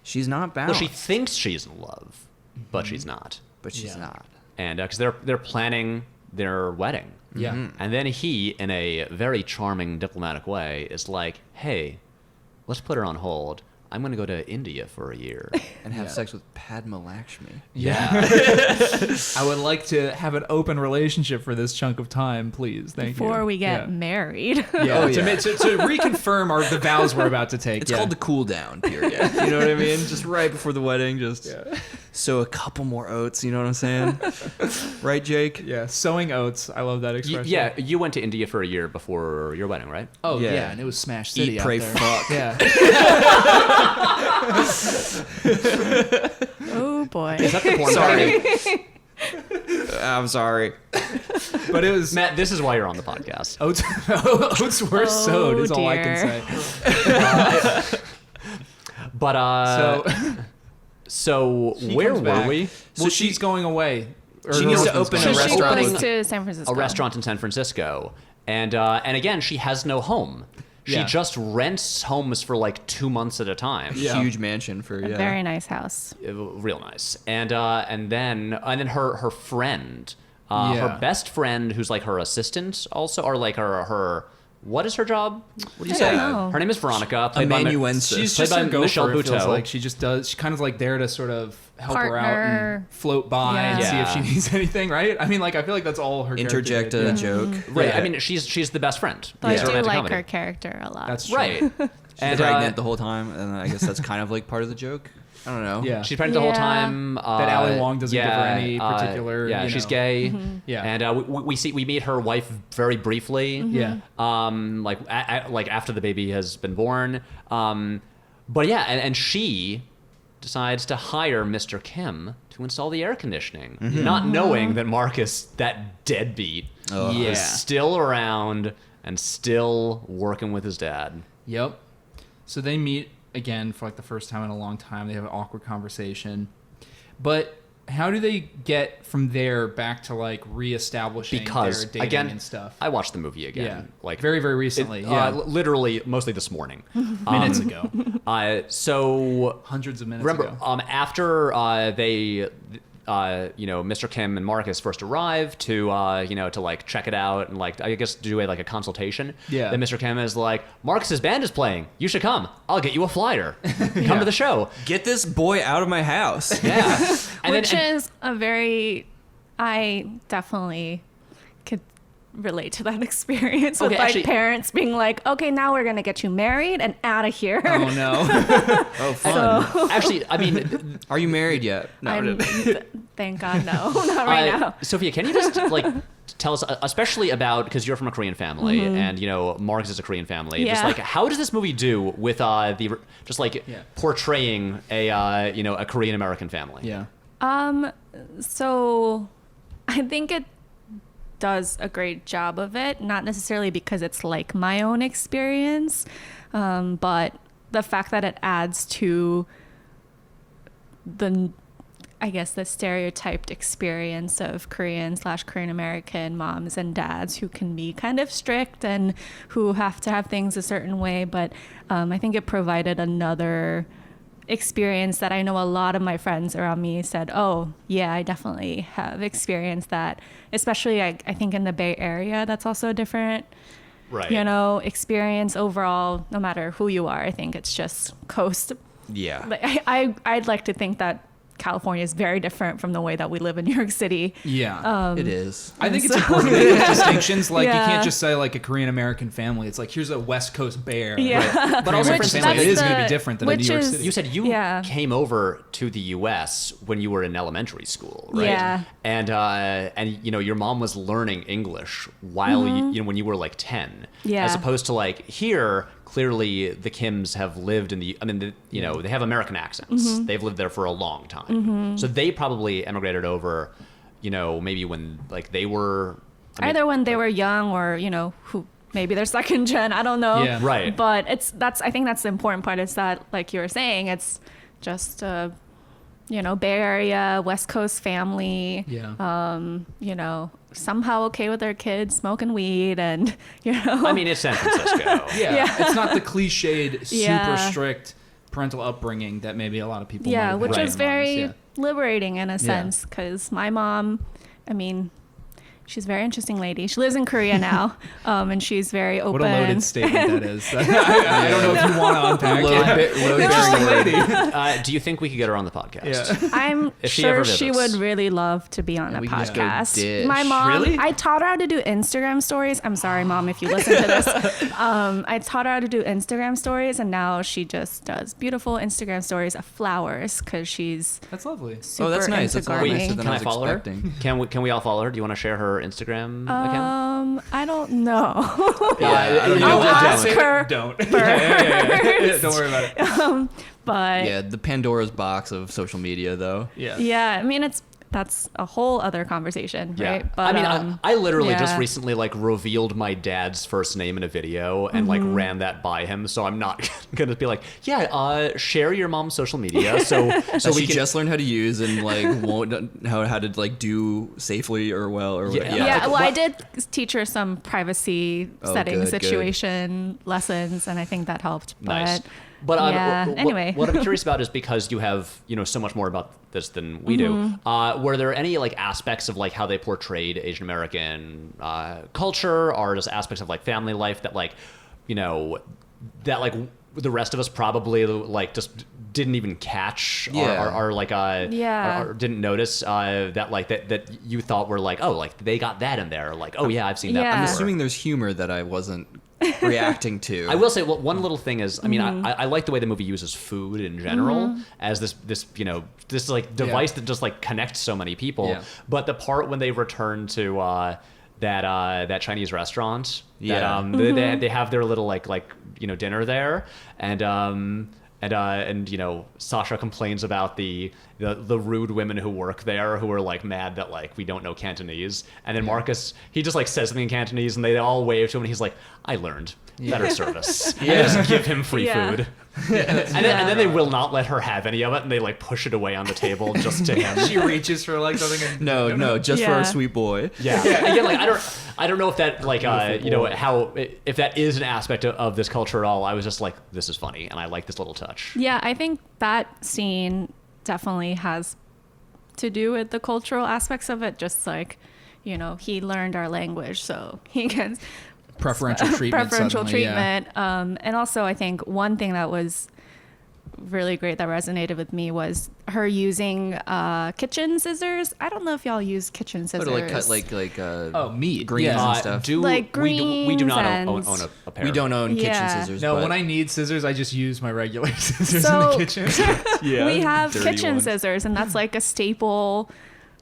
She's not Well, balanced. she thinks she's in love, but she's not. but she's Yeah. not. And because they're planning their wedding. Yeah. And then he, in a very charming, diplomatic way, is like, hey, let's put her on hold. I'm going to go to India for a year. And have Yeah. sex with Padma Lakshmi. Yeah. I would like to have an open relationship for this chunk of time, please. Thank you. Before we get Yeah. married. Yeah, Oh, to, yeah. to reconfirm the vows we're about to take. It's yeah. called the cool down period. You know what I mean? Just right before the wedding, just sow a couple more oats. You know what I'm saying? Right, Jake? Yeah, sowing oats. I love that expression. Yeah, you went to India for a year before your wedding, right? Oh yeah, Yeah. and it was Smash City. Eat, out pray, there. fuck. Yeah. Oh boy. Is that the porn party? I'm sorry. But it was Matt, this is why you're on the podcast. oats. Oats were sowed. Is all I can dear. say. But So so where comes were back. we? Well, she's going away. Or She her needs to husband's open So going a she away. restaurant. goes to San Francisco. A restaurant in San Francisco, and again, she has no home. She Yeah. just rents homes for like 2 months at a time. Yeah. Huge mansion for A very nice house. Real nice. And then her friend, Yeah. her best friend, who's like her assistant, also, or like her what is her job? What do you I say? don't know. Her name is Veronica. Played by Amanuensis. She's played just by a gopher, Michelle it feels Buteau. like she's kind of like there to sort of help her out Partner. and float by and see if Yeah. she needs anything, right? I mean, like, I feel like that's all her character Interject did. a Yeah. joke. Right. Yeah. I mean, she's the best friend. But It's a I do romantic like comedy. her character a lot. That's true. Right. She's pregnant the whole time, and I guess that's kind of like part of the joke. I don't know. Yeah. She's pregnant the whole Yeah. time. That Ali Wong doesn't give her any particular, Yeah, you she's know. gay. Yeah. And we meet her wife very briefly. Yeah. Like like after the baby has been born. But yeah, and she decides to hire Mr. Kim to install the air conditioning, not knowing that Marcus, that deadbeat, Oh. Yeah. is still around and still working with his dad. Yep. So they meet again for like the first time in a long time. They have an awkward conversation. But how do they get from there back to like reestablishing Because their dating again, and stuff? I watched the movie again, Yeah. like Very, very recently. Yeah. literally mostly this morning, Minutes ago. So Hundreds of minutes remember, ago. after they, Mr. Kim and Marcus first arrive to, to like check it out and like I guess do a consultation. Yeah. Then Mr. Kim is like, Marcus's band is playing. You should come. I'll get you a flyer. Come to the show. Get this boy out of my house. Yeah. And Which then, is a very, I definitely could relate to that experience with Okay, like actually- parents being like, okay, now we're gonna get you married and out of here. Oh no. Oh, fun. actually, I mean, Are you married yet? No. Thank God, no, not right now. Sophia, can you just like tell us, especially about because you're from a Korean family and Marcus is a Korean family. Just Yeah. like how does this movie do with the just like Yeah. portraying a Korean American family? Yeah. So I think it does a great job of it, not necessarily because it's like my own experience, but the fact that it adds to the stereotyped experience of Korean/Korean American moms and dads who can be kind of strict and who have to have things a certain way. But I think it provided another experience that I know a lot of my friends around me said, oh, yeah, I definitely have experienced that. Especially, I think in the Bay Area, that's also a different, Right. experience overall, no matter who you are. I think it's just coast. Yeah. Like, I'd like to think that California is very different from the way that we live in New York City. Yeah. It is. I think it's so- important to make those distinctions. Like, you Yeah. can't just say, like, a Korean American family. It's like, here's a West Coast bear. Yeah. But also, Korean for American instance, family, like, it is going to be different than a New which York is- City. You said you Yeah. came over to the U.S. when you were in elementary school, right? Yeah. And your mom was learning English while when you were like 10. Yeah. As opposed to like here, clearly the Kims have lived in they have American accents. They've lived there for a long time, so they probably emigrated over, maybe when like they were Either when they were young or, who maybe they're second gen, I don't know. Yeah. Right. But I think that's the important part is that, like you were saying, it's just a, Bay Area, West Coast family, Yeah. somehow okay with their kids smoking weed and, I mean, it's San Francisco. Yeah. It's not the cliched, super Yeah. strict parental upbringing that maybe a lot of people might yeah, have which had is in minds. very Yeah. liberating in a sense because my mom, I mean, she's a very interesting lady. She lives in Korea now, and she's very open. What a loaded statement that is. I don't know if you want to unpack it. Interesting lady. Do you think we could get her on the podcast? Yeah. I'm If she sure ever she visits. would really love to be on a we can just go podcast. dish. My mom, Really? I taught her how to do Instagram stories. I'm sorry, Mom, if you listen to this. I taught her how to do Instagram stories, and now she just does beautiful Instagram stories of flowers because she's That's lovely. super Oh, that's nice. into That's a lot nicer gardening. than Can I I was follow her? expecting. Can we all follow her? Do you want to share her Instagram account? I don't know. I don't I'll know. ask Don't. her Don't. first. Yeah, don't worry about it. But Yeah, the Pandora's box of social media, though. Yeah. yeah, I mean, that's a whole other conversation, right? But I mean, I literally just yeah. recently like revealed my dad's first name in a video and like ran that by him, so I'm not gonna be like, share your mom's social media, so So we she can. just learned how to use and like won't how to like do safely or well or Yeah. whatever. Yeah, like, well, what- I did teach her some privacy Oh, setting good, situation lessons, and I think that helped. Nice. But But Yeah, anyway. what I'm curious about is because you have so much more about this than we do. Were there any like aspects of like how they portrayed Asian American culture, or just aspects of like family life that like that like the rest of us probably like just didn't even catch or like or didn't notice that you thought were like, oh, like they got that in there, like, oh yeah, I've seen that Yeah. before. I'm assuming there's humor that I wasn't reacting to. I will say, well, one little thing is, I mean, I like the way the movie uses food in general as this like device that just like connects so many people. Yeah. But the part when they return to that Chinese restaurant, Yeah. that they have their little like dinner there, and Sasha complains about the rude women who work there who are like mad that like we don't know Cantonese, and then Marcus, he just like says something in Cantonese and they all wave to him and he's like, I learned better service. And they just give him free food. And then they will not let her have any of it, and they like push it away on the table just to him. She reaches for like something. And No, just for Yeah. our sweet boy. Yeah. Again, like I don't know if that like how if that is an aspect of this culture at all. I was just like, this is funny, and I like this little touch. Yeah, I think that scene definitely has to do with the cultural aspects of it. Just like, he learned our language, so he gets preferential treatment. preferential suddenly, yeah. treatment. And also, I think one thing that was really great that resonated with me was her using kitchen scissors. I don't know if y'all use kitchen scissors. To like cut like meat. greens Yeah. and stuff. Like we do not greens own and- a pair. We don't own kitchen Yeah. scissors. No, but when I need scissors, I just use my regular scissors So- in the kitchen. we have dirty kitchen ones. scissors, and that's like a staple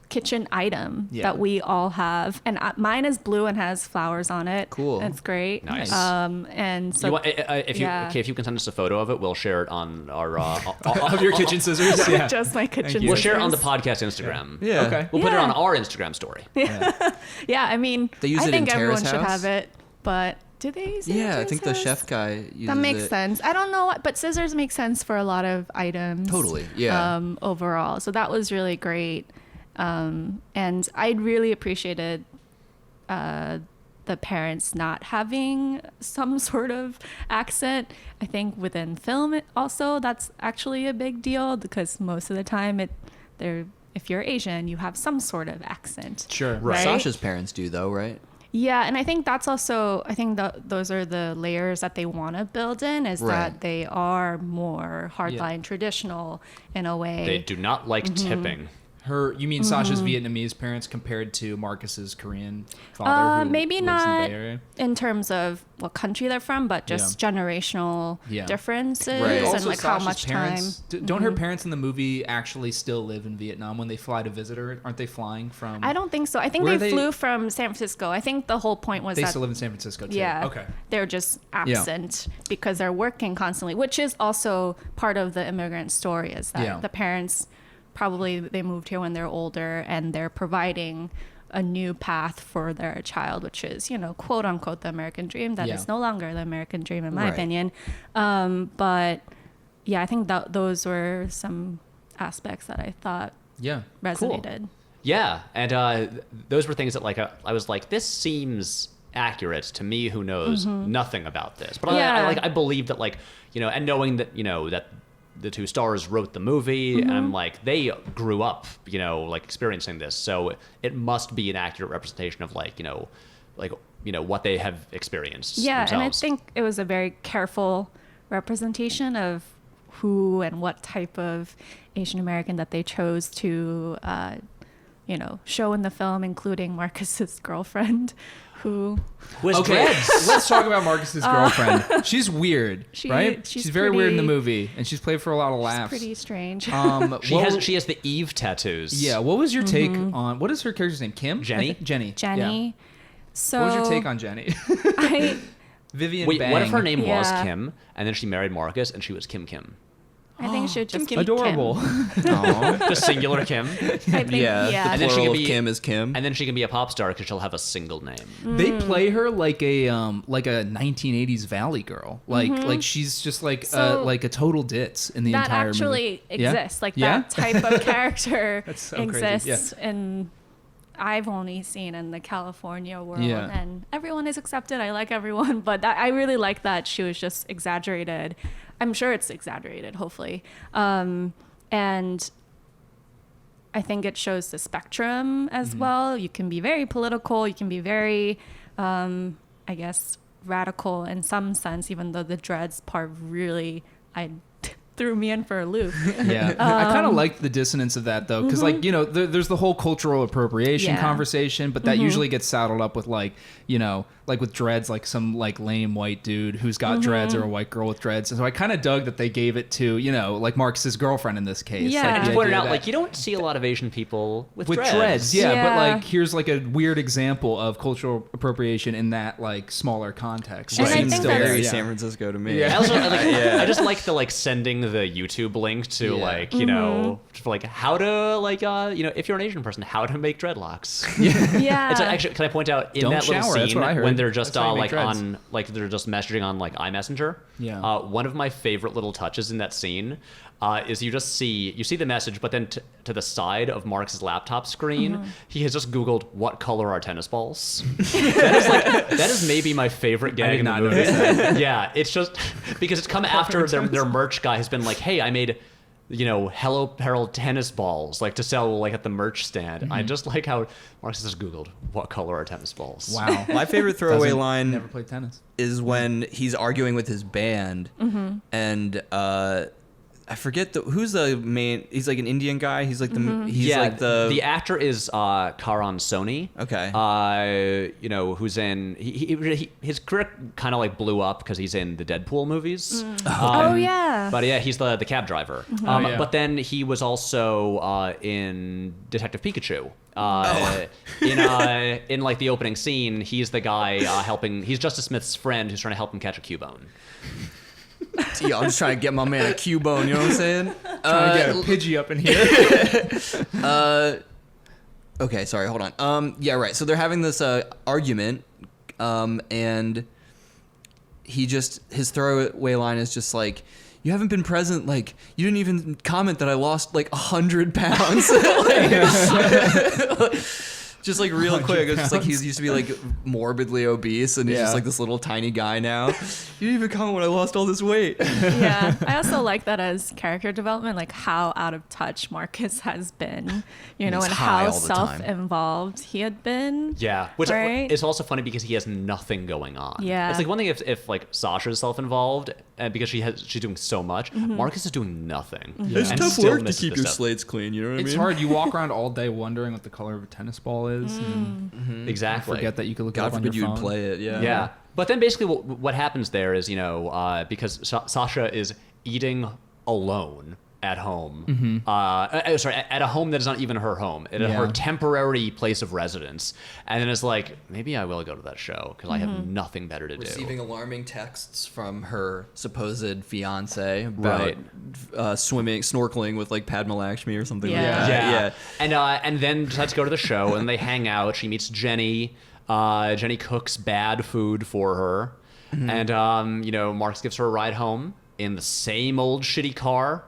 kitchen item Yeah. that we all have. And mine is blue and has flowers on it. Cool. It's great. Nice. And so You want, if you can send us a photo of it, we'll share it on our Of your kitchen scissors. Yeah. just my kitchen you. we'll scissors. share it on the podcast Instagram. Yeah. Okay. We'll put it Yeah. on our Instagram story. Yeah, I mean, They use I it think in everyone Terrace should House? have it, but do they use it? in Yeah, I Terrace think the House? chef guy uses That makes it. sense. I don't know, but scissors make sense for a lot of items. Totally, yeah. Overall, so that was really great, and I really appreciated the parents not having some sort of accent. I think within film, also that's actually a big deal because most of the time, if you're Asian, you have some sort of accent. Sure. Right. Sasha's parents do though, right? Yeah, and I think that's also, those are the layers that they want to build in, is Right. that they are more hardline traditional in a way. They do not like tipping. You mean Sasha's Vietnamese parents compared to Marcus's Korean father? Who Maybe lives in the not Bay Area? in terms of what country they're from, but just generational Yeah. differences Right. and Also, like how Sasha's much parents, time. Don't her parents in the movie actually still live in Vietnam when they fly to visit her? Aren't they flying from? I don't think so. I think Where they are they- flew from San Francisco. I think the whole point was They that still live in San Francisco too. yeah, Okay. they're just absent because they're working constantly, which is also part of the immigrant story, is that the parents probably they moved here when they're older and they're providing a new path for their child, which is, quote unquote, the American dream. That is no longer the American dream in my Right. opinion. But yeah, I think that those were some aspects that I thought Yeah. resonated. Yeah, and those were things that like I was like, this seems accurate to me, who knows nothing about this. But Yeah. I believe that like and knowing that that the two stars wrote the movie, and I'm like, they grew up like experiencing this, so it must be an accurate representation of like what they have experienced. Yeah, and I themselves. think it was a very careful representation of who and what type of Asian American that they chose to, show in the film, including Marcus's girlfriend, who was Okay, dreads. let's talk about Marcus's girlfriend. She's weird, right? she's very weird in the pretty- movie, and she's played for a lot of is laughs. pretty strange. She has the Eve tattoos. Yeah, what was your take on what is her character's name? Kim? Jenny? Jenny. Jenny. Yeah. So What was your take on Jenny? I Vivian Wait, Bang. what if her name was Yeah. Kim, and then she married Marcus, and she was Kim Kim? think it should just be Adorable. Aw. Just singular Kim. Kim. I think, Yeah, yeah. the And then she plural could of be- Kim is Kim. And then she can be a pop star because she'll have a single name. They play her like a 1980s Valley girl. Like she's just like So- like a total ditz in the that entire actually movie. Yeah? exists. Like Yeah? that type of character That's so crazy. exists in I've only seen in the California world, Yeah. and everyone is accepted. I like everyone, but I really like that she was just exaggerated. I'm sure it's exaggerated, hopefully. And I think it shows the spectrum as well. You can be very political. You can be very, I guess, radical in some sense, even though the dreads part really, threw me in for a loop. Yeah, I kind of like the dissonance of that though, because like there's the whole cultural appropriation Yeah. conversation, but that usually gets saddled up with like like with dreads, like some like lame white dude who's got dreads or a white girl with dreads. And so I kind of dug that they gave it to like Marcus's girlfriend in this case. Yeah. Like, And the Just pointed idea out, that- like, you don't see a lot of Asian people with dreads, yeah, but Yeah. like here's like a weird example of cultural appropriation in that like smaller context. And I Seems think very that's- San Francisco to me. Yeah. I also I just like the like sending the YouTube link to Yeah. like for like how to like if you're an Asian person, how to make dreadlocks. Yeah. It's like, actually, can I point out in Don't that little shower, that's scene what I heard. when they're just That's how you make like dreads. on like they're just messaging on like iMessenger. Yeah. One of my favorite little touches in that scene is you see the message, but then to the side of Mark's laptop screen, he has just Googled what color are tennis balls. that is maybe my favorite gag did in the not movie. notice that. Yeah, it's just because it's come after their merch guy has been like, hey, I made Hello Peril tennis balls like to sell like at the merch stand. I just like how Marcus just Googled what color are tennis balls. Wow. My favorite throwaway Doesn't- line Never played tennis. is when he's arguing with his band, and I forget who's the main. He's like an Indian guy. He's like he's like the actor is Karan Soni. Okay. Who's in his career kind of like blew up because he's in the Deadpool movies. Oh, yeah. But yeah, he's the cab driver. yeah. But then he was also in Detective Pikachu. In like the opening scene, he's the guy helping. He's Justice Smith's friend who's trying to help him catch a Cubone. Yeah, I'm just trying to get my man a Cubone. You know what I'm saying? Trying to get a Pidgey up in here. Okay, sorry, hold on. Yeah, right. So they're having this argument, and his throwaway line is just like, "You haven't been present. Like, you didn't even comment that I lost like 100 pounds." Just like real quick, it's just like he used to be like morbidly obese, and he's just Yeah. like this little tiny guy now. You didn't even comment when I lost all this weight. Yeah, I also like that as character development, like how out of touch Marcus has been, He's and high how all the time. self-involved he had been. Yeah, which Right? is also funny because he has nothing going on. Yeah. It's like one thing if like Sasha's self-involved because she's doing so much. Marcus is doing nothing. It's and tough still work to misses keep the your stuff. slates clean. You know what I It's mean? hard. You walk around all day wondering what the color of a tennis ball is. And Exactly. forget that you could look it God up on forbid your you'd phone. play it. Yeah. Yeah. But then basically what happens there is, because Sasha is eating alone at home. At a home that is not even her home, at Yeah. her temporary place of residence. And then it's like, maybe I will go to that show because I have nothing better to Receiving do. alarming texts from her supposed fiance about Right. snorkeling with like Padma Lakshmi or something Yeah. like that. And then decides to go to the show and they hang out. She meets Jenny. Jenny cooks bad food for her. And, Marcus gives her a ride home in the same old shitty car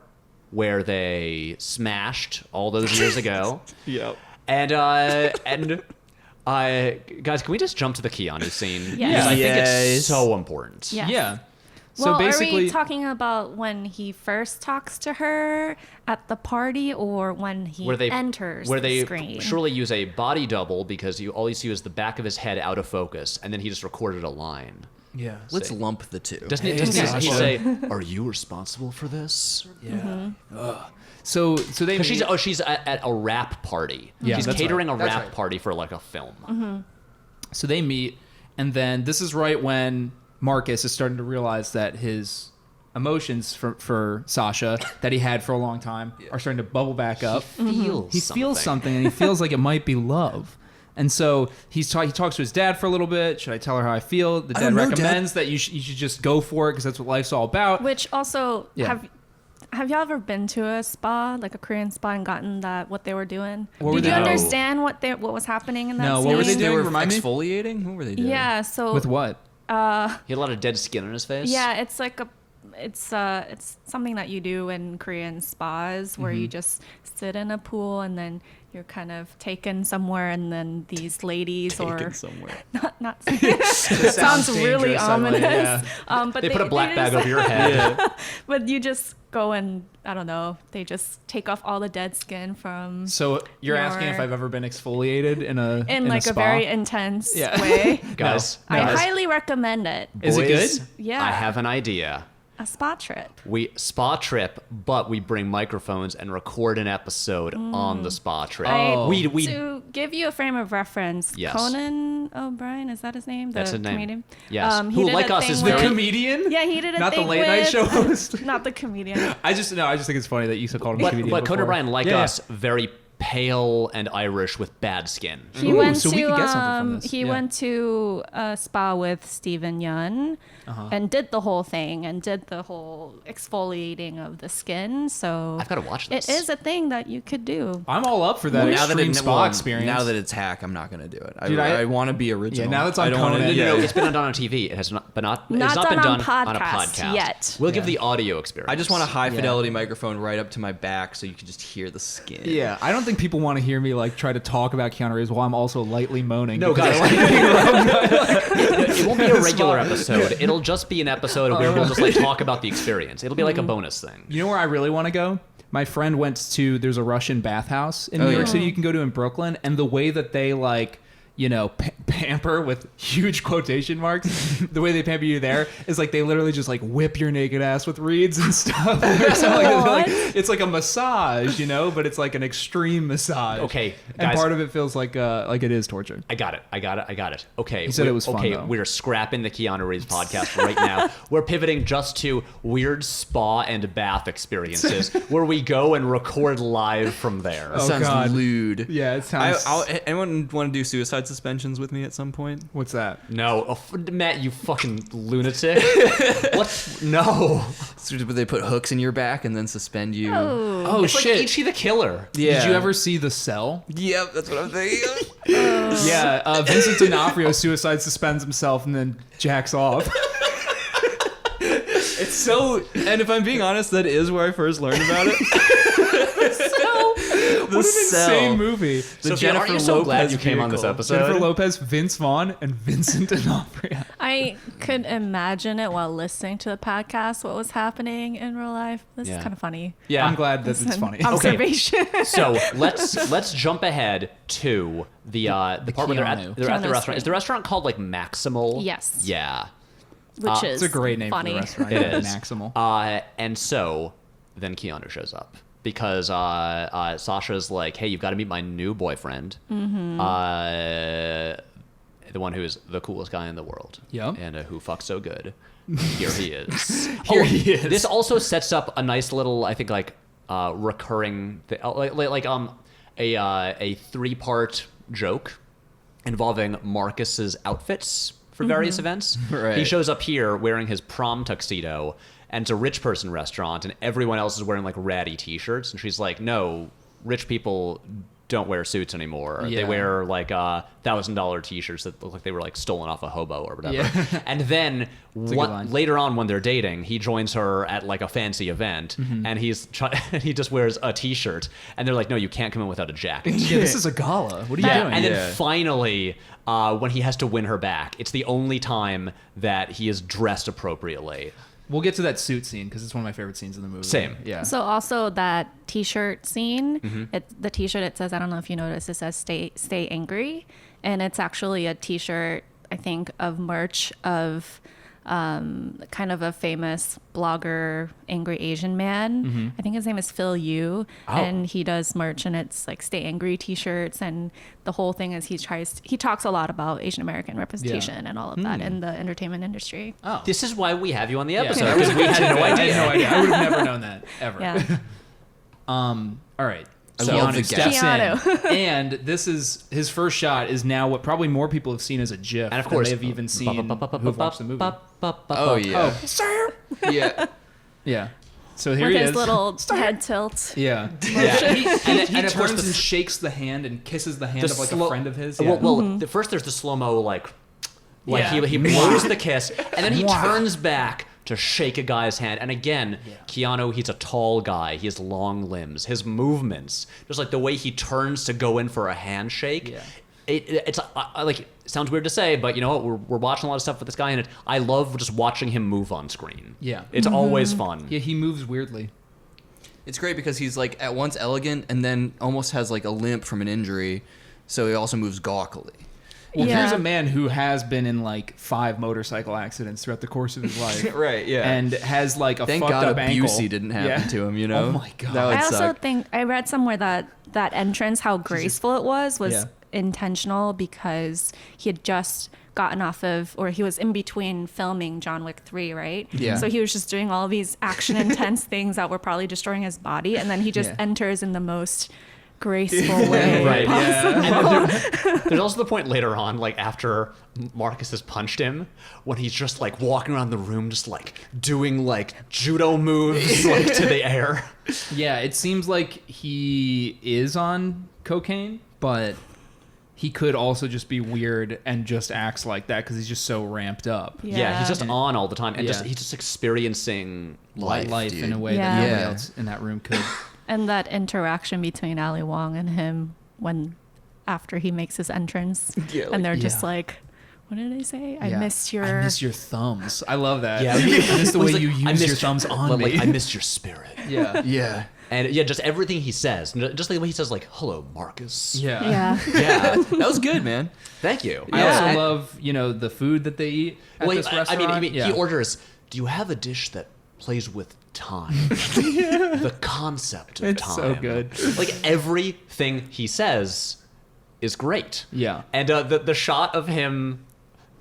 where they smashed all those years ago. Yep. And guys, can we just jump to the Keanu scene? Yes. Because I think Yes. it's so important. Yes. Yeah. Well, So basically, are we talking about when he first talks to her at the party, or when he enters where the they screen? surely use a body double because all you see is the back of his head out of focus, and then he just recorded a line. yeah. Let's lump the two. Doesn't he Sasha. say, "Are you responsible for this?" Yeah. So they Because meet- she's at a rap party. Yeah, she's that's catering right. a That's rap right. party for like a film. So they meet, and then this is right when Marcus is starting to realize that his emotions for Sasha that he had for a long time are starting to bubble back up. He feels something, and he feels like it might be love. And so he talks to his dad for a little bit. Should I tell her how I feel? The dad don't know, Dad. recommends that you should just go for it because that's what life's all about. Which also, Yeah. have y'all ever been to a spa, like a Korean spa, and gotten what they were doing? What were Did you they doing? understand what was happening in that No, scene? what were they They doing? were Remind me? exfoliating? What were they doing? Yeah, so With what? He had a lot of dead skin on his face. yeah, it's like it's something that you do in Korean spas where you just sit in a pool and then you're kind of taken somewhere, and then these ladies Taken somewhere. not sounds really dangerous, I'm like, ominous. yeah. But They put a black bag just- over your head. But you just go and I don't know. They just take off all the dead skin from So you're asking if Your- I've ever been exfoliated in like a spa? very intense Yeah. way. Guys, I guys, highly recommend it. Is it boys, good? Yeah. I have an idea. A spa trip. We spa trip, but we bring microphones and record an episode on the spa trip. Oh. We To give you a frame of reference, Yes. Conan O'Brien, is that his name? That's his name. Comedian? Yes. He Who, did like a us, thing is The very- comedian? Yeah, he did a Not the thing late night with- show host. Not the comedian. I just think it's funny that you called him a but comedian. Conan before. O'Brien, like Yeah, us, very pale and Irish with bad skin. He Ooh, went so to we could get something from this. he Yeah. went to a spa with Stephen Yun and did the whole thing and did the whole exfoliating of the skin. So I've got to watch this. it is a thing that you could do. I'm all up for that Now that extreme it- spa well, experience. Now that it's hack, I'm not gonna do it. Dude, I I- want to be original. Yeah, now that's I on don't wanna- Conan. No, yeah. it's been done on TV. It has not been Not done on on a podcast podcast yet. We'll give Yeah. the audio experience. I just want a high fidelity microphone right up to my back so you can just hear the skin. Yeah, I don't think people want to hear me like try to talk about Keanu Reeves while I'm also lightly moaning. No, because guys, I it won't be a regular episode. It'll just be an episode where we'll just like talk about the experience. It'll be like a bonus thing. You know where I really want to go? My friend went to, there's a Russian bathhouse in New York yeah. City you can go to in Brooklyn, and the way that they like, you know, pamper with huge quotation marks, the way they pamper you there is like they literally just like whip your naked ass with reeds and stuff. Or something like, it's like a massage, you know, but it's like an extreme massage. Okay, and guys. part of it feels like it is torture. I got it. Okay. He said it was fun, Okay, though. we're scrapping the Keanu Reeves podcast right now. We're pivoting just to weird spa and bath experiences where we go and record live from there. That Oh, sounds God. lewd. Yeah, it sounds. Anyone want to do suicide suspensions with me at some point? What's that? No, Matt, you fucking lunatic. What? No. So they put hooks in your back and then suspend you. Oh It's like Ichi the Killer. Yeah. Did you ever see The Cell? Yep, that's what I'm thinking. Yeah, Vincent D'Onofrio suicide suspends himself and then jacks off. It's so. And if I'm being honest, that is where I first learned about it. The What an Cell. insane movie. The Sophia, aren't you so glad you came on this vehicle. episode? Jennifer Lopez, Vince Vaughn, and Vincent D'Onofrio. I could imagine it while listening to the podcast, what was happening in real life. This Yeah. is kind of funny. Yeah. I'm glad that it's An funny. Observation. So let's jump ahead to the part where they're at Keanu. the Keanu's restaurant. thing. Is the restaurant called like Maximal? Yes. Yeah. Which is It's a great name funny. for the restaurant. It yeah, is. Maximal. And so then Keanu shows up because Sasha's like, "Hey, you've got to meet my new boyfriend, the one who is the coolest guy in the world, Yep. and who fucks so good." Here he is. Here he is. This also sets up a nice little, I think, like recurring, a 3-part joke involving Marcus's outfits for various events. Right. He shows up here wearing his prom tuxedo, and it's a rich person restaurant, and everyone else is wearing like ratty t-shirts, and she's like, "No, rich people don't wear suits anymore. They Yeah. wear like $1,000 t-shirts that look like they were like stolen off a hobo or whatever." Yeah. And then a good line. later on when they're dating, he joins her at like a fancy event, Mm-hmm. and he just wears a t-shirt, and they're like, "No, you can't come in without a jacket." Yeah, this is a gala. What are you doing? And Yeah. then finally, when he has to win her back, it's the only time that he is dressed appropriately. We'll get to that suit scene because it's one of my favorite scenes in the movie. Same. Yeah. So also that T-shirt scene, Mm-hmm. the T-shirt, it says, I don't know if you noticed, it says "Stay angry," and it's actually a T-shirt, I think, of merch of kind of a famous blogger, Angry Asian Man. Mm-hmm. I think his name is Phil Yu, Oh. and he does merch, and it's like "Stay Angry" T-shirts, and the whole thing is he talks a lot about Asian American representation and all of that in the entertainment industry. Oh. This is why we have you on the Yeah. episode, because we had no I idea. had no idea. I would have never known that ever. Yeah. All right. I So love the Keanu steps Keanu. in, and this is his first shot. Is now what probably more people have seen as a GIF, And of course, they've even seen who've watched the movie. Oh yeah. Sir. Yeah. Yeah. So here With he his is. little head tilt. Yeah. Yeah. He and of course turns the- and shakes the hand and kisses the hand of like a friend of his. Well, first there's the slow-mo, like Yeah. he blows the kiss, and then he turns back to shake a guy's hand. And again, Keanu, he's a tall guy. He has long limbs. His movements, just like the way he turns to go in for a handshake. Yeah. It's like, it sounds weird to say, but you know what? We're watching a lot of stuff with this guy, and I love just watching him move on screen. Yeah. It's always fun. Yeah, he moves weirdly. It's great because he's like at once elegant and then almost has like a limp from an injury, so he also moves gawkily. Well, Yeah. here's a man who has been in like 5 motorcycle accidents throughout the course of his life. Right, yeah. And has like a Thank fucked God up ankle. Busey didn't happen Yeah. to him, you know? Oh my God. That would I also suck. think I read somewhere that that entrance, how graceful it was Yeah. intentional because he had just gotten off of, or he was in between filming John Wick 3, right? Yeah. So he was just doing all these action intense things that were probably destroying his body, and then he just Yeah. enters in the most graceful way Right, possible. And there's also the point later on, like after Marcus has punched him, when he's just like walking around the room, just like doing like judo moves like to the air. Yeah, it seems like he is on cocaine, but he could also just be weird and just acts like that because he's just so ramped up. Yeah, he's just And- on all the time, and Yeah. just he's just experiencing life. In a way Yeah. that nobody Yeah. else in that room could. And that interaction between Ali Wong and him when after he makes his entrance, and they're just Yeah. like, what did they say? I Yeah. missed your. I miss your thumbs. I love that. Yeah, I miss the way He's you like, "I use your missed thumbs on like, me. I missed your spirit. Yeah. Yeah. And yeah, just everything he says, just the way he says like, "Hello, Marcus." Yeah. Yeah. Yeah. That was good, man. Thank you. I Yeah. also And- love, the food that they eat at well, this I restaurant. mean, Yeah. he orders. Do you have a dish that plays with time? The concept of It's time. so good. Like everything he says is great. Yeah. And the shot of him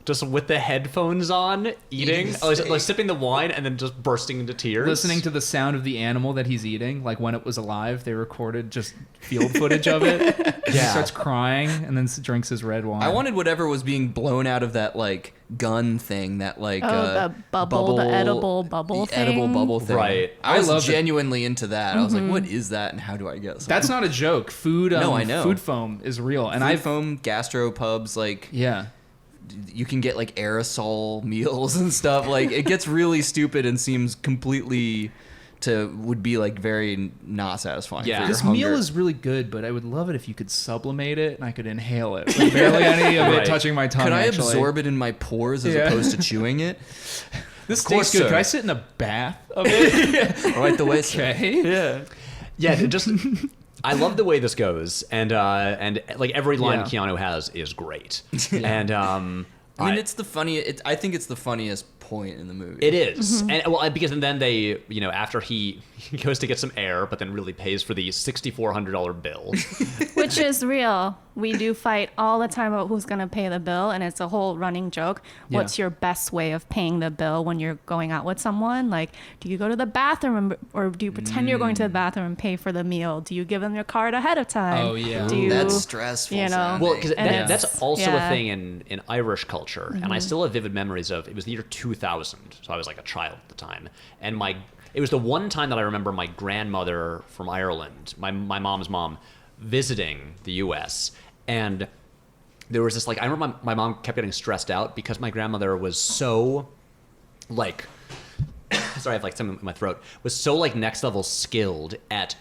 just with the headphones on, eating, like sipping the wine, and then just bursting into tears. Listening to the sound of the animal that he's eating, like when it was alive, they recorded just field footage of it. He Yeah. starts crying and then drinks his red wine. I wanted whatever was being blown out of that like gun thing, that like The bubble, the edible bubble the edible thing. bubble thing. Right. I was loved it. genuinely into that. I was like, what is that and how do I get some? That's not a joke. Food. No, I know. Food foam is real, and food I've foam, gastropubs, like yeah. you can get like aerosol meals and stuff. Like it gets really stupid and seems completely would be like very not satisfying. Yeah. for your This hunger. meal is really good, but I would love it if you could sublimate it and I could inhale it. With barely any of Right. it touching my tongue. Could I actually. absorb it in my pores as Yeah. opposed to chewing it? This course, tastes good. sir. Could I sit in a bath of it? Right the way. sir. Okay. Yeah. Yeah, it just I love the way this goes, and like every line Yeah. Keanu has is great, and I mean, it's the funniest. I think it's the funniest point in the movie. it is, and well, because then they, after he goes to get some air, but then really pays for the $6,400 bill. Which is real. We do fight all the time about who's going to pay the bill, and it's a whole running joke. Yeah. What's your best way of paying the bill when you're going out with someone? Like, do you go to the bathroom or do you pretend you're going to the bathroom and pay for the meal? Do you give them your card ahead of time? Oh, yeah. Do Ooh, you, That's stressful. you know, sounding. Well, because And it's- that's also a yeah. thing in Irish culture, and I still have vivid memories of. It was the year 2000, so I was like a child at the time, and it was the one time that I remember my grandmother from Ireland, my mom's mom, visiting the U.S. and there was this like I remember my mom kept getting stressed out because my grandmother was so like sorry, I have like something in my throat, was so like next level skilled at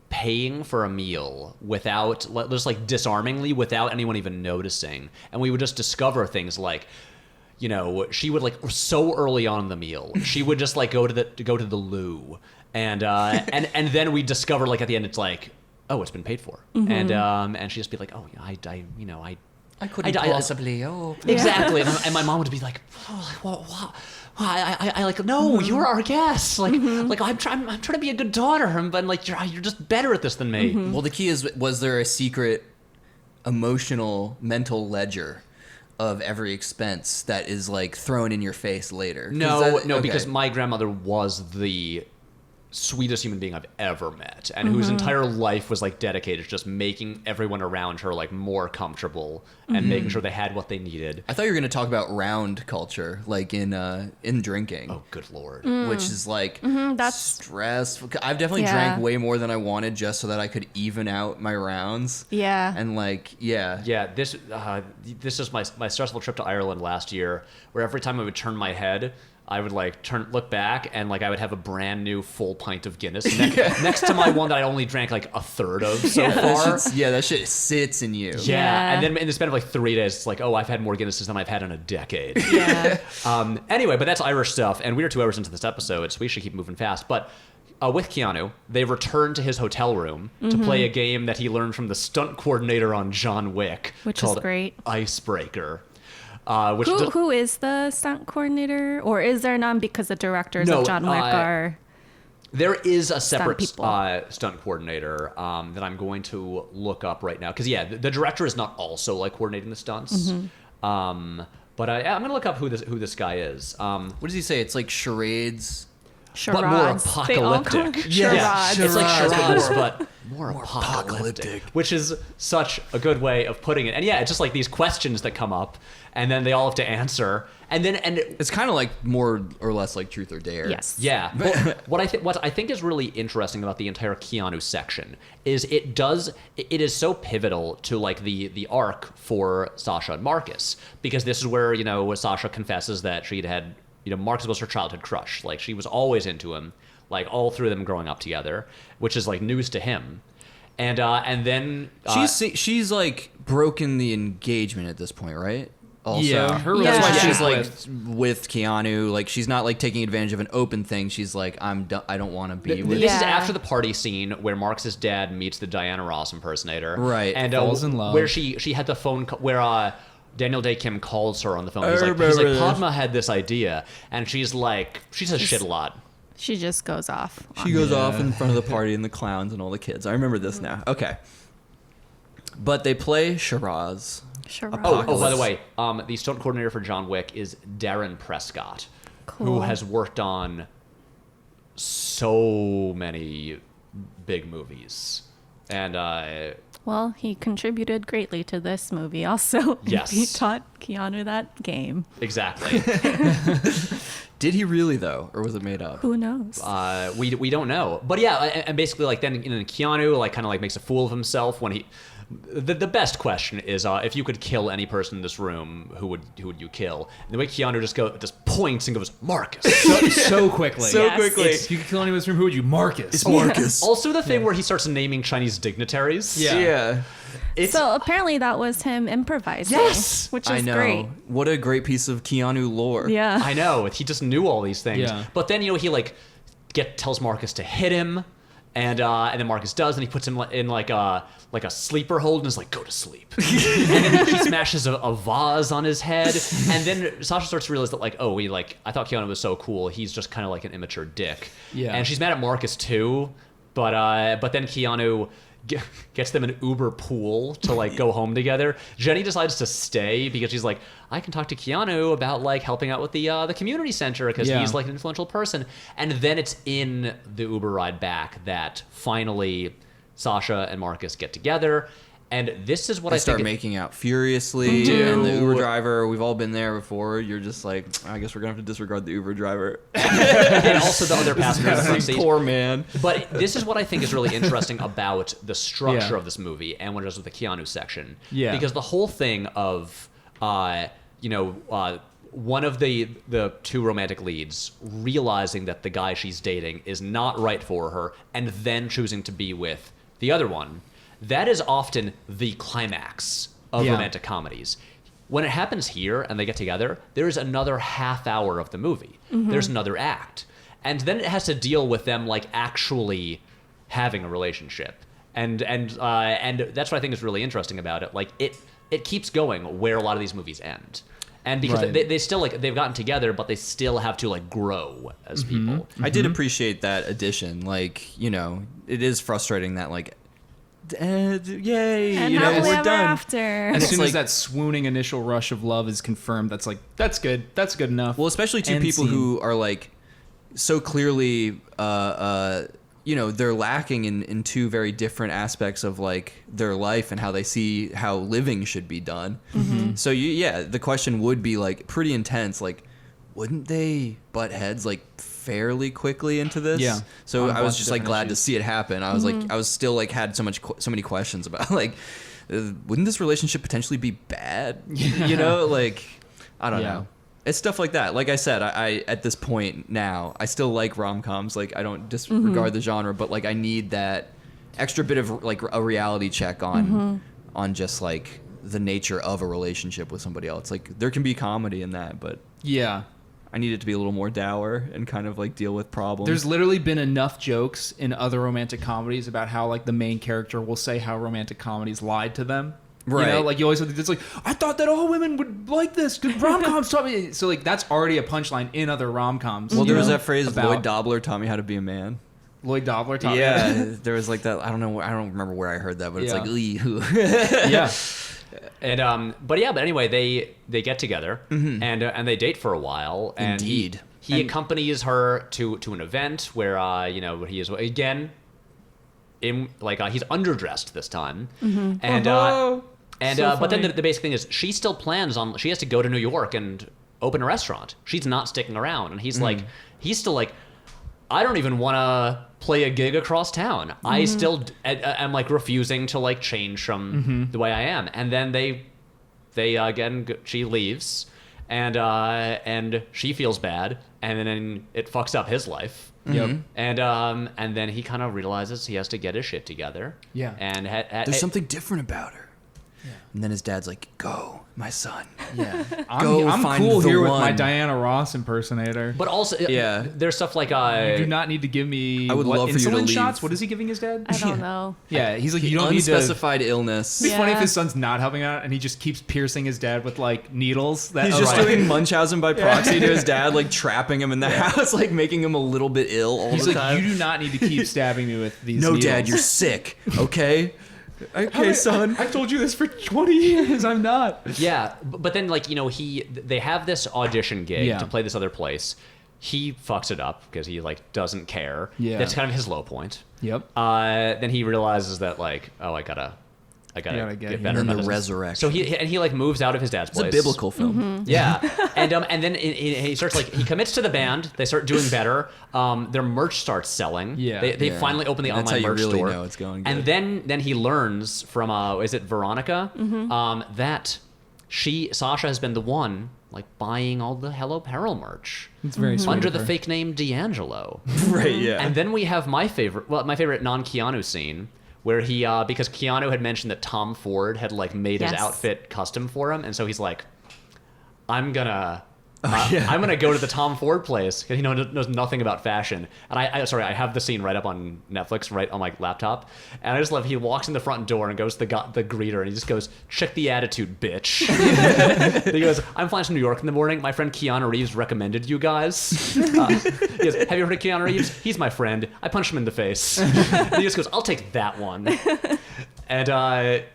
paying for a meal without just like disarmingly without anyone even noticing, and we would just discover things like she would like so early on in the meal she would just like go to the loo and then we discover like at the end it's like, oh, it's been paid for. And she'd just be like, oh yeah, I couldn't possibly. Oh, exactly. And my mom would be like, oh, I like, no, you're our guest. Like, like I'm trying to be a good daughter, but like you're just better at this than me. Well, the key is, was there a secret emotional mental ledger of every expense that is like thrown in your face later? 'Cause No, okay. because my grandmother was the sweetest human being I've ever met, and whose entire life was like dedicated to just making everyone around her like more comfortable and making sure they had what they needed. I thought you were going to talk about round culture, like in drinking. Oh, good lord. Which is like that's- stressful. I've definitely Yeah. drank way more than I wanted just so that I could even out my rounds. Yeah. And like, yeah. Yeah, this is my stressful trip to Ireland last year, where every time I would turn my head, I would like look back and like I would have a brand new full pint of Guinness next to my one that I only drank like a third of so far. That shit sits in you. Yeah. And then in the span of like 3 days, it's like, oh, I've had more Guinnesses than I've had in a decade. Yeah. Anyway, but that's Irish stuff, and we're 2 hours into this episode, so we should keep moving fast. But with Keanu, they return to his hotel room to play a game that he learned from the stunt coordinator on John Wick, Which is called great. Icebreaker. Who is the stunt coordinator, or is there none because the directors of John Wick are? There is a separate people. stunt coordinator that I'm going to look up right now because the director is not also like coordinating the stunts. But I'm gonna look up who this guy is. What does he say? It's like charades. Charades. But more They all call apocalyptic. it charades. It's like Charades. charades, but more apocalyptic, which is such a good way of putting it. And it's just like these questions that come up, and then they all have to answer, and It's kind of like more or less like truth or dare. Yes. yeah. Well, what I think is really interesting about the entire Keanu section is it is so pivotal to like the arc for Sasha and Marcus, because this is where Sasha confesses that she'd had. Marcus was her childhood crush. Like, she was always into him, like, all through them growing up together, which is, like, news to him. And then... she's, like, broken the engagement at this point, right? Also. Yeah, That's why Yeah. she's, like, with Keanu. Like, she's not, like, taking advantage of an open thing. She's like, I don't want to be with... This is Yeah. after the party scene where Marcus's dad meets the Diana Ross impersonator. Right. And falls in love. where she had the phone call, where... Daniel Day Kim calls her on the phone. He's like, Padma had this idea, and she says shit a lot. She just goes off. She goes off in front of the party and the clowns and all the kids. I remember this now. Okay. But they play charades. Charades. Oh, by the way, the stunt coordinator for John Wick is Darren Prescott, who Cool. has worked on so many big movies. And Well, he contributed greatly to this movie also. Yes. He taught Keanu that game. exactly. Did he really, though? Or was it made up? Who knows? We don't know. But and basically like then Keanu like kind of like makes a fool of himself when he the best question is if you could kill any person in this room, who would you kill? And the way Keanu just points and goes, Marcus. so quickly. Yes. quickly. If you could kill anyone in this room, who would you? Marcus. It's Marcus. Also the thing where he starts naming Chinese dignitaries. Yeah. It's So apparently that was him improvising. Yes! Which is I know. great. What a great piece of Keanu lore. Yeah. I know. He just knew all these things. Yeah. But then, he like tells Marcus to hit him, and then Marcus does, and he puts him in like a sleeper hold and is like, go to sleep. And then he smashes a vase on his head, and then Sasha starts to realize that like, oh, I thought Keanu was so cool. He's just kind of like an immature dick. Yeah. And she's mad at Marcus too, but then Keanu gets them an Uber pool to like go home together. Jenny decides to stay because she's like, I can talk to Keanu about like helping out with the community center because Yeah. he's like an influential person. And then it's in the Uber ride back that finally Sasha and Marcus get together. And this is what They I start think. making out furiously, Do. and the Uber driver, we've all been there before. You're just like, I guess we're going to have to disregard the Uber driver. And also the other passengers in the front seat. Poor man. But this is what I think is really interesting about the structure Yeah. of this movie and what it does with the Keanu section. Yeah. Because the whole thing of, one of the two romantic leads realizing that the guy she's dating is not right for her and then choosing to be with the other one, that is often the climax of Yeah. romantic comedies. When it happens here and they get together, there's another half hour of the movie. There's another act. And then it has to deal with them like actually having a relationship. And that's what I think is really interesting about it. Like it keeps going where a lot of these movies end. And because Right. they still like they've gotten together, but they still have to like grow as people. I did appreciate that addition. Like, it is frustrating that, like, yay, And happily we're ever done. after. As it's soon like- as that swooning initial rush of love is confirmed, that's like, that's good. That's good enough. Well, especially two End people scene. who are like so clearly, they're lacking in two very different aspects of like their life and how they see how living should be done. So the question would be like pretty intense. Like, wouldn't they butt heads like fairly quickly into this? Yeah. So On I a was bunch just of like different glad to issues. see it happen. I was like, I was still like had so many questions about like, wouldn't this relationship potentially be bad? Like, I don't know. It's stuff like that. Like I said, I at this point now, I still like rom-coms. Like I don't disregard the genre, but like I need that extra bit of like a reality check on just like the nature of a relationship with somebody else. Like there can be comedy in that, but Yeah. I need it to be a little more dour and kind of like deal with problems. There's literally been enough jokes in other romantic comedies about how like the main character will say how romantic comedies lied to them. Right. You know, like you always it's like, I thought that all women would like this because rom-coms taught me. So like that's already a punchline in other rom-coms. well, you there was know, that phrase, about Lloyd Dobler taught me how to be a man. Lloyd Dobler taught me. Yeah, there was like that. I don't know. I don't remember where I heard that, but it's Yeah. like, "Ew." Yeah. And but anyway, they get together and they date for a while. And Indeed. he accompanies her to an event where he is again in like he's underdressed this time, and but then the basic thing is she still plans on she has to go to New York and open a restaurant. She's not sticking around, and he's still like, I don't even want to play a gig across town. I still am like refusing to like change from the way I am. And then they again, she leaves and she feels bad. And then it fucks up his life. Yep. And then he kind of realizes he has to get his shit together. Yeah. And There's something different about her. Yeah. And then his dad's like, "Go, my son." Yeah. Go I'm find cool the here with my one. Diana Ross impersonator. But also, Yeah. there's stuff like You do not need to give me I would love for you to insulin leave. shots. What is he giving his dad? I don't know. Yeah, he's like, you don't need to. Unspecified illness. It'd be funny if Yeah. his son's not helping out and he just keeps piercing his dad with like needles. That He's just right. doing Munchausen by proxy to his dad, like trapping him in the house, like making him a little bit ill all He's the like, time. you do not need to keep stabbing me with these. No, needles. Dad, you're sick. Okay. Okay, son. I told you this for 20 years. I'm not. Yeah, but then like they have this audition gig Yeah. to play this other place. He fucks it up because he like doesn't care. Yeah. That's kind of his low point. Yep. Then he realizes that like, oh, I gotta gotta get get better. And then the medicine. resurrection. So he like moves out of his dad's It's a place. biblical film. Yeah, and then he starts like he commits to the band. They start doing better. Their merch starts selling. Yeah. they Yeah. finally open the And that's online how you merch really store. know it's going And good. then he learns from is it Veronica that Sasha has been the one like buying all the Hello Peril merch It's very sweet under of the her. fake name D'Angelo. Right, yeah. And then we have my favorite non-Keanu scene where he because Keanu had mentioned that Tom Ford had like made his Yes. outfit custom for him, and so he's like, I'm gonna yeah. I'm gonna go to the Tom Ford place because he knows nothing about fashion. And I have the scene right up on Netflix, right on my laptop, and I just love he walks in the front door and goes to the greeter and he just goes, check the attitude, bitch. He goes, I'm flying to New York in the morning. My friend Keanu Reeves recommended you guys. He goes, have you heard of Keanu Reeves? He's my friend. I punched him in the face. And he just goes, I'll take that one. And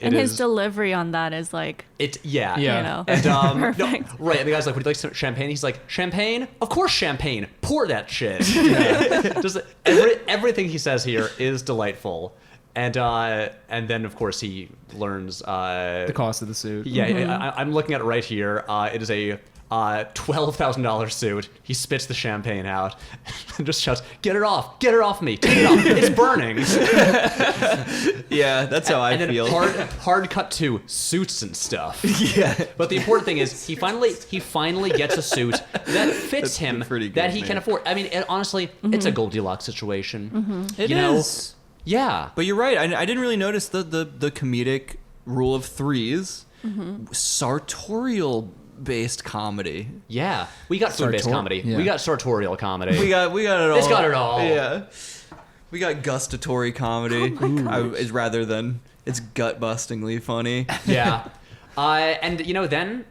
His delivery on that is like, yeah. Yeah. you know, And no, perfect. right, and the guy's like, would you like some champagne? He's like, champagne? Of course champagne. Pour that shit. Just everything he says here is delightful. And then of course he learns The cost of the suit. yeah, I'm looking at it right here. It is a $12,000 suit. He spits the champagne out and just shouts, get it off me, take it off, it's burning. Yeah, that's how I And then feel. hard cut to suits and stuff. Yeah. But the important thing is he finally gets a suit that fits him, pretty good, that he can man. afford. I mean, honestly, it's a Goldilocks situation. It You is. know? Yeah. But you're right. I didn't really notice the comedic rule of threes. Sartorial based comedy. Yeah. We got food-based comedy. Yeah. We got sartorial comedy. We got it all. It's got it all. Yeah. We got gustatory comedy. Is rather than it's gut bustingly funny. Yeah. And then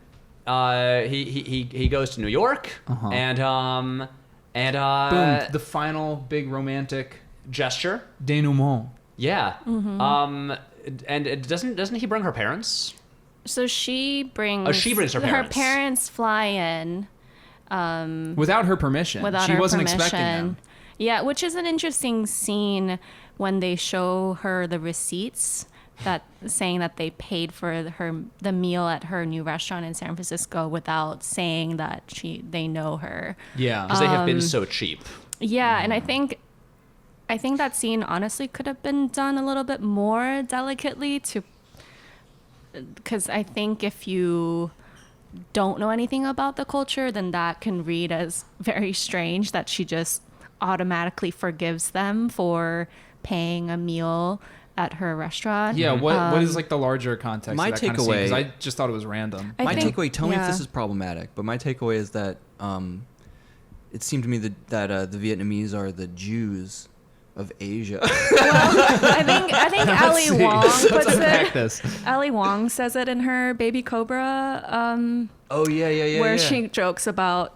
he goes to New York and Boom. The final big romantic gesture. denouement. Yeah. And doesn't he bring her parents? So she brings. Oh, she brings her parents. Her parents fly in Without her permission. without she her wasn't permission. expecting them. Yeah, which is an interesting scene when they show her the receipts that saying that they paid for the meal at her new restaurant in San Francisco without saying that they know her. Yeah. Because they have been so cheap. Yeah, and I think that scene honestly could have been done a little bit more delicately because I think if you don't know anything about the culture, then that can read as very strange that she just automatically forgives them for paying a meal at her restaurant. Yeah, what is like the larger context My of that kind of scene? takeaway- 'Cause I just thought it was random. I My think- takeaway, tell me if yeah. this is problematic, but my takeaway is that it seemed to me that the Vietnamese are the Jews of Asia. I think Ali see. Wong Let's puts unpack it. this. Ali Wong says it in her Baby Cobra, Oh yeah. where she jokes about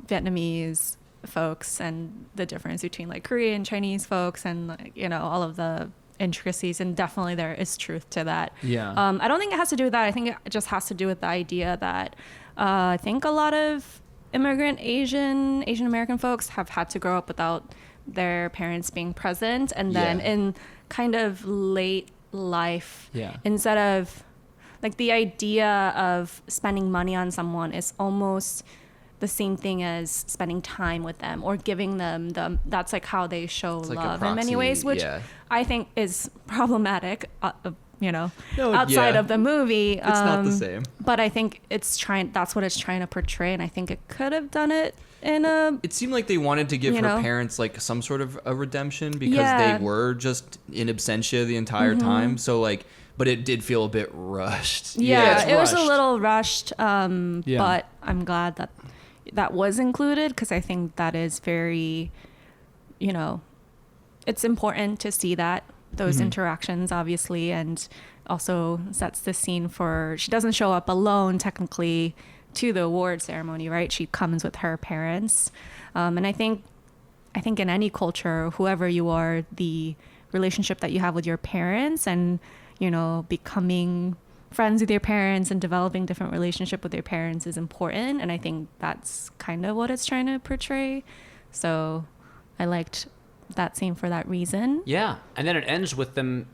Vietnamese folks and the difference between like Korean, Chinese folks, and like, all of the intricacies, and definitely there is truth to that. Yeah. I don't think it has to do with that. I think it just has to do with the idea that I think a lot of immigrant Asian American folks have had to grow up without their parents being present, and then Yeah. in kind of late life, Yeah. instead of like the idea of spending money on someone is almost the same thing as spending time with them or giving them that's like how they show It's like a love in many proxy, ways, which yeah. I think is problematic, No, outside yeah. of the movie. It's not the same. But I think that's what it's trying to portray, and I think it could have done it in a It seemed like they wanted to give You her know? parents like some sort of a redemption because Yeah. they were just in absentia the entire time. So like, but it did feel a bit rushed. yeah, it's it was a rushed. little rushed. Yeah. But I'm glad that was included, because I think that is very, it's important to see that those interactions, obviously, and also sets the scene for, she doesn't show up alone technically to the award ceremony, right? She comes with her parents. And I think in any culture, whoever you are, the relationship that you have with your parents and, becoming friends with your parents and developing different relationship with your parents is important. And I think that's kind of what it's trying to portray. So I liked that scene for that reason. Yeah, and then it ends with them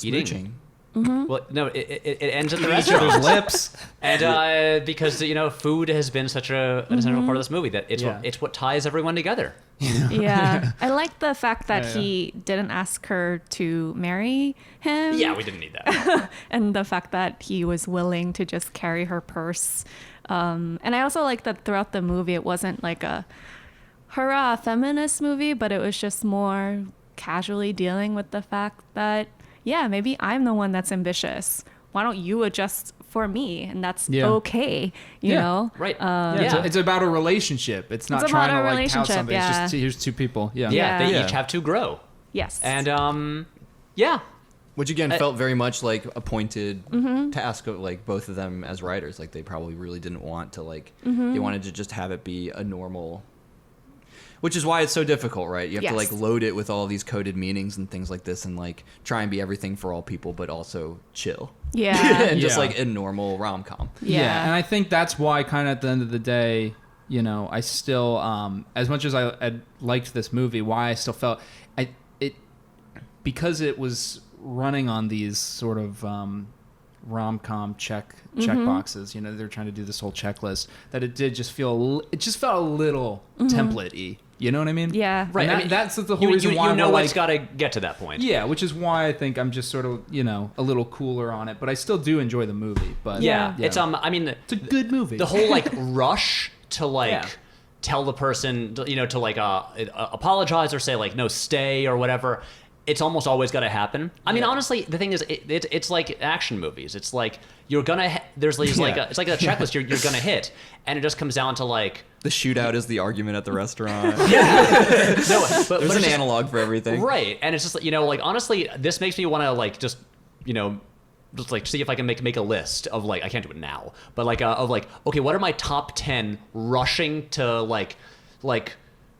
eating. Smooching. Well, no, it ends at the Each other's restaurant. lips. And because food has been such an essential part of this movie that Yeah. it's what ties everyone together. Yeah. I like the fact that Yeah. he didn't ask her to marry him. Yeah, we didn't need that. And the fact that he was willing to just carry her purse. And I also like that throughout the movie, it wasn't like a hurrah feminist movie, but it was just more casually dealing with the fact that, yeah, maybe I'm the one that's ambitious. Why don't you adjust for me? And that's Yeah. okay, you Yeah. know? Right. Yeah, It's about a relationship. It's not It's trying about to a like tout relationship, something. It's yeah. just here's two people. Yeah. Yeah, they Yeah. each have to grow. Yes. And yeah. Which again felt very much like a pointed task of like both of them as writers. Like they probably really didn't want to they wanted to just have it be a normal. Which is why it's so difficult, right? You have to Yes. like load it with all these coded meanings and things like this, and like try and be everything for all people, but also chill. Yeah. and just Yeah. like a normal rom com. Yeah. And I think that's why kind of at the end of the day, I still, as much as I liked this movie, why I still felt because it was running on these sort of rom-com check boxes, they're trying to do this whole checklist, that it did just feel, it just felt a little template-y. You know what I mean? Yeah. Right. And I mean, that's the whole reason why you know we're it's like, got to get to that point. yeah, which is why I think I'm just sort of, a little cooler on it, but I still do enjoy the movie. But Yeah. It's I mean, it's a good movie. the whole like rush to like Yeah. tell the person to like apologize or say like no, stay or whatever. It's almost always got to happen. I mean, honestly, the thing is, it's like action movies. It's like you're gonna there's these like Yeah. it's like a checklist you're gonna hit, and it just comes down to like The shootout is the argument at the restaurant. no, but There's it's an just- analog for everything. right, and it's just like honestly, this makes me want to like just like see if I can make a list of like I can't do it now, but like of like okay, what are my top 10 rushing to like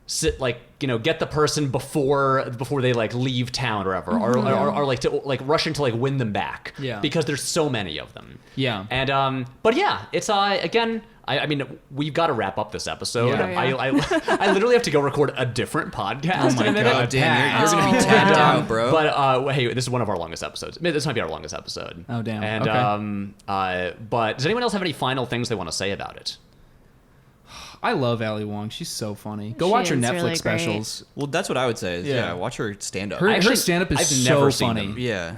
sit like get the person before they like leave town or whatever, or like to like rushing to like win them back, Yeah. because there's so many of them. Yeah. And but yeah, it's again. I mean, we've got to wrap up this episode. Yeah. I literally have to go record a different podcast. Oh my in a minute. God. Damn, you're gonna be Oh. tapped out, bro. But hey, this is one of our longest episodes. This might be our longest episode. Oh, damn. And Okay. but does anyone else have any final things they want to say about it? I love Ali Wong. She's so funny. Go She watch her is Netflix really great. specials. Well, that's what I would say. Is, Yeah. yeah, watch her stand up. Her Actually, stand up is I've so never seen funny. them. Yeah.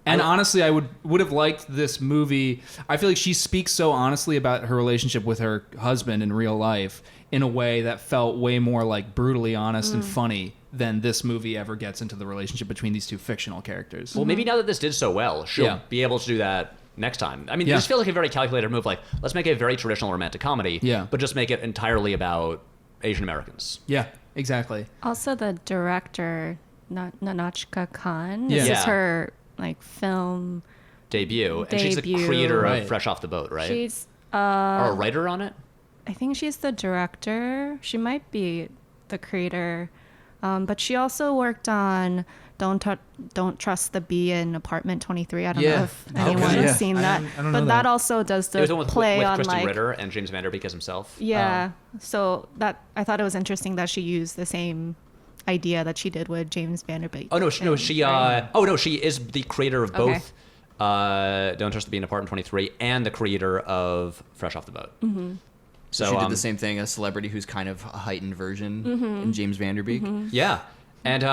And honestly, I would have liked this movie. I feel like she speaks so honestly about her relationship with her husband in real life in a way that felt way more like brutally honest and funny than this movie ever gets into the relationship between these two fictional characters. Well, maybe now that this did so well, she'll Yeah. be able to do that next time. I mean, Yeah. this feels like a very calculated move. Like, let's make a very traditional romantic comedy, Yeah. but just make it entirely about Asian Americans. Yeah, exactly. Also, the director, Nanachka Khan, Yeah. this Yeah. is her like film. Debut. And she's the Debut. creator Right. of Fresh Off the Boat, right? She's or a writer on it? I think she's the director. She might be the creator, but she also worked on Don't Trust the Bee in Apartment 23. I don't Yeah. know if Okay. anyone Yeah. has seen that, I don't know but that. that also does It the was the one play with on Kristen like Ritter and James Van Der Beek as himself. yeah. So that I thought it was interesting that she used the same idea that she did with James Van Der Beek. Oh, no, she is the creator of Okay. both Don't Trust the Bee in Apartment 23 and the creator of Fresh Off the Boat. Mm-hmm. So she did the same thing, a celebrity who's kind of a heightened version in James Van Der Beek. Yeah. And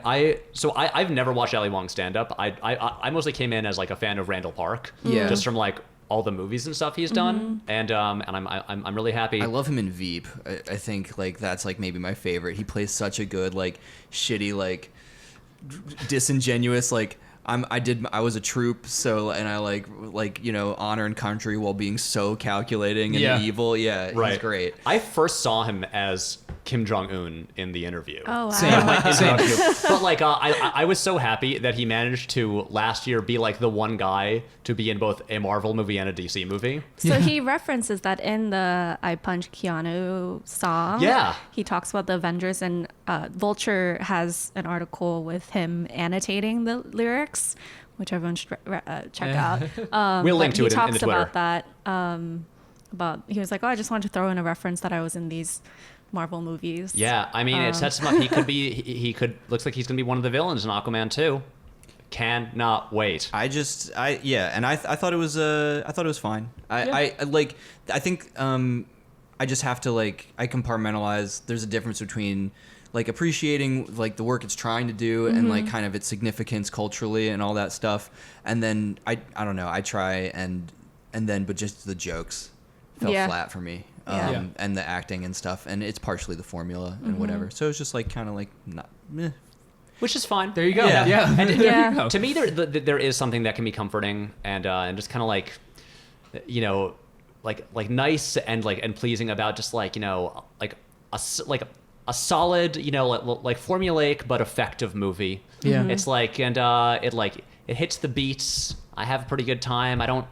I've never watched Ali Wong stand up. I mostly came in as like a fan of Randall Park, Yeah. just from like all the movies and stuff he's done, and I'm really happy. I love him in Veep. I think like that's like maybe my favorite. He plays such a good like shitty like disingenuous like I was a troop, so and I like you know honor and country while being so calculating and Yeah. evil. Yeah, Right. he's great. I first saw him as Kim Jong-un in The Interview. Oh, wow. Same. But like I was so happy that he managed to last year be like the one guy to be in both a Marvel movie and a DC movie. So he references that in the I Punch Keanu song. Yeah. He talks about the Avengers, and Vulture has an article with him annotating the lyrics, which everyone should check out. We'll But link to he it in the talks Twitter. about that. He was like, oh, I just wanted to throw in a reference that I was in these Marvel movies. Yeah, I mean, it sets him up. He could be. He could. Looks like he's gonna be one of the villains in Aquaman 2. Cannot wait. I thought it was fine. I think I just have to like I compartmentalize. There's a difference between like appreciating like the work it's trying to do and like kind of its significance culturally and all that stuff, and then I don't know. I try and then but just the jokes fell Yeah. flat for me. Yeah. Yeah. And the acting and stuff, and it's partially the formula and whatever. So it's just like kind of like not. Which is fine. There you go. Yeah. Yeah. And There Yeah. you go. to me, there is something that can be comforting and just kind of like, you know, like nice and like and pleasing about just like you know like a solid you know like formulaic but effective movie. Yeah. It's like and it hits the beats. I have a pretty good time. I don't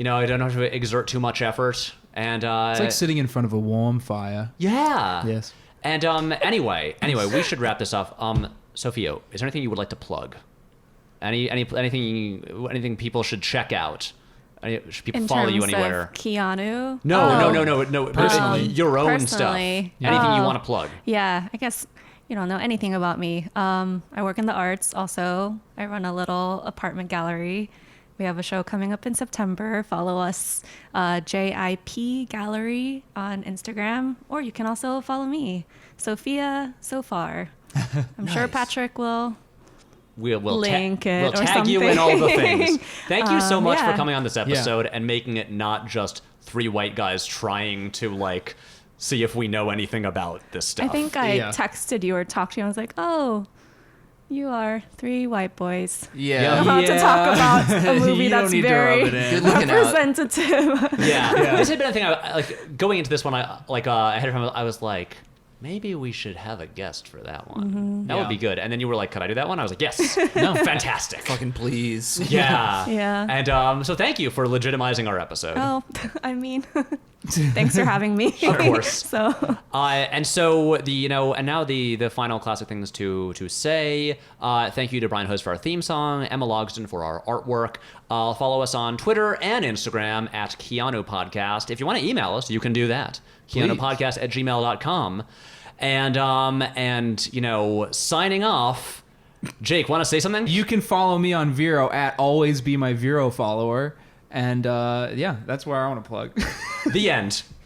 have to exert too much effort. And It's like sitting in front of a warm fire. yeah. Yes. And anyway, we should wrap this up. Sophia, is there anything you would like to plug? Anything people should check out? Should people In follow you terms anywhere? of Keanu. No. Personally. Your own Personally. stuff. Anything you Oh. want to plug? Yeah, I guess you don't know anything about me. I work in the arts also. I run a little apartment gallery. We have a show coming up in September. Follow us, JIP Gallery on Instagram, or you can also follow me, Sophia So Far. I'm sure Nice. Patrick will. We'll Link it we'll or tag you in all the things. something. Thank you so much for Yeah. coming on this episode and making it not just three white guys trying to like see if we know anything about this stuff. I think I Yeah. texted you or talked to you. I was like, oh, you are three white boys. Yeah. How to talk about a movie You don't that's need to very rub it in. Good looking out. representative. Yeah. This had been a thing. I like going into this one. Ahead of time, I was like, maybe we should have a guest for that one. That would Yeah. be good. And then you were like, could I do that one? I was like, yes. No, fantastic. Fucking please. Yeah. Yeah. And so thank you for legitimizing our episode. Oh, I mean, thanks for having me. Of course. So, And so and now the final classic things to say. Thank you to Brian Hose for our theme song, Emma Logston for our artwork. Follow us on Twitter and Instagram at Keanu Podcast. If you want to email us, you can do that. KeanuPodcast@gmail.com. And signing off. Jake, want to say something? You can follow me on Vero at always be my Vero follower. And yeah, that's where I want to plug. The end.